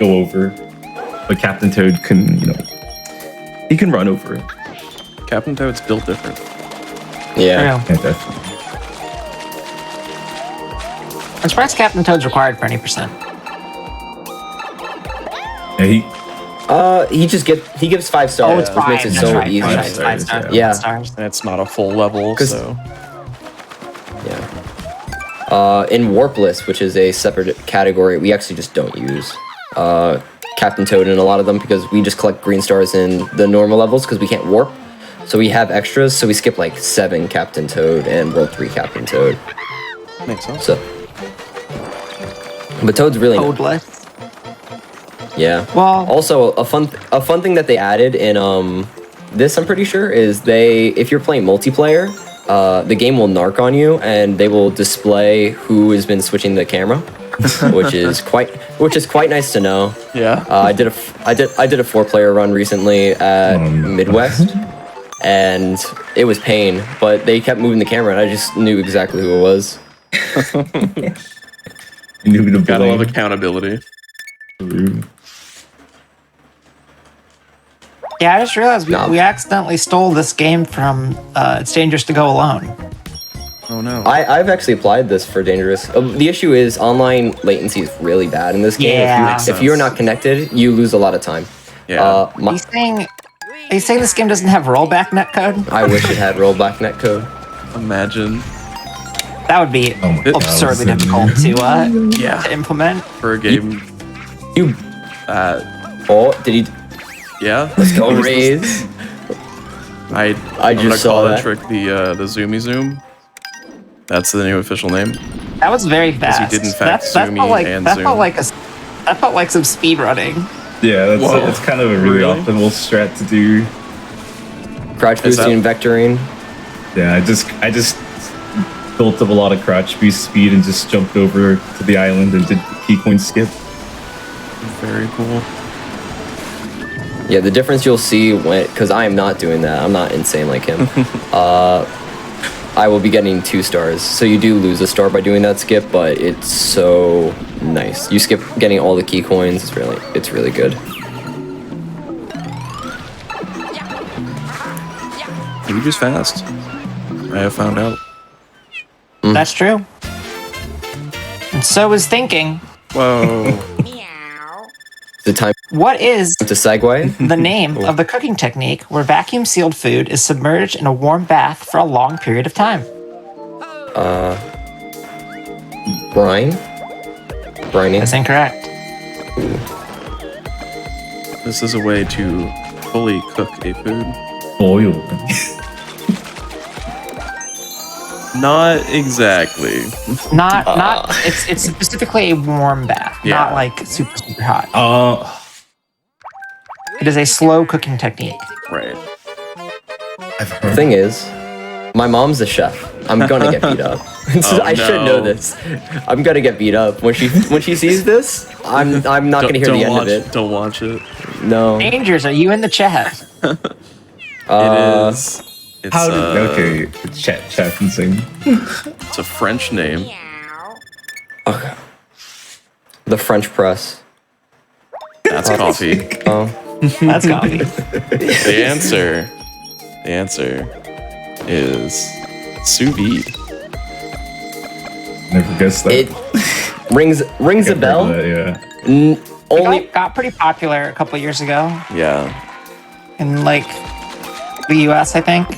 go over. But Captain Toad can, he can run over it. Captain Toad's built different. Yeah. true. Yeah, definitely. I'm surprised Captain Toad's required for any percent. Yeah, He gives 5 stars. Oh, it's which makes it That's so right. easy. That's right. It's 5 stars. Yeah. 5 stars. And it's not a full level, 'Cause- so... Yeah. In Warpless, which is a separate category, we actually just don't use Captain Toad in a lot of them because we just collect green stars in the normal levels because we can't warp. So we have extras, so we skip like 7 Captain Toad and World 3 Captain Toad. Makes sense. So, but Toad's really Toadless. yeah. Well, Also, a fun thing that they added in this, I'm pretty sure, is if you're playing multiplayer, the game will narc on you and they will display who has been switching the camera, which is quite nice to know. Yeah. I did a 4-player run recently at Midwest, and it was pain, but they kept moving the camera, and I just knew exactly who it was. Gotta love accountability. yeah, I just realized No. we accidentally stole this game from It's Dangerous to Go Alone. Oh no. I've actually applied this for Dangerous. The issue is online latency is really bad in this game. Yeah. If you're not connected, you lose a lot of time. Yeah. Are you saying this game doesn't have rollback netcode? I wish it had rollback netcode. Imagine. That would be my God, absurdly that's difficult to Yeah. implement. For a game... You. Did he? Yeah. Let's go raise. I'm just gonna saw call that that. trick the Zoomy Zoom. That's the new official name. That was very fast. did in fact that zoom felt like and that zoom. felt like that felt like some speedrunning. Yeah, Whoa. that's kind of a really Really? optimal strat to do. Crouch Is boosting and vectoring. Yeah, I just built up a lot of crouch boost speed and just jumped over to the island and did the key coin skip. Very cool. Yeah, the difference you'll see because I am not doing that. I'm not insane like him. I will be getting 2 stars. So you do lose a star by doing that skip, but it's so nice. You skip getting all the key coins. It's really good. You're just fast. I have found out. That's true. And so is thinking. Whoa. The time What is to segue. the name of the cooking technique where vacuum sealed food is submerged in a warm bath for a long period of time? Brining. That's incorrect. This is a way to fully cook a food. Boil. Not exactly. Not it's specifically a warm bath, Yeah. not like super hot. It is a slow cooking technique. Right. The thing is, my mom's a chef. I'm gonna get beat up. I should know no. this. I'm gonna get beat up when she sees this. I'm not gonna hear the end of it. Don't watch it. No. Dangers, are you in the chat? It is. It's, How did okay? Chat and sing. It's a French name. Okay. The French press. That's coffee. Oh. That's coffee. The answer is sous vide. Never guessed that. Rings a bell. Yeah. Only Got pretty popular a couple years ago Yeah. in like the US, I think.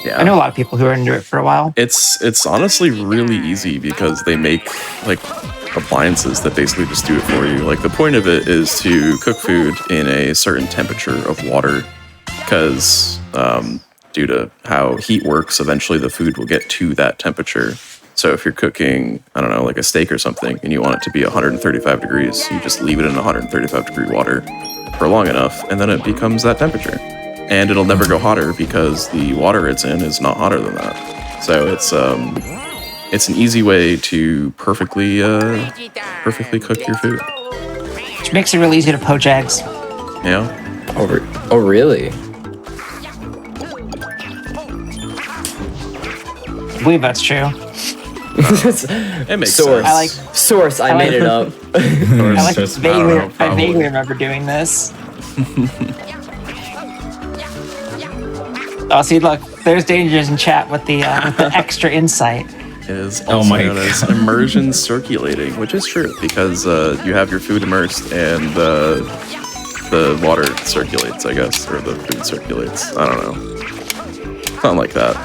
Yeah. I know a lot of people who are into it for a while. It's honestly really easy because they make like appliances that basically just do it for you. Like the point of it is to cook food in a certain temperature of water because due to how heat works, eventually the food will get to that temperature. So if you're cooking, I don't know, like a steak or something, and you want it to be 135 degrees, you just leave it in 135 degree water for long enough, and then it becomes that temperature. And it'll never go hotter because the water it's in is not hotter than that. So it's an easy way to perfectly cook your food. Which makes it really easy to poach eggs. Yeah. Oh, really? I believe that's true. It makes Source. sense. Source. I made it up. I Just- I vaguely remember doing this. Oh, see, look, there's Dangers in chat with the extra insight. Is also my known as immersion circulating, which is true because you have your food immersed and the water circulates, I guess, or the food circulates. I don't know. Something like that.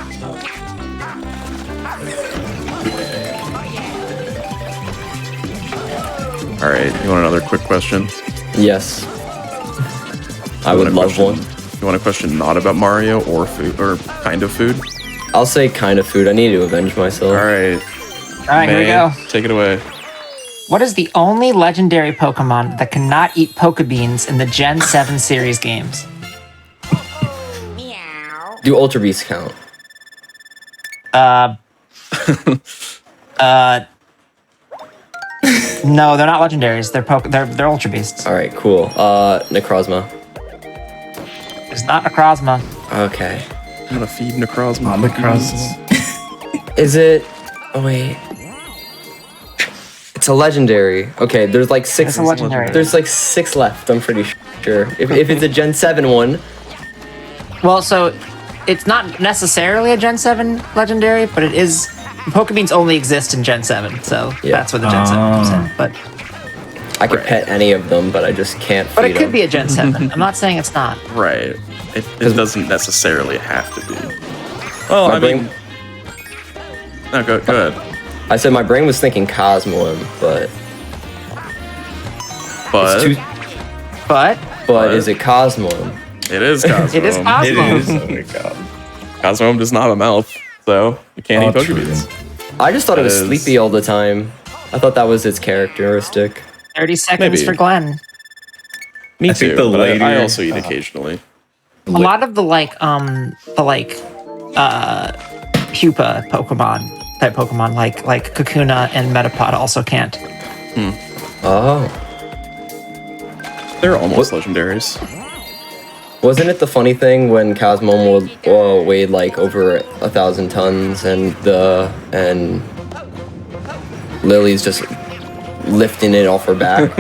All right, you want another quick question? Yes. I You would want a love question- one. You want a question not about Mario or food or kind of food? I'll say kind of food. I need to avenge myself. All right, All right, here we May, go. take it away. What is the only legendary Pokemon that cannot eat Pokebeans in the Gen 7 series games? Do Ultra Beasts count? No, they're not legendaries. They're Ultra Beasts. All right, cool. Necrozma. It's not Necrozma. Okay. I'm gonna feed Necrozma. Is it? Oh wait. It's a legendary. Okay, there's like six. It's a legendary. There's like 6 left. I'm pretty sure. If it's a Gen 7 one, Well, so it's not necessarily a Gen 7 legendary, but it is. Pokebeans only exist in Gen 7, so Yeah. that's where the Gen 7 comes in. But I could pet any of them, but I just can't. but feed it could them. be a Gen 7. I'm not saying it's not. Right. It doesn't necessarily have to be. Well, My I brain- mean, no, go ahead. I said my brain was thinking Cosmoem, but But it's too. But Is it Cosmoem? it is Cosmo. it is Cosmo. Oh my god. Cosmo does not have a mouth, so you can't eat true. Pokebeans. I just thought it was That is- sleepy all the time. I thought that was its characteristic. 30 seconds Maybe. for Glenn. Me I think too, the but later- I also eat occasionally. A lot of the pupa type Pokemon like Kakuna and Metapod also can't. Oh. They're almost legendaries. Wasn't it the funny thing when Cosmoem weighed like over 1,000 tons and Lily's just lifting it off her back?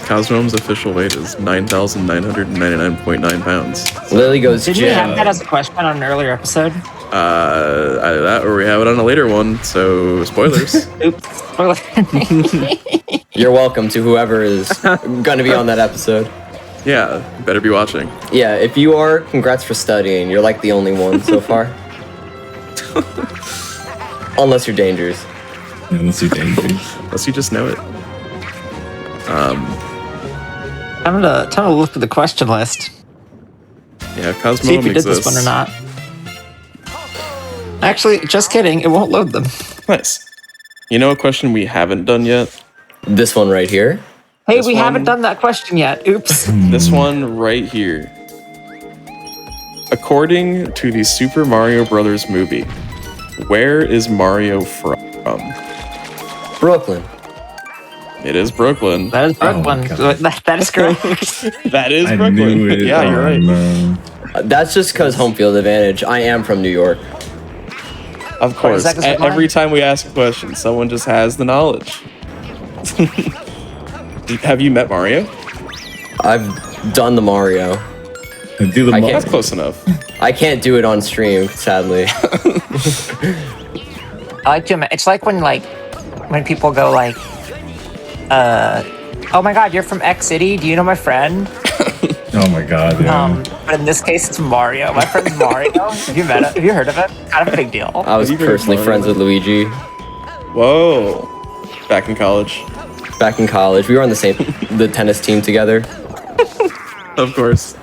Cosmo's official weight is 9,999.9 pounds. Lily goes, Didn't we have Jim. that as a question on an earlier episode? Either that or we have it on a later one, so spoilers. Oops. Spoiler. You're welcome to whoever is gonna be on that episode. Yeah, you better be watching. Yeah, if you are, congrats for studying. You're like the only one so far. Unless you're dangerous. Unless you're dangerous. Unless you just know it. I'm gonna look at the question list. Yeah, Cosmo See if you did exists. this one or not. Actually, just kidding. It won't load them. Nice. You know a question we haven't done yet? This one right here. Hey, This we one- haven't done that question yet. Oops. This one right here. According to the Super Mario Brothers movie, where is Mario from? Brooklyn. It is Brooklyn. That is Brooklyn. That is correct. That is I Brooklyn. knew it. Yeah, you're Oh, right. no. That's just because home field advantage. I am from New York. Of course. seconds for Every mine? time we ask a question, someone just has the knowledge. Have you met Mario? I've done the Mario. Do the I mo- can't- That's close enough. I can't do it on stream, sadly. I like to. It's like when when people go like, "Oh my God, you're from X City. Do you know my friend?" Oh my god. Yeah. But in this case, it's Mario. My friend's Mario. Have you met him? Have you heard of him? Kind of a big deal. I was Have you heard of personally Mario? friends with Luigi Whoa. Back in college. back in college. We were on the tennis team together. Of course.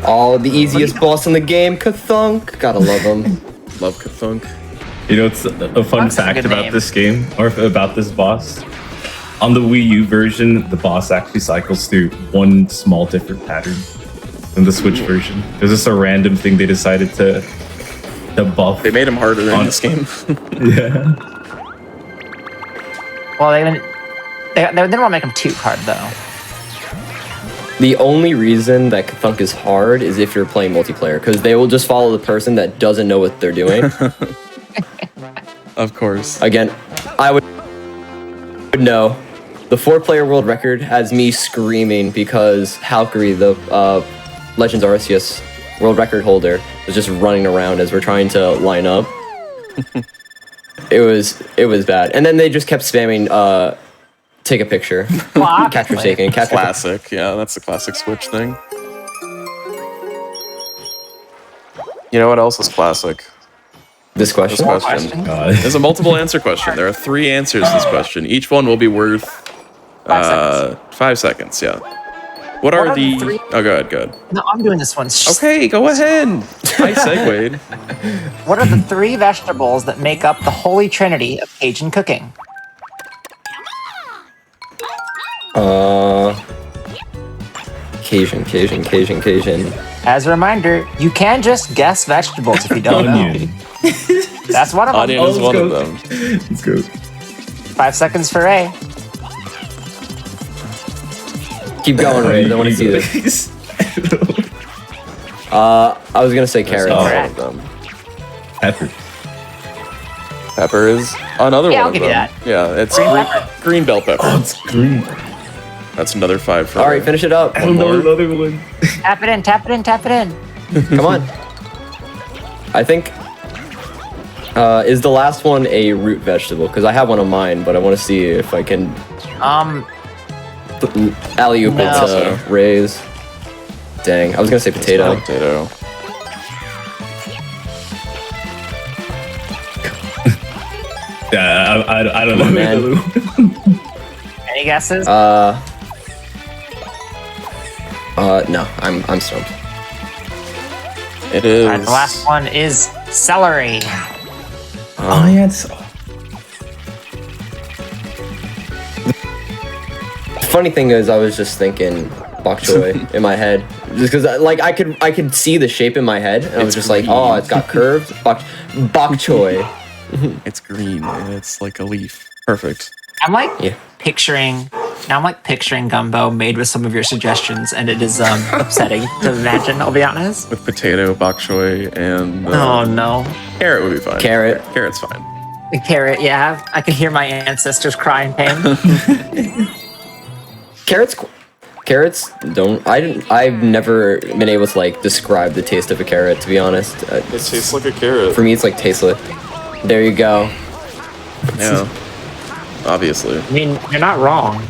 Oh, the easiest boss in the game, Kathunk. Gotta love him. Love Kathunk. You know, it's a fun That's a fact good about name. this game, or about this boss. On the Wii U version, the boss actually cycles through one small different pattern than the Switch version. It was just a random thing they decided to buff. They made him harder in On- this game. Yeah. Well, they didn't want to make him too hard though. The only reason that Kathunk is hard is if you're playing multiplayer, because they will just follow the person that doesn't know what they're doing. Of course. Again, I would know. The 4-player world record has me screaming because Halkari, the Legends Arceus world record holder, was just running around as we're trying to line up. It was bad. And then they just kept spamming take a picture. Well, Capture obviously. taken. Capture Classic. Yeah, that's the classic Switch thing. You know what else is classic? this question. This question. God. It's a multiple answer question. There are 3 answers to this question. Each one will be worth 5 seconds. Yeah. What are are the the? three- Oh, go ahead. No, I'm doing this one. Okay, go ahead. I segued. What are the 3 vegetables that make up the holy trinity of Cajun cooking? Cajun. As a reminder, you can just guess vegetables if you don't Onion. know. That's one of them. Onion is let's one go. of them. Let's go. 5 seconds for A. Keep going, Ray. I want to see this. I was gonna say carrots. Not Correct. one of them. Pepper. Pepper is another Yeah, one I'll of give you them. that. Yeah, it's Green pepper. green bell pepper. It's green. That's another 5 for All right, finish it up. I don't know more. another one. Tap it in, tap it in, tap it in. Come on. I think is the last one a root vegetable? Because I have one on mine, but I want to see if I can alley-oop it No. to Ray's. Dang, I was gonna say potato. Potato. Yeah, I don't know. man. Any guesses? No, I'm stumped. It is. Alright, the last one is celery. Oh yeah, it's Funny thing is, I was just thinking bok choy in my head, just because I could see the shape in my head, and I was It's just like, green. oh, it's got curves. Bok choy. It's green and it's like a leaf. Perfect. I'm like Yeah. picturing gumbo made with some of your suggestions, and it is upsetting to imagine. I'll be honest. With potato, bok choy, and Oh no, carrot would be fine. Carrot. Carrot's fine. the carrot. Yeah, I can hear my ancestors cry in pain. Carrots don't. I've never been able to like describe the taste of a carrot. To be honest, It tastes like a carrot. for me, it's like tasteless. There you go. Yeah. Obviously. I mean, you're not wrong.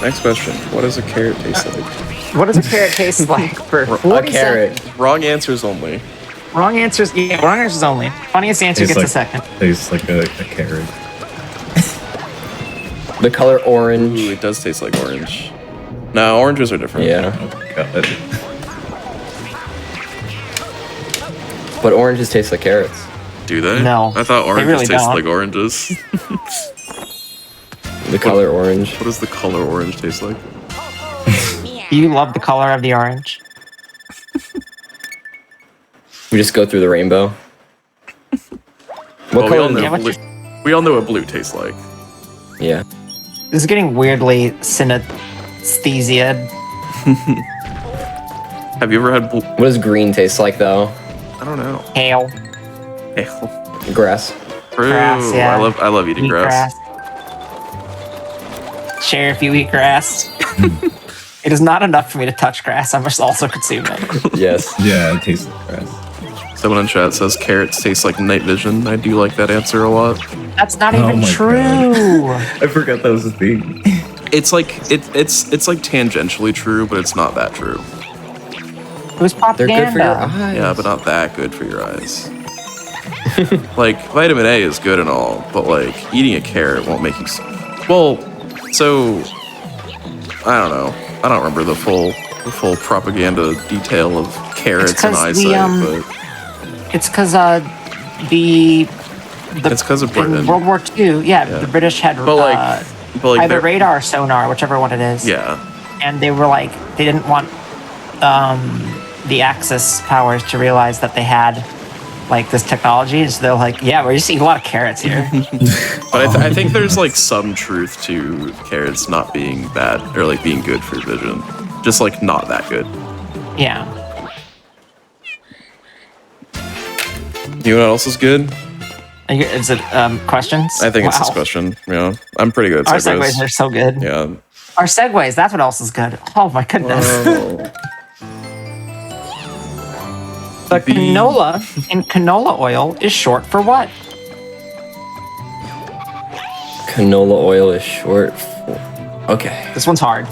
Next question. What does a carrot taste like? What does a carrot taste like for A 40 carrot. seconds? Wrong answers only. Wrong answers. Yeah, wrong answers only. Funniest answer Tastes gets a second. Tastes like a carrot. The color orange. Ooh, it does taste like orange. No, oranges are different. Yeah, God. but oranges taste like carrots. Do they? No, I thought they oranges really taste don't. like oranges. The color orange. What does the color orange taste like? You love the color of the orange. We just go through the rainbow. What Well, we all color? Yeah, know what's blue. We all know what blue tastes like. Yeah. This is getting weirdly synesthesia. Have you ever had blue? What does green taste like though? I don't know. Hail. Ale. Grass. True. Grass, yeah. I love eating Eat grass. grass. Share if you eat grass. It is not enough for me to touch grass. I must also consume it. Yes. Yeah, it tastes like grass. Someone in chat says carrots taste like night vision. I do like that answer a lot. That's not Oh even my true. I forgot that was a thing. It's like it's like tangentially true, but it's not that true. It was They're propaganda. good for your eyes. Yeah, but not that good for your eyes. Like vitamin A is good and all, but like eating a carrot won't make you. Well, so I don't know. I don't remember the full propaganda detail of carrots and 'cause eyesight, but It's because it's because of in Britain. World War II, the British had But like either they're- radar, sonar, whichever one it is. Yeah, And they were like, they didn't want the Axis powers to realize that they had like this technology. So they're like, yeah, we're just eating a lot of carrots here. but I think there's like some truth to carrots not being bad or like being good for vision, just like not that good. Yeah. You know what else is good? Is it questions? I think it's this Wow. question. Yeah, I'm pretty good Our at segues. segues are so good. Yeah. Our segues, that's what else is good. Oh my goodness. The canola in canola oil is short for what? Canola oil is short for... Okay. This one's hard.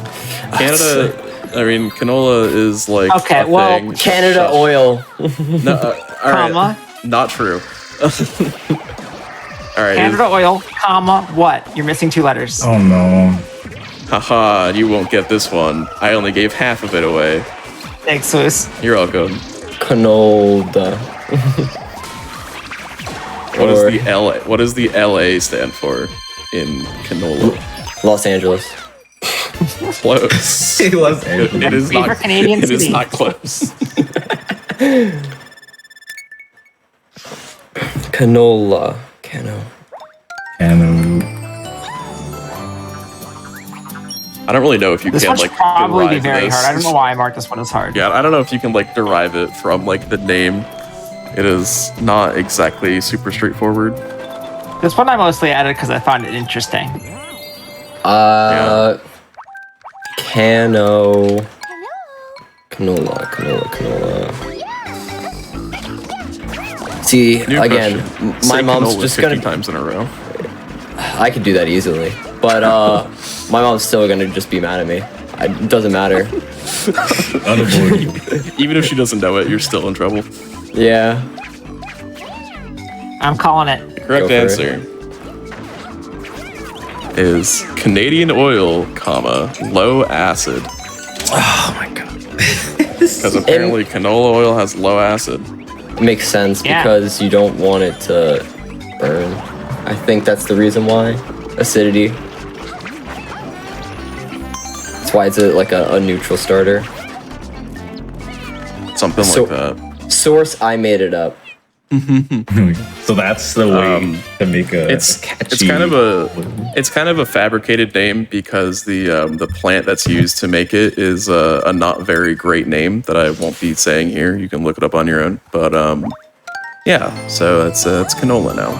Canada. I mean, canola is like Okay, a well, thing. Canada oil. No, all right. Comma. Not true. All right. Canada oil, comma, what? You're missing 2 letters. Oh no. Haha, you won't get this one. I only gave half of it away. Thanks, Luis. You're welcome. Canola. What does the LA stand for in canola? Los Angeles. Close. Los Angeles. It is Favorite not. Canadian It is city. not close. Canola. Cano. I don't really know if you This can one should like probably be derive very this. hard. I don't know why I marked this one as hard. Yeah, I don't know if you can like derive it from like the name. It is not exactly super straightforward. This one I mostly added because I found it interesting. Canola. See, New again, question. my Say mom's canola just 50 gonna... times in a row. I could do that easily. But my mom's still gonna just be mad at me. It doesn't matter. Unavoidable. Even if she doesn't know it, you're still in trouble. Yeah. I'm calling it. Correct Go for answer is Canadian oil, comma, low acid. Oh my god. Because apparently canola oil has low acid. It makes sense Yeah. because you don't want it to burn. I think that's the reason why. Acidity. That's why it's like a neutral starter. Something So- like that. Source, I made it up. So that's the way to make a It's catchy... kind of a fabricated name because the plant that's used to make it is a not very great name that I won't be saying here. You can look it up on your own. But yeah, so it's canola now.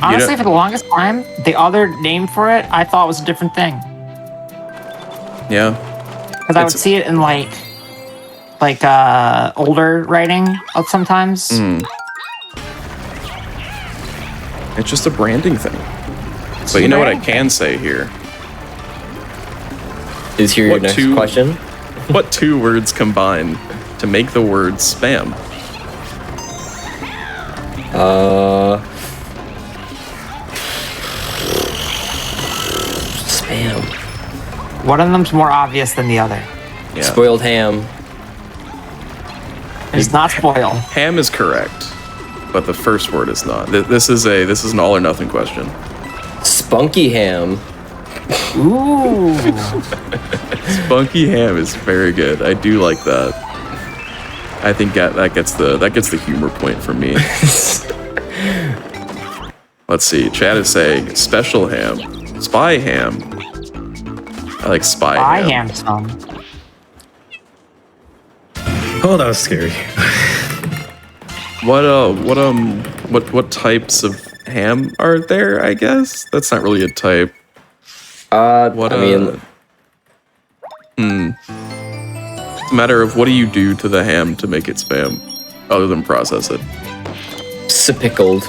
Honestly, for the longest time, the other name for it I thought was a different thing. Yeah. Because I would see it in like older writing of sometimes. It's just a branding thing. But you know what I can say here? Is here your What next two- question? What 2 words combine to make the word spam? Spam. One of them's more obvious than the other. Yeah. Spoiled ham. It's not spoil. Ham is correct, but the first word is not. This is an all or nothing question. Spunky ham. Ooh. Spunky ham is very good. I do like that. I think that gets the humor point for me. Let's see. Chad is saying special ham, spy ham. I like spy I ham. am some. Oh, that was scary. What types of ham are there? I guess that's not really a type. What? I mean, It's a matter of what do you do to the ham to make it spam, other than process it. pickled.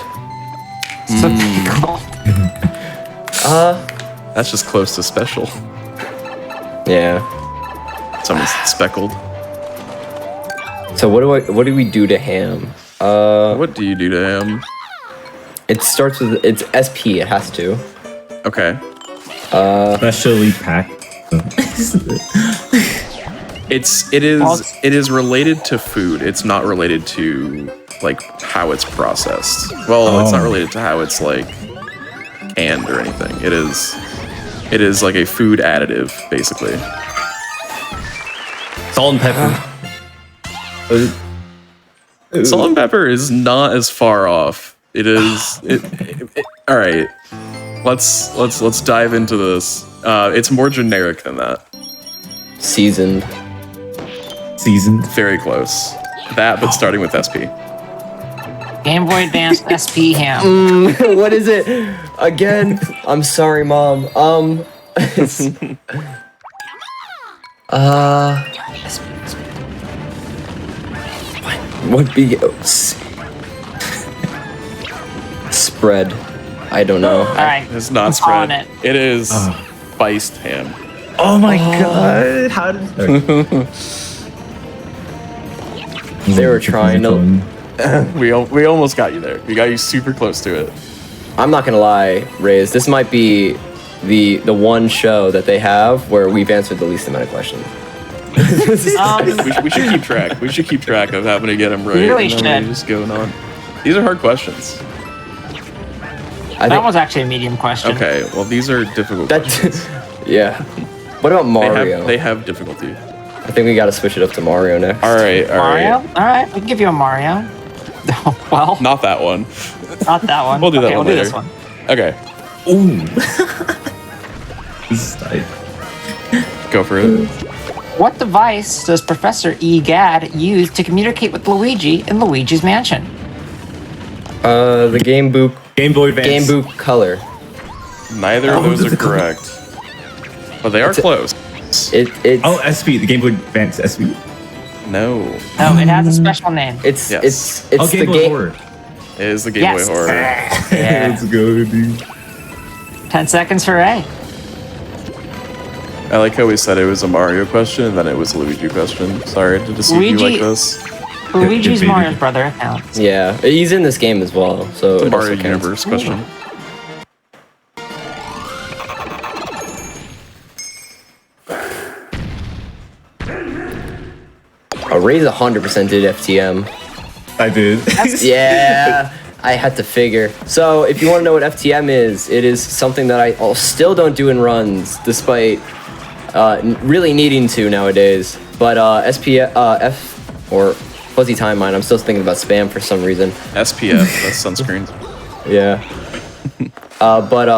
That's just close to special. Yeah. Someone's speckled. So what do we do to ham? What do you do to ham? It starts with it's SP. It has to. Okay. Specially packed. It is related to food. It's not related to like how it's processed. Well, it's not related to how it's like canned or anything. It is like a food additive, basically. Salt and pepper. Salt and pepper is not as far off. It is. All right. Let's dive into this. It's more generic than that. Seasoned. Very close. That, but starting with SP. Game Boy Advance SP ham. What is it? Again? I'm sorry, Mom. It's, what be spread? I don't know. All right. It's not I'm calling spread. it. It is spiced ham. Oh my god! How did They were trying to. We almost got you there. We got you super close to it. I'm not gonna lie, Raze. This might be the one show that they have where we've answered the least amount of questions. We should keep track. We should keep track of having to get them right. We really and then should. Just going on. These are hard questions. I That think was actually a medium question. Okay, well these are difficult questions. that. Yeah. What about Mario? They have difficulty. I think we gotta switch it up to Mario next. All right. Mario? All right, we can give you a Mario. Well, Not that one. not that one. We'll do that okay, one we'll do later. this one. Okay, Ooh. This is tight. go for it. What device does Professor Egad use to communicate with Luigi in Luigi's Mansion? The Game Boy Advance. Game Boy Color. Neither of those are correct, but they are close. It's Oh, SP. The Game Boy Advance SP. No, Oh, it has a special name. it's Yes. it's Game the Boy game. Horror. it is the Game Yes. Boy Horror. Yeah. Let's go, dude. 10 seconds for A. I like how we said it was a Mario question and then it was a Luigi question. Sorry to deceive you Luigi- like this. Luigi's baby. Mario's brother counts. Yeah, he's in this game as well. So The it Mario also counts. Universe question. Raze 100% did FTM. I did. Yeah, I had to figure. So if you want to know what FTM is, it is something that I still don't do in runs, despite really needing to nowadays. But F or Fuzzy Timeline, I'm still thinking about spam for some reason. SPF, that's sunscreen. Yeah. But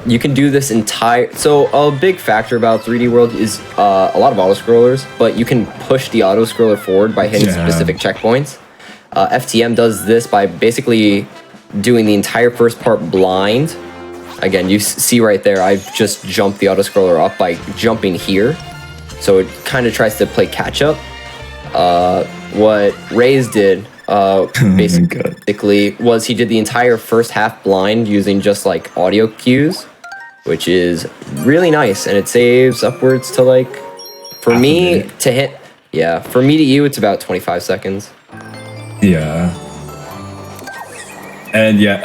you can do this entire. So a big factor about 3D World is a lot of auto scrollers, but you can push the auto scroller forward by hitting specific checkpoints. FTM does this by basically doing the entire first part blind. Again, you see right there, I've just jumped the auto scroller up by jumping here. So it kind of tries to play catch up. What Raze did basically was he did the entire first half blind using just like audio cues, which is really nice, and it saves upwards to like for me to hit. Yeah, for me to you, it's about 25 seconds. Yeah. And yeah,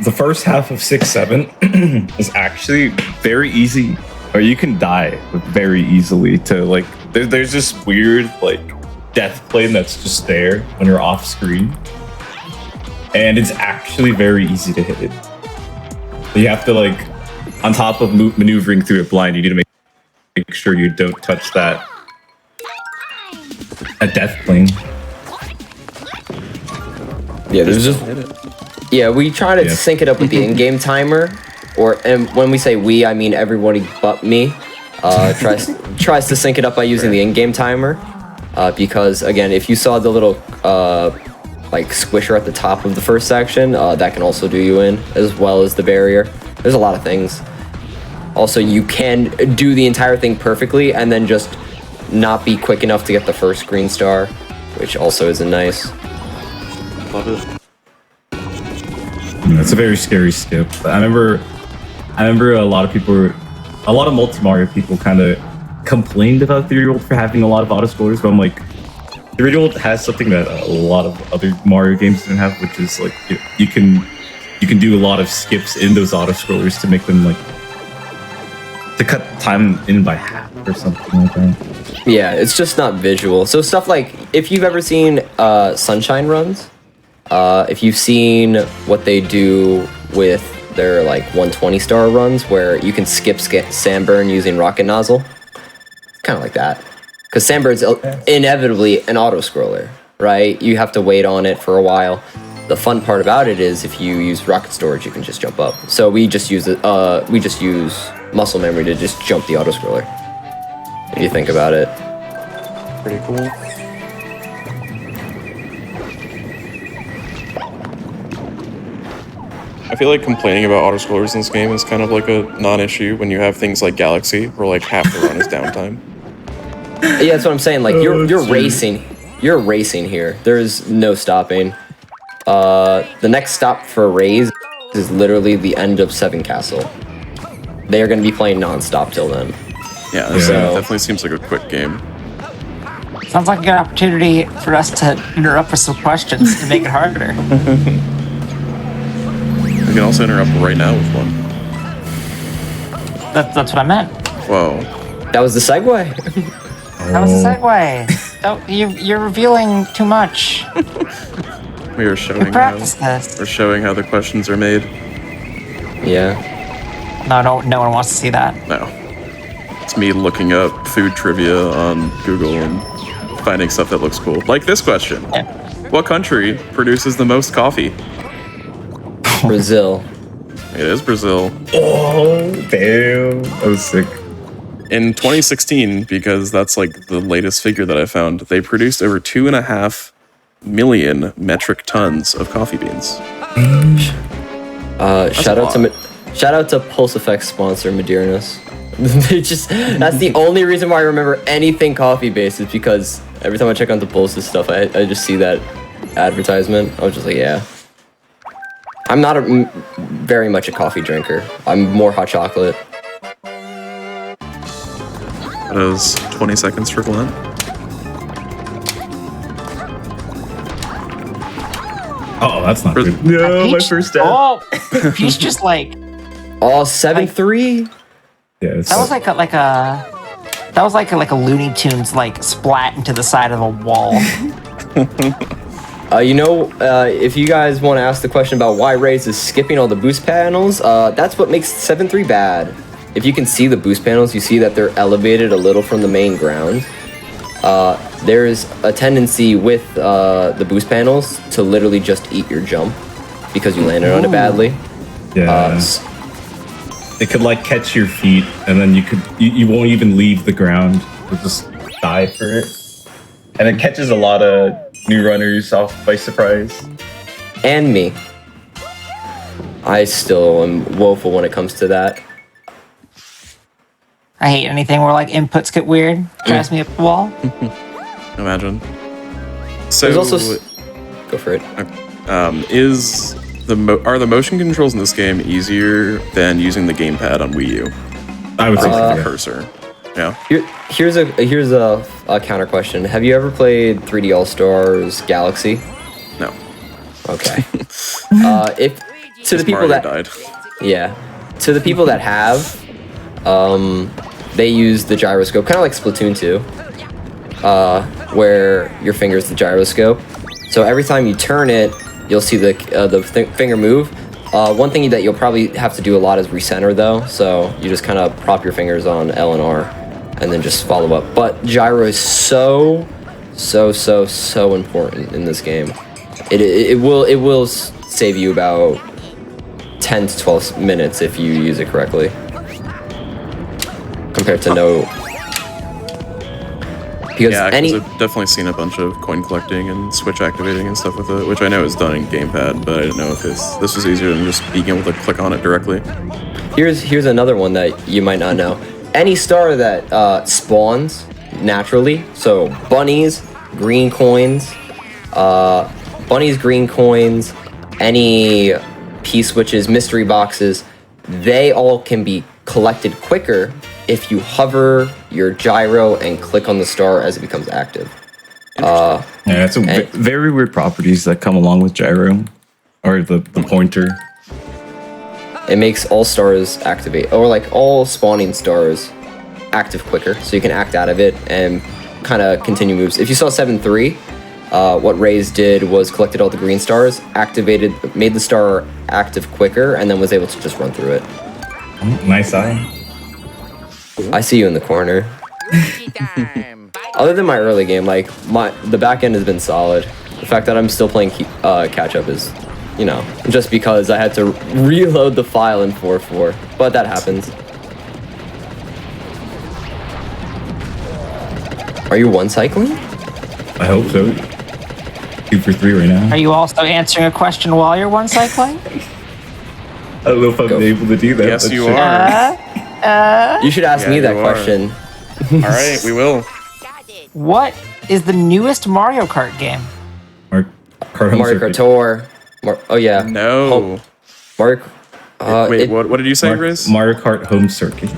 the first half of 6-7 is actually very easy, or you can die very easily to like. There's this weird like death plane that's just there when you're off screen, and it's actually very easy to hit it. You have to like, on top of maneuvering through it blind, you need to make sure you don't touch that death plane. Yeah, there's just we try to sync it up with the in-game timer, and when we say we, I mean everybody but me. Tries to sync it up by using the in-game timer, because again, if you saw the little like squisher at the top of the first section, that can also do you in, as well as the barrier. There's a lot of things. Also, you can do the entire thing perfectly and then just not be quick enough to get the first green star, which also isn't nice. Love it. That's a very scary skip. I remember a lot of multi-Mario people kind of complained about 3-year-old for having a lot of autoscrollers, but I'm like, 3-year-old has something that a lot of other Mario games don't have, which is like you can do a lot of skips in those autoscrollers to make them like to cut time in by half or something like that. Yeah, it's just not visual. So stuff like, if you've ever seen Sunshine runs, if you've seen what they do with their like 120 star runs where you can skip Sandburn using rocket nozzle, kind of like that. Because Sandburn's inevitably an auto scroller, right? You have to wait on it for a while. The fun part about it is if you use rocket storage, you can just jump up. So we just use muscle memory to just jump the auto scroller. If you think about it. Pretty cool. I feel like complaining about autoscrollers in this game is kind of like a non-issue when you have things like Galaxy, where like half the run is downtime. Yeah, that's what I'm saying. Like you're racing. You're racing here. There's no stopping. The next stop for Rays is literally the end of Seven Castle. They are going to be playing non-stop till then. Yeah, this definitely seems like a quick game. Sounds like a good opportunity for us to interrupt with some questions and make it harder. We can also interrupt right now with one. That's what I meant. Whoa. That was the segue. That was a segue. You're revealing too much. We are showing Practice this. we're showing how the questions are made. Yeah. No one wants to see that. No. It's me looking up food trivia on Google and finding stuff that looks cool. Like this question. Yeah. What country produces the most coffee? Brazil. It is Brazil. Oh, damn. That was sick. In 2016, because that's like the latest figure that I found, they produced over 2.5 million metric tons of coffee beans. Shout out to Pulse Effects sponsor Madeiranus. That's the only reason why I remember anything coffee based, is because every time I check on the Pulse's stuff, I just see that advertisement. I was just like, yeah. I'm not very much a coffee drinker. I'm more hot chocolate. That is 20 seconds for Glenn. Oh, that's not good. No, my first death. Oh, he's just like. Oh, 7-3? Yeah, That was like a Looney Tunes like splat into the side of a wall. If you guys want to ask the question about why Rays is skipping all the boost panels, that's what makes 7-3 bad. If you can see the boost panels, you see that they're elevated a little from the main ground. There's a tendency with the boost panels to literally just eat your jump because you landed on it badly. Yeah. It could like catch your feet, and then you won't even leave the ground. You'll just die for it. And it catches a lot of new runners off by surprise. And me. I still am woeful when it comes to that. I hate anything where like inputs get weird. Drives me up the wall. Imagine. So, There's also go for it. Are the motion controls in this game easier than using the gamepad on Wii U? I would say so, yeah. Cursor. Yeah. Here's a counter question. Have you ever played 3D All Stars Galaxy? No. Okay. To the people that have, they use the gyroscope, kind of like Splatoon 2, where your finger's the gyroscope. So every time you turn it, you'll see the finger move. One thing that you'll probably have to do a lot is recenter though. So you just kind of prop your fingers on L and R, and then just follow up. But gyro is so important in this game. It will save you about 10 to 12 minutes if you use it correctly, compared to no. Because I've definitely seen a bunch of coin collecting and switch activating and stuff with it, which I know is done in gamepad, but I didn't know if this was easier than just being able to click on it directly. Here's another one that you might not know. Any star that spawns naturally, so bunnies, green coins, any P-switches, mystery boxes, they all can be collected quicker if you hover your gyro and click on the star as it becomes active. Yeah, it's very weird properties that come along with gyro, or the pointer. It makes all stars activate, or like all spawning stars active quicker, so you can act out of it and kind of continue moves. If you saw 7-3, what Raze did was collected all the green stars, made the star active quicker, and then was able to just run through it. Nice eye. I see you in the corner. Other than my early game, like the back end has been solid. The fact that I'm still playing catch up is, you know, just because I had to reload the file in 4.4, but that happens. Are you one cycling? I hope so. 2 for 3 right now. Are you also answering a question while you're one cycling? I don't know if I'm able to do that. Yes, you are. You should ask me that question. All right, we will. What is the newest Mario Kart game? Mario Kart Tour. Oh yeah. No. Mario. Wait, what did you say, Riz? Mario Kart Home Circuit.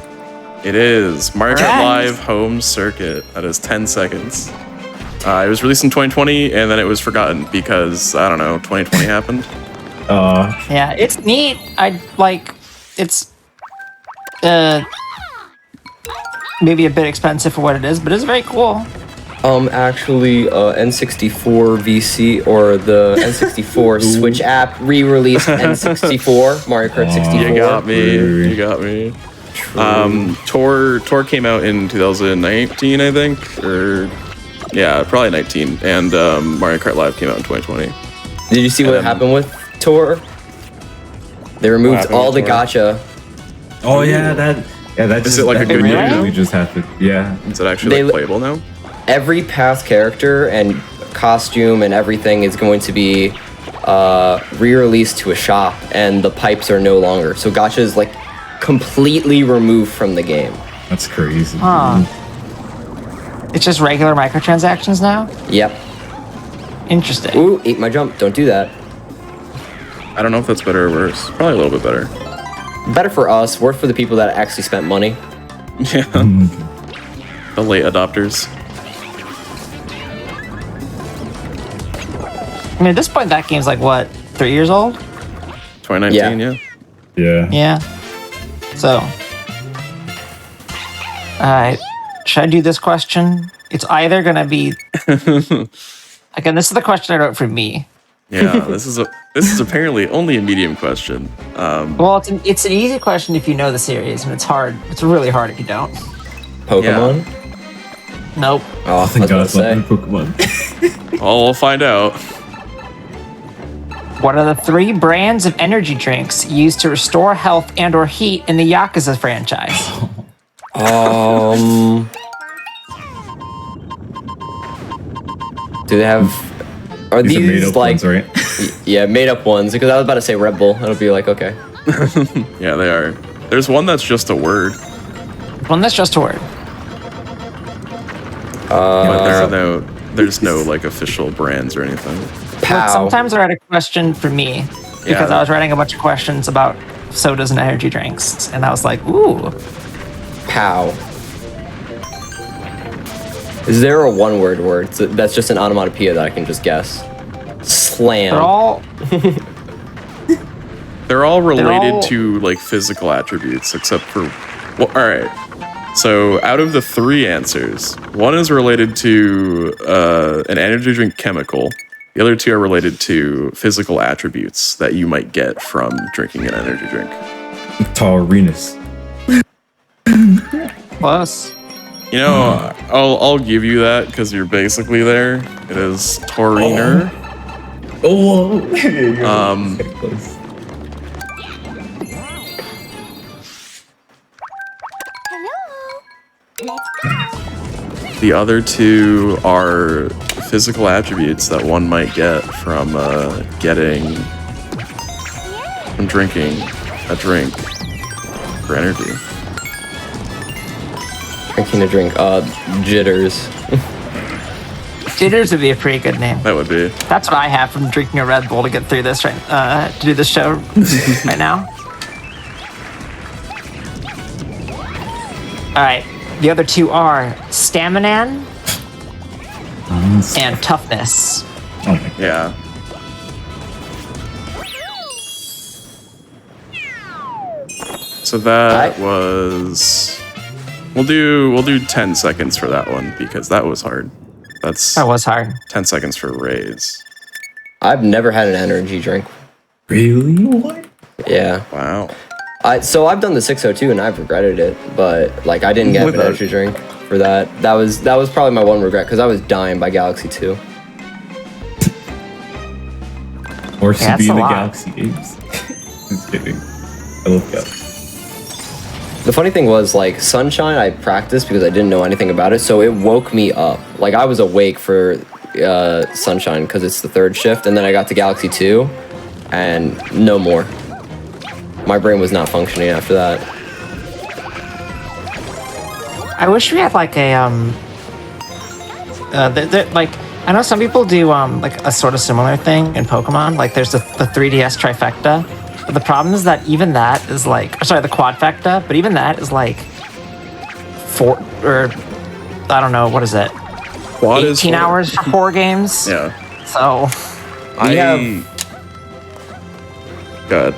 It is Mario Kart Live Home Circuit. That is 10 seconds. It was released in 2020, and then it was forgotten because, I don't know, 2020 happened. Yeah, it's neat. It's maybe a bit expensive for what it is, but it's very cool. Actually, N64 VC or the N64 Switch app re-released N64 Mario Kart 64. You got me. Tour came out in 2019, I think, or yeah, probably 19, and Mario Kart Live came out in 2020. Did you see what happened with Tour? They removed all the gacha. Oh yeah, that's is it like a good news? We just happened. Yeah. Is it actually playable now? Every past character and costume and everything is going to be re-released to a shop, and the pipes are no longer. So gacha is like completely removed from the game. That's crazy. Huh. It's just regular microtransactions now? Yep. Interesting. Ooh, ate my jump. Don't do that. I don't know if that's better or worse. Probably a little bit better. Better for us. Worse for the people that actually spent money. Yeah. The late adopters. I mean, at this point, that game's like, what, 3 years old? 2019, yeah. Yeah. So. Alright. Should I do this question? It's either going to be... Again, this is the question I wrote for me. Yeah, this is apparently only a medium question. Well, it's an easy question if you know the series, and it's hard. It's really hard if you don't. Pokemon? Yeah. Nope. Oh, Thank God it's not Pokemon. Well, we'll find out. What are the 3 brands of energy drinks used to restore health and or heat in the Yakuza franchise? Do they have... Are these made up like... ones, right? Yeah, made up ones. Because I was about to say Red Bull. It'll be like, okay. Yeah, they are. There's one that's just a word. One that's just a word. But there's no like official brands or anything. Pow. Sometimes I write a question for me because I was writing a bunch of questions about sodas and energy drinks, and I was like, ooh. Pow. Is there a one-word word that's just an onomatopoeia that I can just guess? Slam. They're all related to like physical attributes, except for well, all right. So out of the 3 answers, one is related to an energy drink chemical. The other 2 are related to physical attributes that you might get from drinking an energy drink. Taurus. Close. You know, I'll give you that because you're basically there. It is Tauriner. Oh. Close. The other 2 are physical attributes that one might get from drinking a drink. for energy. Drinking a drink. Jitters. Jitters would be a pretty good name. That would be. That's what I have from drinking a Red Bull to get through this to do this show right now. All right, the other two are Staminan and Toughness. Oh my god. Yeah. So that was. We'll do 10 seconds for that one because that was hard. That was hard. 10 seconds for raids. I've never had an energy drink. Really? What? Yeah. Wow. So I've done the 602 and I've regretted it, but like I didn't get an energy drink for that. That was probably my one regret because I was dying by Galaxy 2. Or to be in the lot. Galaxy games. Just kidding. I love Galaxy. The funny thing was, like, Sunshine, I practiced because I didn't know anything about it, so it woke me up. Like, I was awake for Sunshine because it's the third shift, and then I got to Galaxy 2, and no more. My brain was not functioning after that. I wish we had like a like I know some people do like a sort of similar thing in Pokemon. Like there's the 3DS trifecta. But the problem is that even that is like, sorry, the quadfecta, but even that is like 4 or I don't know, what is it? Quad 18 hours for 4 games. Yeah. So God.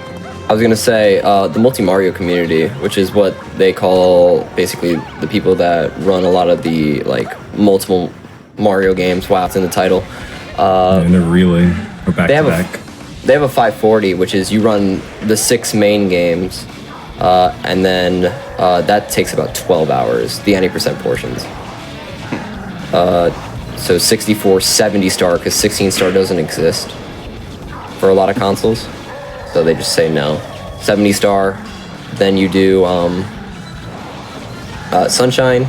I was gonna say, the multi-Mario community, which is what they call basically the people that run a lot of the, like, multiple Mario games, wow, it's in the title. And they're reeling. We're back to back. They have a 540, which is you run the 6 main games, and then that takes about 12 hours, the any percent portions. So 64, 70 star, because 16 star doesn't exist for a lot of consoles. So they just say no. 70 star, then you do Sunshine,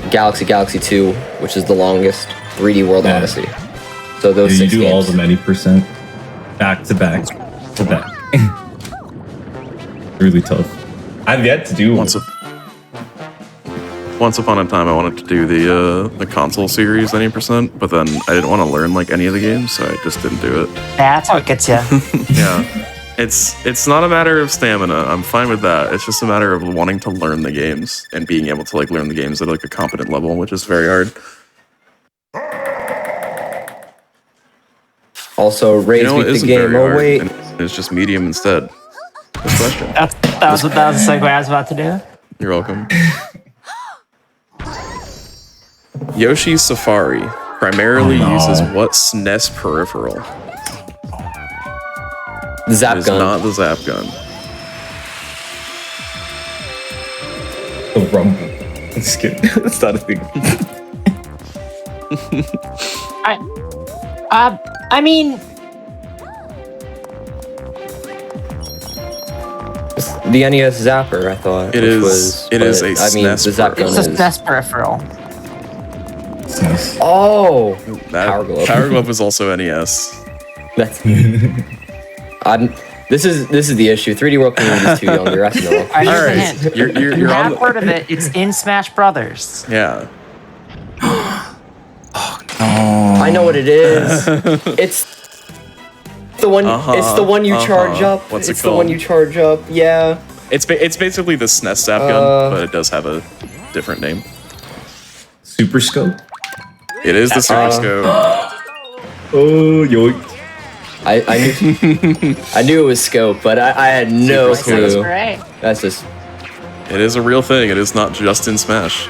Galaxy 2, which is the longest, 3D World Odyssey. So those you 6 do games. all the many percent back to back to back. Really tough. I've yet to do Once upon a time, I wanted to do the console series 90%, but then I didn't want to learn like any of the games, so I just didn't do it. that's how it gets you. Yeah, it's not a matter of stamina. I'm fine with that. It's just a matter of wanting to learn the games and being able to like learn the games at like a competent level, which is very hard. Also, Raise You know, it beat the isn't game. very Oh hard, wait, and it's just medium instead. Good question. that was the segue I was about to do. You're welcome. Yoshi's Safari primarily uses what SNES peripheral? the Zap It is Gun. not the Zap Gun. the Rumble. Just kidding. That's not a thing. I mean, The NES Zapper, I thought. It which is- Was, it is a I mean, SNES the Zap Gun it's a is. SNES peripheral. It's nice. Oh, That, Power Glove. Power Glove was also NES. that's. This is the issue. 3D World Community is too young. You're asking the wrong. Here's All the right, hint. you're You on. have heard of it. It's in Smash Brothers. Yeah. I know what it is. It's the one. It's the one you charge up. What's it it's the one called? you charge up. Yeah. It's basically the SNES Zap Gun, but it does have a different name. Super Scope? It is the Super Scope. Oh, yo. I knew I knew it was Scope, but I had no Super Scope. That's clue. great. That's just. It is a real thing. It is not just in Smash.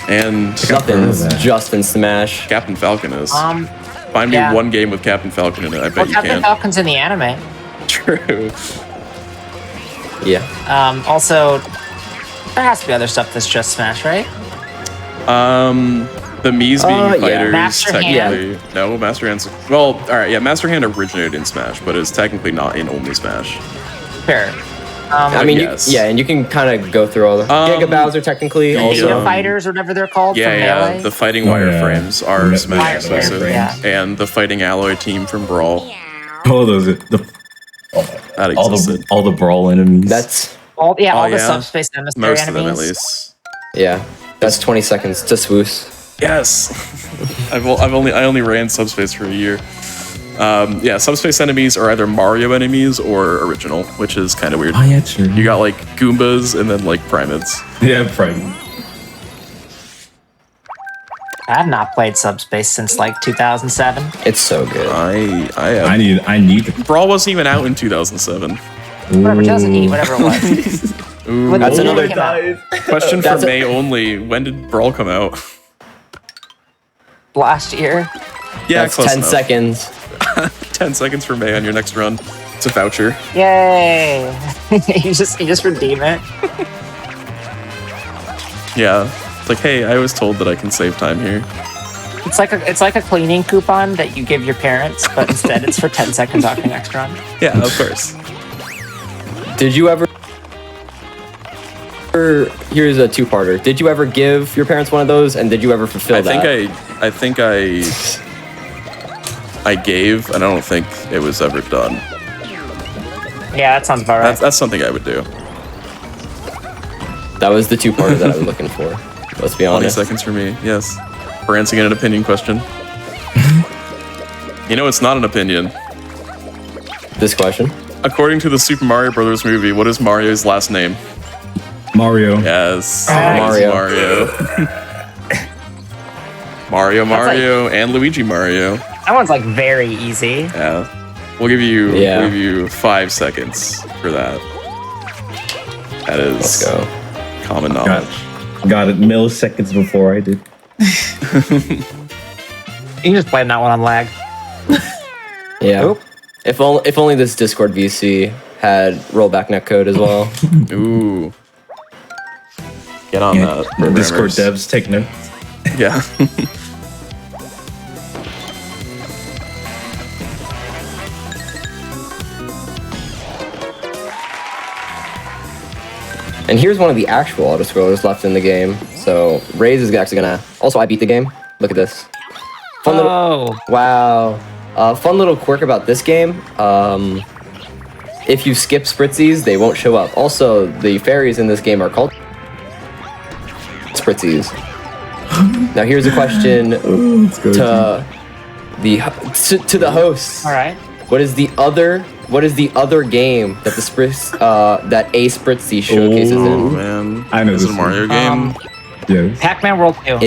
And Nothing's that. just in Smash. Captain Falcon is. Find me yeah. one game with Captain Falcon in it. I bet Well, you Captain can. Falcon's in the anime. True. Yeah. Also, there has to be other stuff that's just Smash, right? The Mii's being yeah. fighters Master technically. No, Master Hand's. Well, alright, yeah, Master Hand originated in Smash, but it's technically not in only Smash. Sure. I mean, yes. and you can kind of go through all the Giga Bowser technically. Also, Giga Fighters, or whatever they're called Yeah, from yeah. Melee. The fighting Oh, yeah. wireframes are Smash Wireframes, exclusive. yeah. And the fighting alloy team from Brawl. Oh, those are the That existed. all the brawl enemies. That's all the yeah. subspace emissary Most of enemies. them, at least. yeah. That's 20 seconds to swoosh. Yes. I only ran subspace for a year. Yeah, subspace enemies are either Mario enemies or original, which is kind of weird. Oh yeah, true. You got like Goombas and then like Primates. Yeah, Prime. I have not played subspace since like 2007. It's so good. I need to. Brawl wasn't even out in 2007. Whatever, 2008, whatever it was. Ooh. That's When another it came out. Question for That's May only. When did Brawl come out? Last year. Yeah, That's close 10 enough. seconds. 10 seconds for May on your next run. It's a voucher. Yay! you just redeem it. Yeah. It's like, hey, I was told that I can save time here. It's like a cleaning coupon that you give your parents, but instead it's for 10 seconds off your next run. Yeah, of course. Did you ever... Here's a two-parter. Did you ever give your parents one of those, and did you ever fulfill that? I think I gave, and I don't think it was ever done. Yeah, that sounds about right. That's something I would do. That was the two-parter that I was looking for. Let's be 20 honest. seconds for me, yes. For answering an opinion question. You know, it's not an opinion. This question? According to the Super Mario Brothers movie, what is Mario's last name? Mario. Yes, Mario. Mario, and Luigi Mario. That one's like very easy. Yeah, we'll give you 5 seconds for that. That is Let's go. common knowledge. Got it milliseconds before I did. You can just blame that one on lag. Yeah. Oop. If only this Discord VC had rollback netcode as well. Ooh, get on that. The Discord programmers. devs take notes. Yeah. And here's one of the actual auto-scrollers left in the game. So Raze is actually gonna... Also, I beat the game. Look at this. Fun little... Oh, Wow. Fun little quirk about this game. If you skip spritzies, they won't show up. Also, the fairies in this game are called spritzies. Now here's a question to the hosts. all right. What is the other game that the spritz that a spritzy showcases Oh in? man, I know is it a this Mario game? Yes. Pac-Man World 2.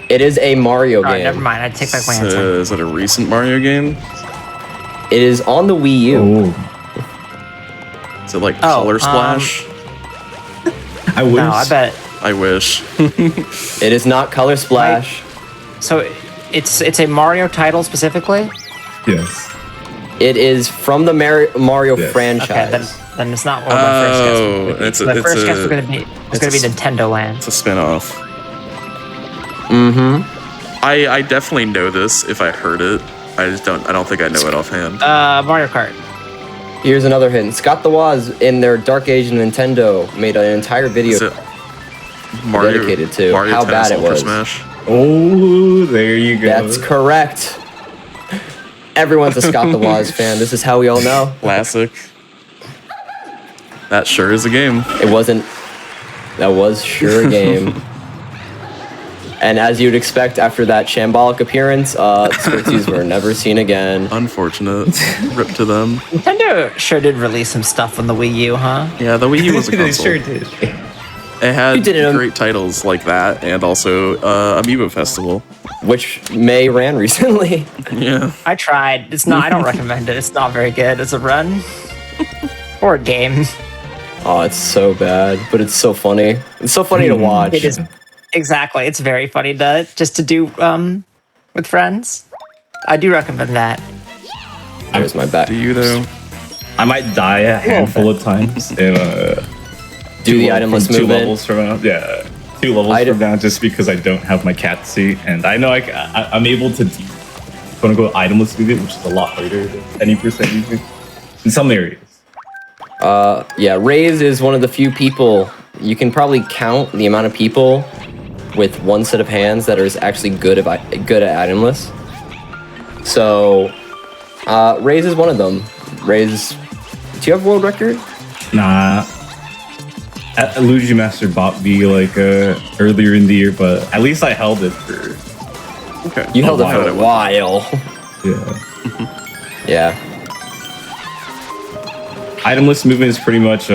It is a Mario All right, game. never mind. I take back my answer. Is it a recent Mario game? It is on the Wii U. Oh, Is it like Color Splash? I wish. No, I bet. I wish. It is not Color Splash. So it's a Mario title specifically. Yes. It is from the Mario Yes. franchise. Okay, then it's not what my first guess. Oh, it's My first guess was gonna be it's a- Nintendo Land. It's a spin-off. Mm-hmm. I definitely know this if I heard it. I don't think I know it offhand. Mario Kart. Here's another hint. Scott the Woz in their Dark Age Nintendo made an entire video Is it Mario, dedicated to Mario how Tennis bad it Ultra was. Smash? Oh, there you go. That's correct. Everyone's a Scott the Woz fan. This is how we all know. Classic. That sure is a game. It wasn't. That was sure a game. And as you'd expect after that shambolic appearance, Spritzies were never seen again. Unfortunate. Rip to them. Nintendo sure did release some stuff on the Wii U, huh? Yeah, the Wii U was a They console. sure did. It had You did it on- great titles like that, and also Amiibo Festival. Which May ran recently. Yeah. I tried. It's not. I don't recommend it. It's not very good as a run or a game. Oh, it's so bad, but it's so funny. It's so funny to watch. It is exactly. It's very funny to do with friends. I do recommend that. Here's my back. Do you though? I might die a handful of times if Do the itemless from 2 movement. levels from now. Yeah, 2 levels Item- from now, just because I don't have my cat seat, and I know I'm able to do quote unquote itemless movement, which is a lot harder than any percent movement in some areas. Yeah, Raze is one of the few people you can probably count the amount of people with one set of hands that are actually good at itemless. So, Raze is one of them. Ray's. Do you have world record? Nah. Luigi Master bought me like earlier in the year, but at least I held it for. Okay. You held it for a while. Yeah. Yeah. Itemless movement is pretty much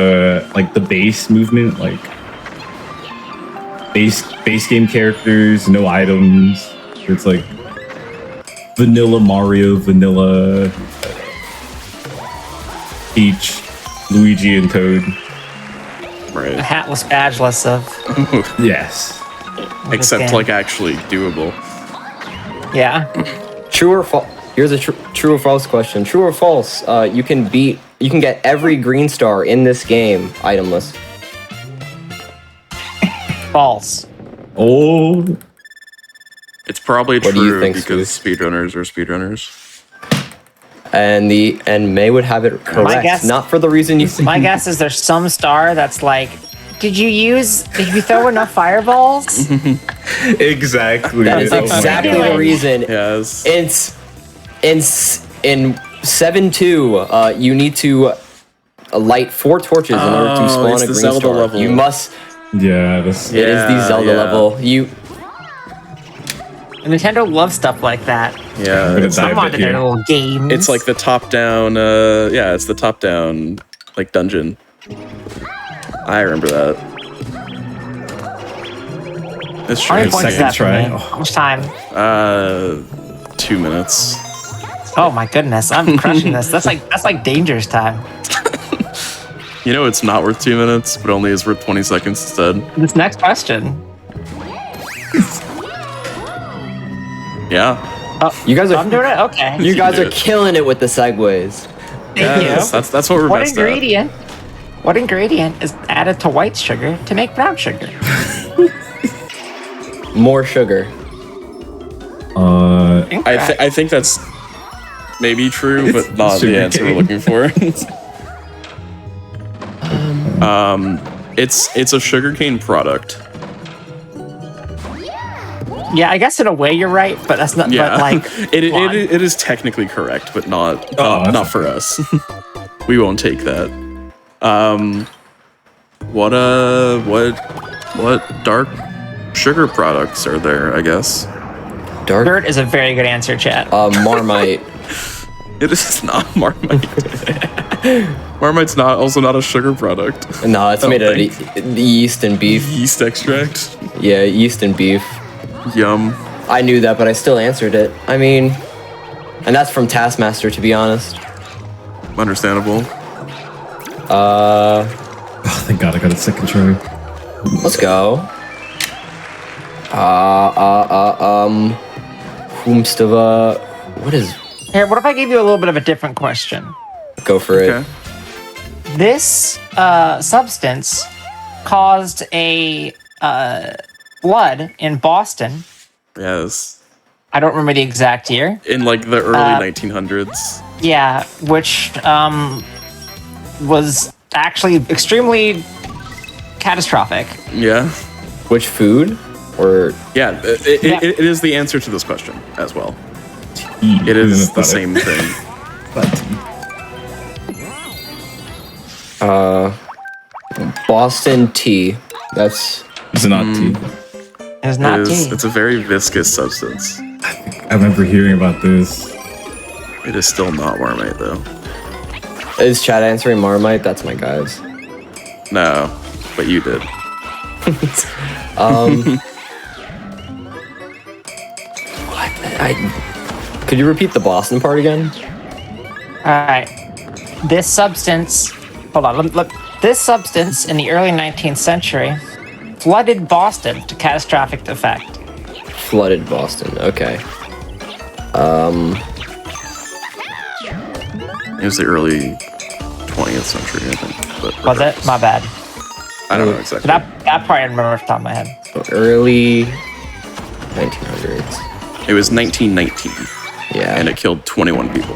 like the base movement, like base game characters, no items. It's like vanilla Mario, vanilla Peach, Luigi, and Toad. Right. A hatless, badgeless of. Yes. Except game. like actually doable. Yeah. True or false? Here's a true or false question. True or false? You can get every green star in this game itemless. False. Oh, It's probably What do you true think, because speedrunners are speedrunners. And May would have it correct. guess- Not for the reason you My guess is there's some star that's like, did you throw enough fireballs? exactly. That is exactly the reason. Yes. It's in 7-2. You need to light 4 torches in order to spawn it's a the green Zelda star. level. You must. Yeah, that's It is the Zelda level. Nintendo loves stuff like that. Yeah. gonna It's, die. Come on to their little games. it's like the top down. It's the top down like dungeon. I remember that. That's How many true. points is second that for try. me? How much time? 2 minutes. Oh my goodness, I'm crushing this. That's like dangerous time. You know it's not worth 2 minutes, but only is worth 20 seconds instead. This next question. Yeah. You guys are. I'm doing it. Okay. You guys do are it. killing it with the segues. Thank Yes, you. that's what we're What best ingredient? What ingredient is added to white sugar to make brown sugar? More sugar. at. I think that's maybe true, but not the answer we're looking for. It's a sugarcane product. Yeah, I guess in a way you're right, but that's not. Yeah, But like, it come on. is technically correct, but not that's- not for us. We won't take that. What dark sugar products are there? I guess Dark. Dirt is a very good answer, chat. Marmite. it is not Marmite. Marmite's not a sugar product. No, it's made out of yeast and beef. Yeast extract. Yeah, yeast and beef. Yum. I knew that, but I still answered it. I mean, and that's from Taskmaster, to be honest. Understandable. Oh, thank God I got a second try. Let's go. Whomstava. What is? Here, what if I gave you a little bit of a different question? Go for Okay. it. This substance caused a flood in Boston. Yes. I don't remember the exact year. In like the early 1900s. Yeah, which was actually extremely catastrophic. Yeah. Which food? Or Yeah. It is the answer to this question as well. It is the same thing. Boston tea. That's It's not tea. It's not tea. It's a very viscous substance. I remember hearing about this. It is still not Marmite though. is Chad answering Marmite. That's my guys. No, but you did. Could you repeat the Boston part again? All right. This substance. Hold on. This substance in the early 19th century flooded Boston to catastrophic effect. Flooded Boston. Okay. It was the early 20th century, I think. But Was it? My bad. I don't know exactly. That part I remember off the top of my head. Early 1900s. It was 1919, Yeah. and it killed 21 people.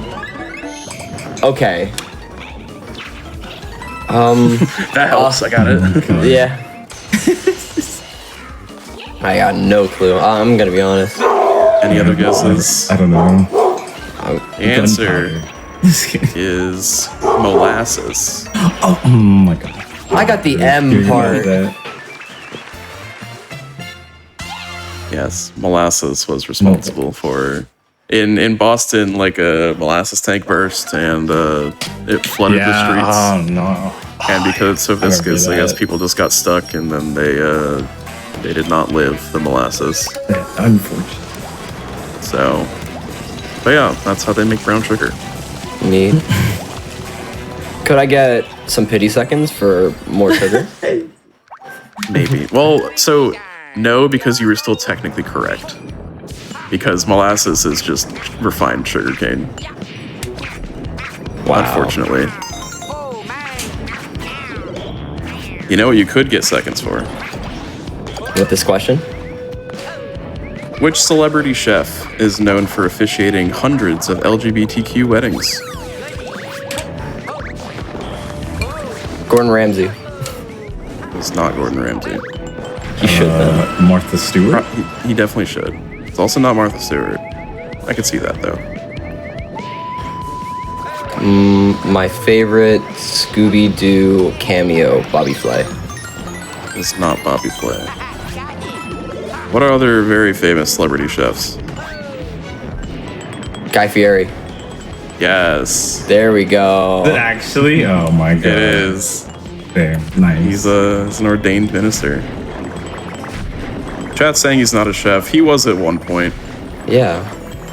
Okay. That helps. I got it. Yeah. I got no clue. I'm gonna be honest. Any other guesses? I don't know. The answer is molasses. Oh my god. I got the M Didn't know part. that. Yes, molasses was responsible for in Boston, like a molasses tank burst and it flooded the streets. Oh no. And because it's so remember viscous, I guess that. people just got stuck and then they did not live the molasses. Unfortunate. So, but yeah, that's how they make brown sugar. Neat. Could I get some pity seconds for more sugar? Maybe. Well, so no, because you were still technically correct. Because molasses is just refined sugarcane. Wow. Unfortunately. You know what you could get seconds for? With this question? Which celebrity chef is known for officiating hundreds of LGBTQ weddings? Gordon Ramsay. It's not Gordon Ramsay. He should then. Martha Stewart. He definitely should. It's also not Martha Stewart. I could see that though. My favorite Scooby-Doo cameo, Bobby Flay. It's not Bobby Flay. What are other very famous celebrity chefs? Guy Fieri. Yes, There we go. Actually, oh my god. it is. Damn, nice. He's an ordained minister. Chat's saying he's not a chef. He was at one point. Yeah.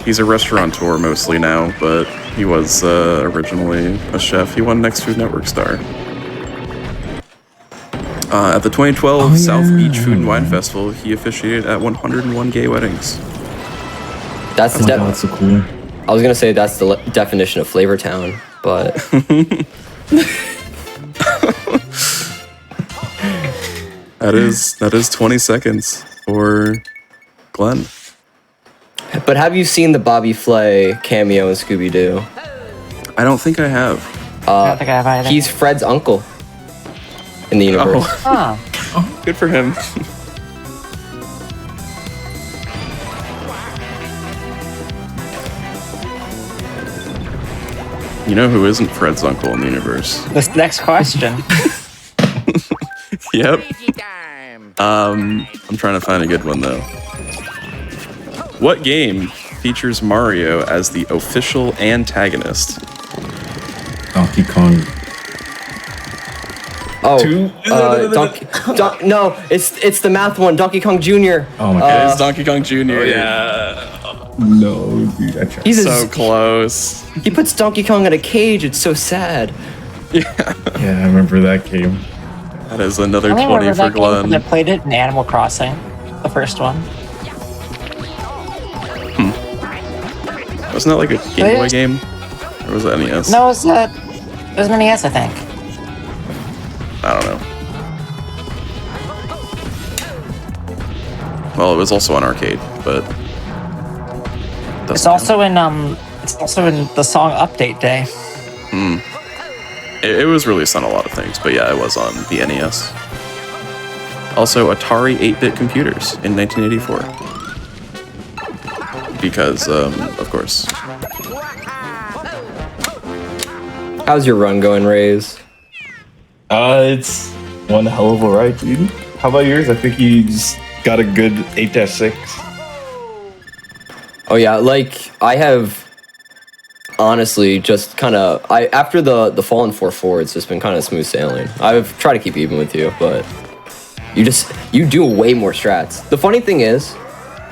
He's a restaurateur mostly now, but he was originally a chef. He won Next Food Network star. At the 2012 South Beach Food and Wine Festival, he officiated at 101 gay weddings. That's the that's so cool. I was gonna say that's the definition of Flavor Town, but That is 20 seconds for Glenn. but have you seen the Bobby Flay cameo in Scooby-Doo? I don't think I have. I don't think I have either. He's Fred's uncle in the universe. Huh. Good for him. You know who isn't Fred's uncle in the universe? This next question. Yep. I'm trying to find a good one though. What game features Mario as the official antagonist? Donkey Kong. Oh, Two? no, it's the math one, Donkey Kong Jr. Oh my god. It's Donkey Kong Jr. Yeah. No, dude, I tried. He's So close. he puts Donkey Kong in a cage. It's so sad. Yeah, I remember that game. That is another I 20 remember for that game when I Glenn. played it in Animal Crossing, the first one. Wasn't that like a Game Boy game? Or was it NES? No, it was an NES, I think. I don't know. Well, it was also on arcade, but It's also in the song Update Day. it was released on a lot of things, but yeah, it was on the NES. Also, Atari 8-bit computers in 1984. Because, of course. How's your run going, Raze? It's one hell of a ride, dude. How about yours? I think you just got a good 8-6. Oh yeah, like I have honestly just kind of after the Fallen 4-4, it's just been kind of smooth sailing. I've tried to keep even with you, but you do way more strats. The funny thing is,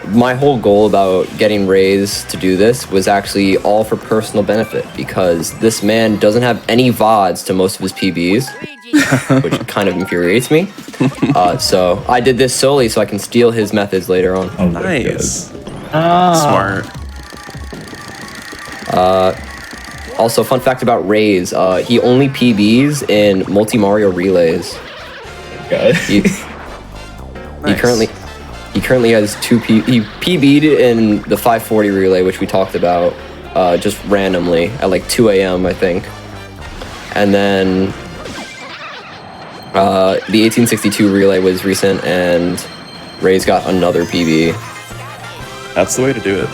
my whole goal about getting Raze to do this was actually all for personal benefit because this man doesn't have any VODs to most of his PBs, which kind of infuriates me. So I did this solely so I can steal his methods later on. Oh my Nice. Oh. Smart. Also, fun fact about Raze, he only PBs in multi Mario relays. god. He Nice. currently has he PB'd in the 540 relay, which we talked about just randomly at like 2 a.m. I think, and then the 1862 relay was recent, and Ray's got another PB. That's the way to do it.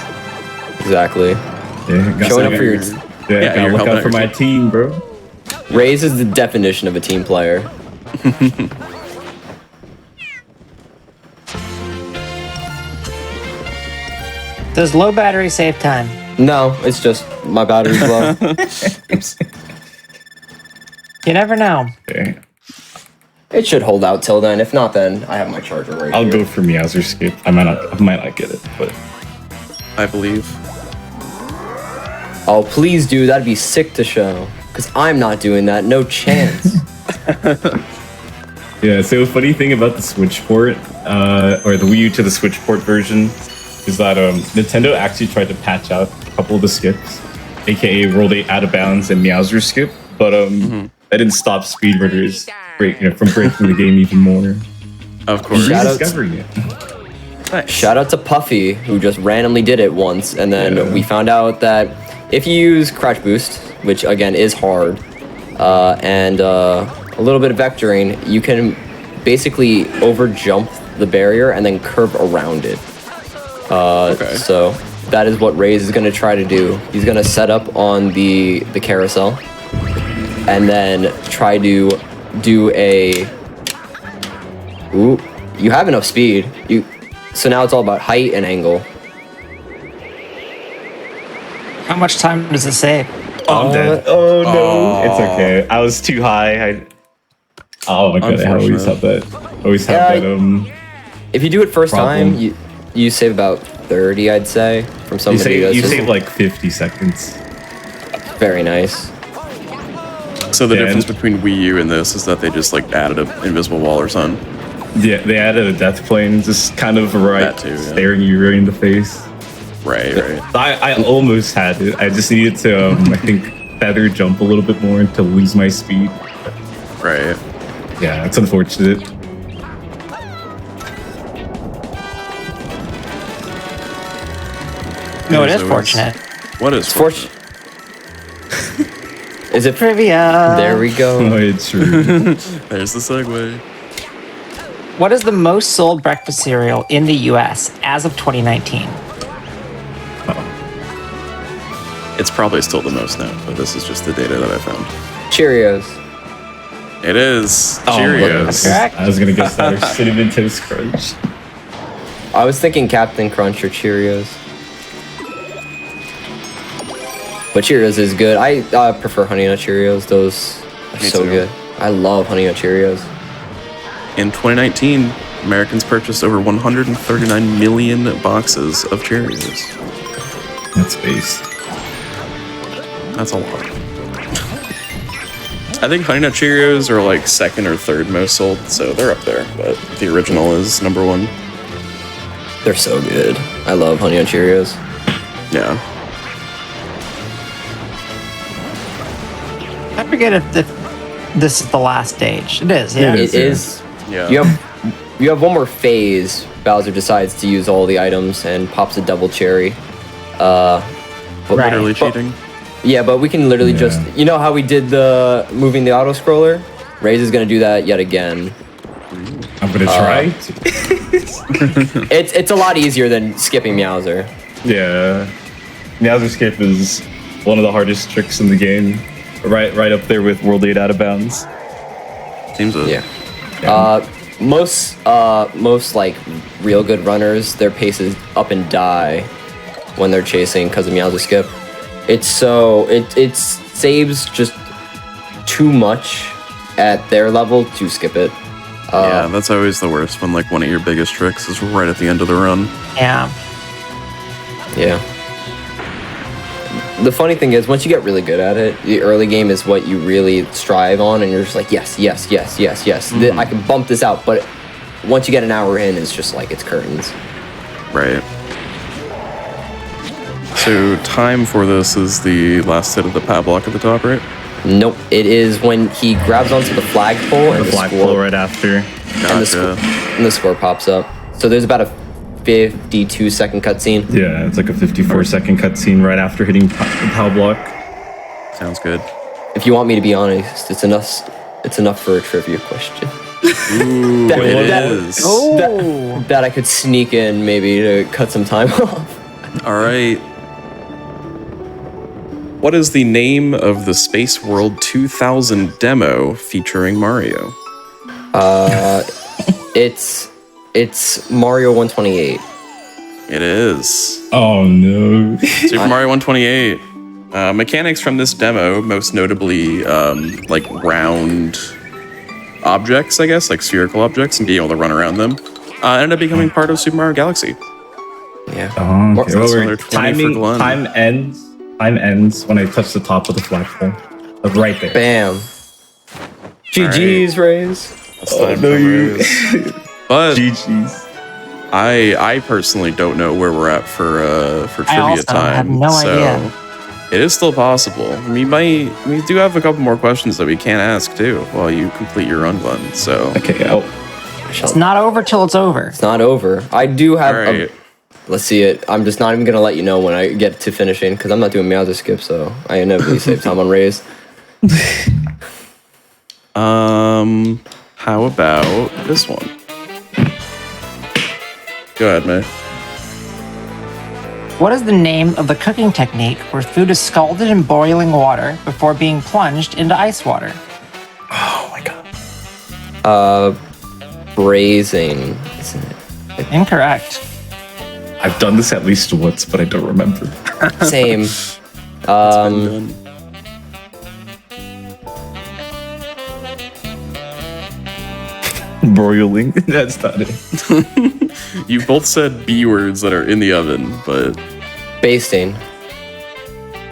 Exactly. Yeah, got Showing some- up for your Yeah, gotta you're look helping out for out my your team, bro. Raze is the definition of a team player. Does low battery save time? No, it's just my battery's low. You never know. Okay. It should hold out till then. If not, then I have my charger right I'll here. go for Meowser skip. I might not get it, but I believe. Oh, please do. That'd be sick to show. Because I'm not doing that. No chance. yeah. So funny thing about the Switch port, or the Wii U to the Switch port version, is that Nintendo actually tried to patch out a couple of the skips, aka World 8 Out of Bounds and Meowser skip, but that didn't stop speedrunners from breaking the game even more. Of course. Rediscovering it. Nice. Shout out to Puffy, who just randomly did it once, and then we found out that if you use Crouch Boost, which again is hard, and a little bit of vectoring, you can basically over jump the barrier and then curve around it. So that is what Raze is going to try to do. He's going to set up on the carousel and then try to do a... Ooh, you have enough speed. So now it's all about height and angle. How much time does it save? Oh, I'm dead. Oh no, it's okay. I was too high. Oh my god, I always have that. If you do it first problem. time, you save about 30, I'd say, from somebody You that's save like 50 seconds. very nice. So the difference between Wii U and this is that they just like added an invisible wall or something. Yeah, they added a death plane, just kind of staring you right in the face. Right. I almost had it. I just needed to, I think, feather jump a little bit more to lose my speed. Right. Yeah, it's unfortunate. No, it is fortunate. What is fortunate? Is it Trivia. There we go. Oh, it's true. There's the segue. What is the most sold breakfast cereal in the U.S. as of 2019? It's probably still the most now, but this is just the data that I found. Cheerios. It is Oh, Cheerios. Correct. I was gonna guess that or Cinnamon Toast Crunch. I was thinking Captain Crunch or Cheerios. But Cheerios is good. I prefer Honey Nut Cheerios. Those are Me so too. good. I love Honey Nut Cheerios. In 2019, Americans purchased over 139 million boxes of Cheerios. That's based. That's a lot. I think Honey Nut Cheerios are like second or third most sold, so they're up there. But the original is number one. They're so good. I love Honey Nut Cheerios. Yeah. I forget if this is the last stage. It is, yeah. It is. Yeah. You have one more phase. Bowser decides to use all the items and pops a double cherry. But Literally cheating. Yeah, but we can literally just... You know how we did the moving the auto-scroller? Raze is going to do that yet again. I'm gonna try. It's a lot easier than skipping Meowser. Yeah. Meowser Skip is one of the hardest tricks in the game. Right up there with World 8 Out of Bounds. Seems a Yeah. Most like real good runners, their pace is up and die when they're chasing because of Meowser Skip. It saves just too much at their level to skip it. yeah, that's always the worst when like one of your biggest tricks is right at the end of the run. Yeah. Yeah. The funny thing is, once you get really good at it, the early game is what you really strive on, and you're just like, yes. I can bump this out, but once you get an hour in, it's just like, it's curtains. Right. So time for this is the last hit of the pad block at the top, right? Nope. It is when he grabs onto the flagpole and The flagpole score, right after. Gotcha. and the score pops up. So there's about a 52-second cutscene. Yeah, it's like a 54-second cutscene right after hitting the power block. Sounds good. If you want me to be honest, it's enough for a trivia question. Ooh, That- it that- is. Oh. That I could sneak in maybe to cut some time off. All right. What is the name of the Space World 2000 demo featuring Mario? It's Mario 128. It is. Oh no. Super Mario 128. Mechanics from this demo, most notably like round objects, I guess, like spherical objects, and being able to run around them, ended up becoming part of Super Mario Galaxy. Yeah. Oh, okay. That's another 20 for Glenn. Time ends when I touch the top of the flagpole. Like right there. Bam. GG's, Rays. But GG's. I personally don't know where we're at for trivia also time. have no idea. It is still possible. We do have a couple more questions that we can ask too while you complete your run, Glenn. So Okay. It's not over till it's over. It's not over. I do have all right. let's see it. I'm just not even going to let you know when I get to finishing because I'm not doing Meowser skip, so I inevitably save time on Rays. How about this one? Go ahead, May. What is the name of the cooking technique where food is scalded in boiling water before being plunged into ice water? Oh my god. Braising, isn't it? Incorrect. I've done this at least once, but I don't remember. Same. Done. Broiling. That's not it. You both said B words that are in the oven, but Basting.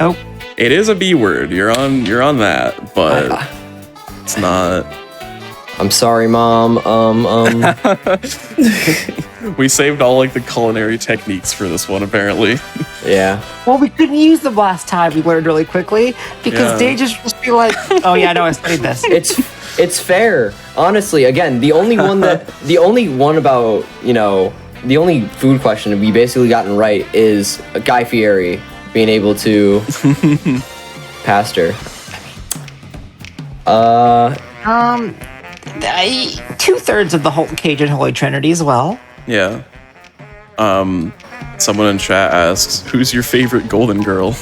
Oh, it is a B word. You're on that, but it's not. I'm sorry, Mom. We saved all like the culinary techniques for this one, apparently. Yeah. well, we couldn't use them last time. We learned really quickly because Yeah. they just be like, "Oh yeah, no, I studied this." It's fair. Honestly, again, the only one about, the only food question we basically gotten right is Guy Fieri being able to pastor. 2/3 of the whole Cajun Holy Trinity as well. Yeah. Someone in chat asks, "Who's your favorite Golden Girl?"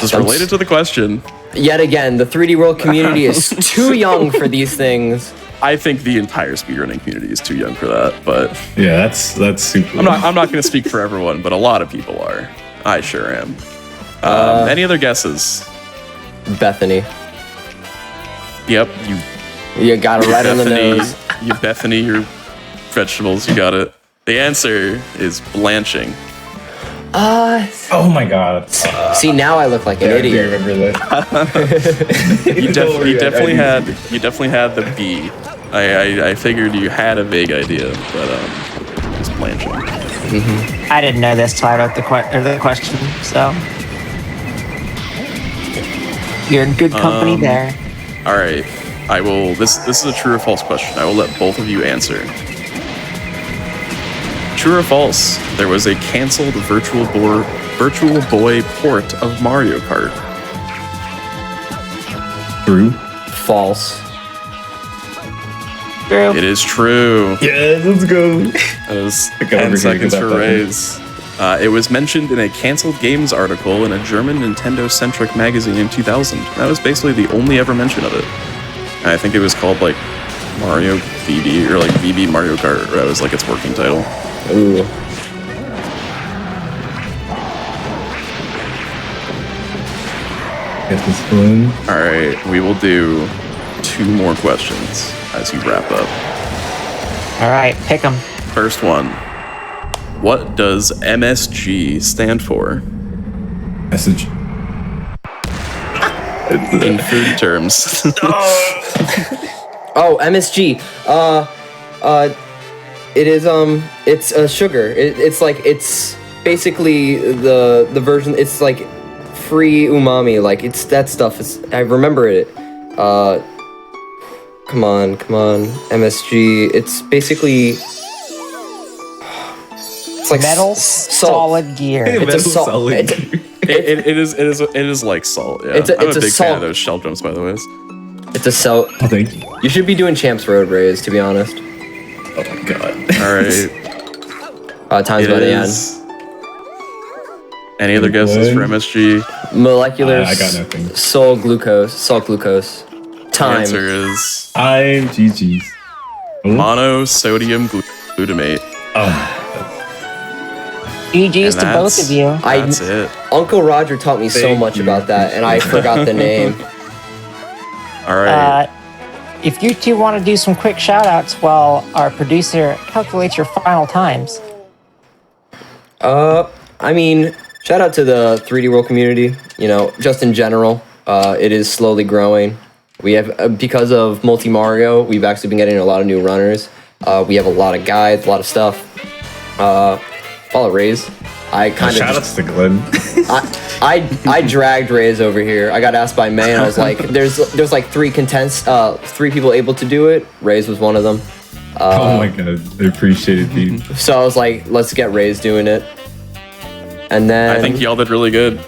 Just related to the question. Yet again, the 3D World community is too young for these things. I think the entire speedrunning community is too young for that, but Yeah, that's super. I'm not going to speak for everyone, but a lot of people are. I sure am. Any other guesses? Bethany. Yep, You got it right on the nose. You Bethany, your vegetables, you got it. The answer is blanching. Oh my god. See, now I look like an I idiot. remember that. You definitely had the B. I figured you had a vague idea, but it's blanching. I didn't know this till I wrote the question, so you're in good company there. All right, I will. This is a true or false question. I will let both of you answer. True or false? There was a canceled Virtual Boy port of Mario Kart. True. False. True. It is true. Yeah, let's go. That was I got 10 over seconds here for about that. Raise. It was mentioned in a canceled games article in a German Nintendo-centric magazine in 2000. That was basically the only ever mention of it. And I think it was called like Mario VB or like VB Mario Kart. That was like its working title. Ooh. Get this one. All right, we will do 2 more questions as you wrap up. All right, pick them. First one. What does MSG stand for Message. in food terms? Oh, MSG. It is it's sugar. It's basically the version. It's like free umami. Like it's that stuff. I remember it. Come on, MSG. It's basically it's like Metal salt. solid gear. It's a Metal salt. solid. It is like salt. Yeah, It's a I'm a big fan salt. of those shell jumps, by the way. It's a salt. Oh, thank you. You should be doing Champs Road Rays, to be honest. Oh my god. All right. Time's It by the end. is Any other guesses for MSG? Molecular. I got nothing. Salt glucose. Time. Answer is I'm GG's. monosodium glutamate. GG's to both of you. That's it. Uncle Roger taught me so Thank much you. about that, and I forgot the name. All right. If you two want to do some quick shout-outs while our producer calculates your final times. I mean, shout out to the 3D World community. You know, just in general, it is slowly growing. We have, because of Multi Mario, we've actually been getting a lot of new runners. We have a lot of guides, a lot of stuff. Follow Raze. I kind Shout of outs to Glenn. I dragged Raze over here. I got asked by May, and I was like, "There's like three people able to do it." Raze was one of them. Oh my god, I appreciate it, dude. So I was like, "Let's get Raze doing it." And then I think y'all did really good.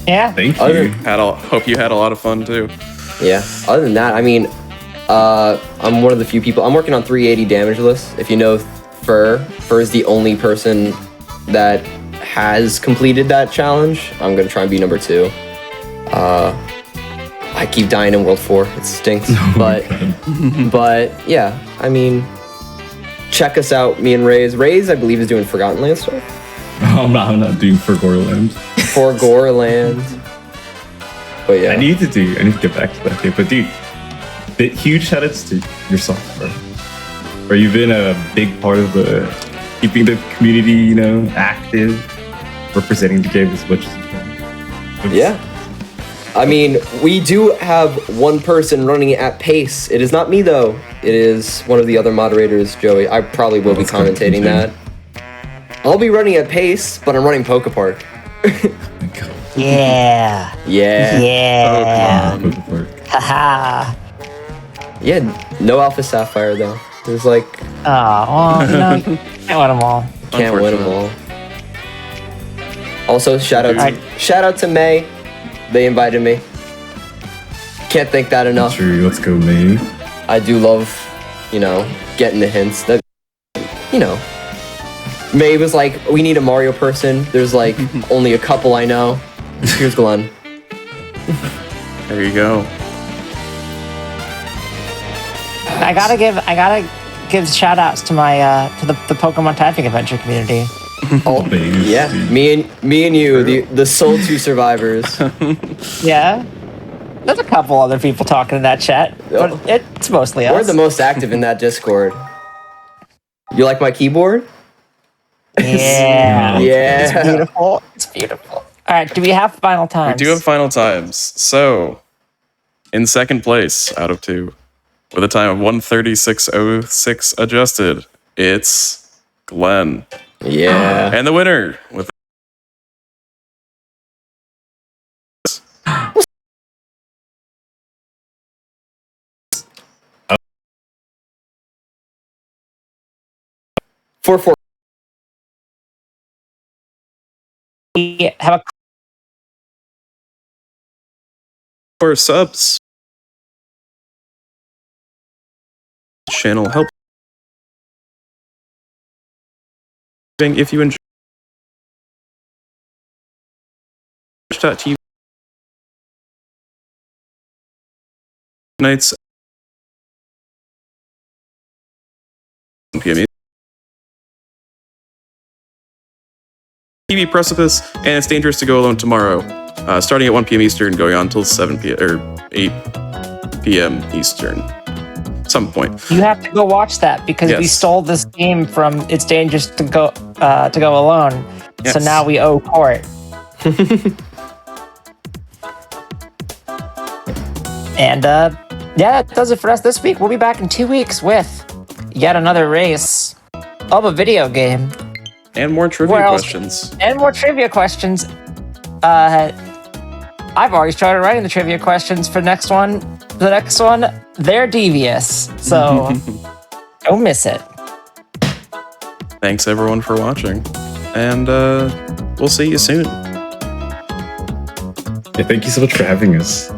Yeah. Thank Other- you. Hope you had a lot of fun too. Yeah. Other than that, I mean, I'm one of the few people. I'm working on 380 damage lists. If you know Fur is the only person that has completed that challenge. I'm gonna try and be number 2. I keep dying in World 4. It stinks. But yeah, I mean, check us out. Me and Raze. Raze, I believe, is doing Forgotten Land stuff. I'm not doing for Goreland. For Goreland. But yeah. I need to get back to that game. But dude, huge shout outs to yourself, bro. Where you've been a big part of keeping the community, you know, active, representing the game as much as you can. Yeah. I mean, we do have one person running it at pace. It is not me, though. It is one of the other moderators, Joey. I probably will be commentating that. I'll be running at pace, but I'm running Poke Park. Yeah. Yeah. Yeah. Pokemon. Haha. Yeah, no Alpha Sapphire, though. There's like, Oh, well, can't win them all. can't win them all. Also, shout out to May. They invited me. Can't thank that enough. True, let's go, May. I do love, you know, getting the hints that, you know, May was like, we need a Mario person. There's like only a couple I know. Here's Glenn. There you go. I gotta give shout outs to my to the Pokemon Typing Adventure community. Oh, Maze, yeah, dude. me and you, the sole 2 survivors. Yeah. There's a couple other people talking in that chat, but it's mostly us. We're the most active in that Discord. You like my keyboard? Yeah. Yeah. It's beautiful. It's beautiful. All right. Do we have final times? We do have final times. So, in second place out of 2, with a time of 1:36:06 adjusted, it's Glenn. Yeah. And the winner with Four. We have a 4 subs. Channel help. If you enjoy TV nights PM TV Precipice, and it's dangerous to go alone tomorrow. Starting at 1 p.m. Eastern, going on until 7 p.m. or 8 p.m. Eastern. Some point. You have to go watch that because we Yes. stole this game from It's Dangerous to Go Alone. So Yes. now we owe court. And yeah, that does it for us this week. We'll be back in 2 weeks with yet another race of a video game And more trivia Where else? questions. and more trivia questions. I've already started writing the trivia questions for the next one. They're devious, so don't miss it. Thanks everyone for watching. And we'll see you soon. Yeah, thank you so much for having us.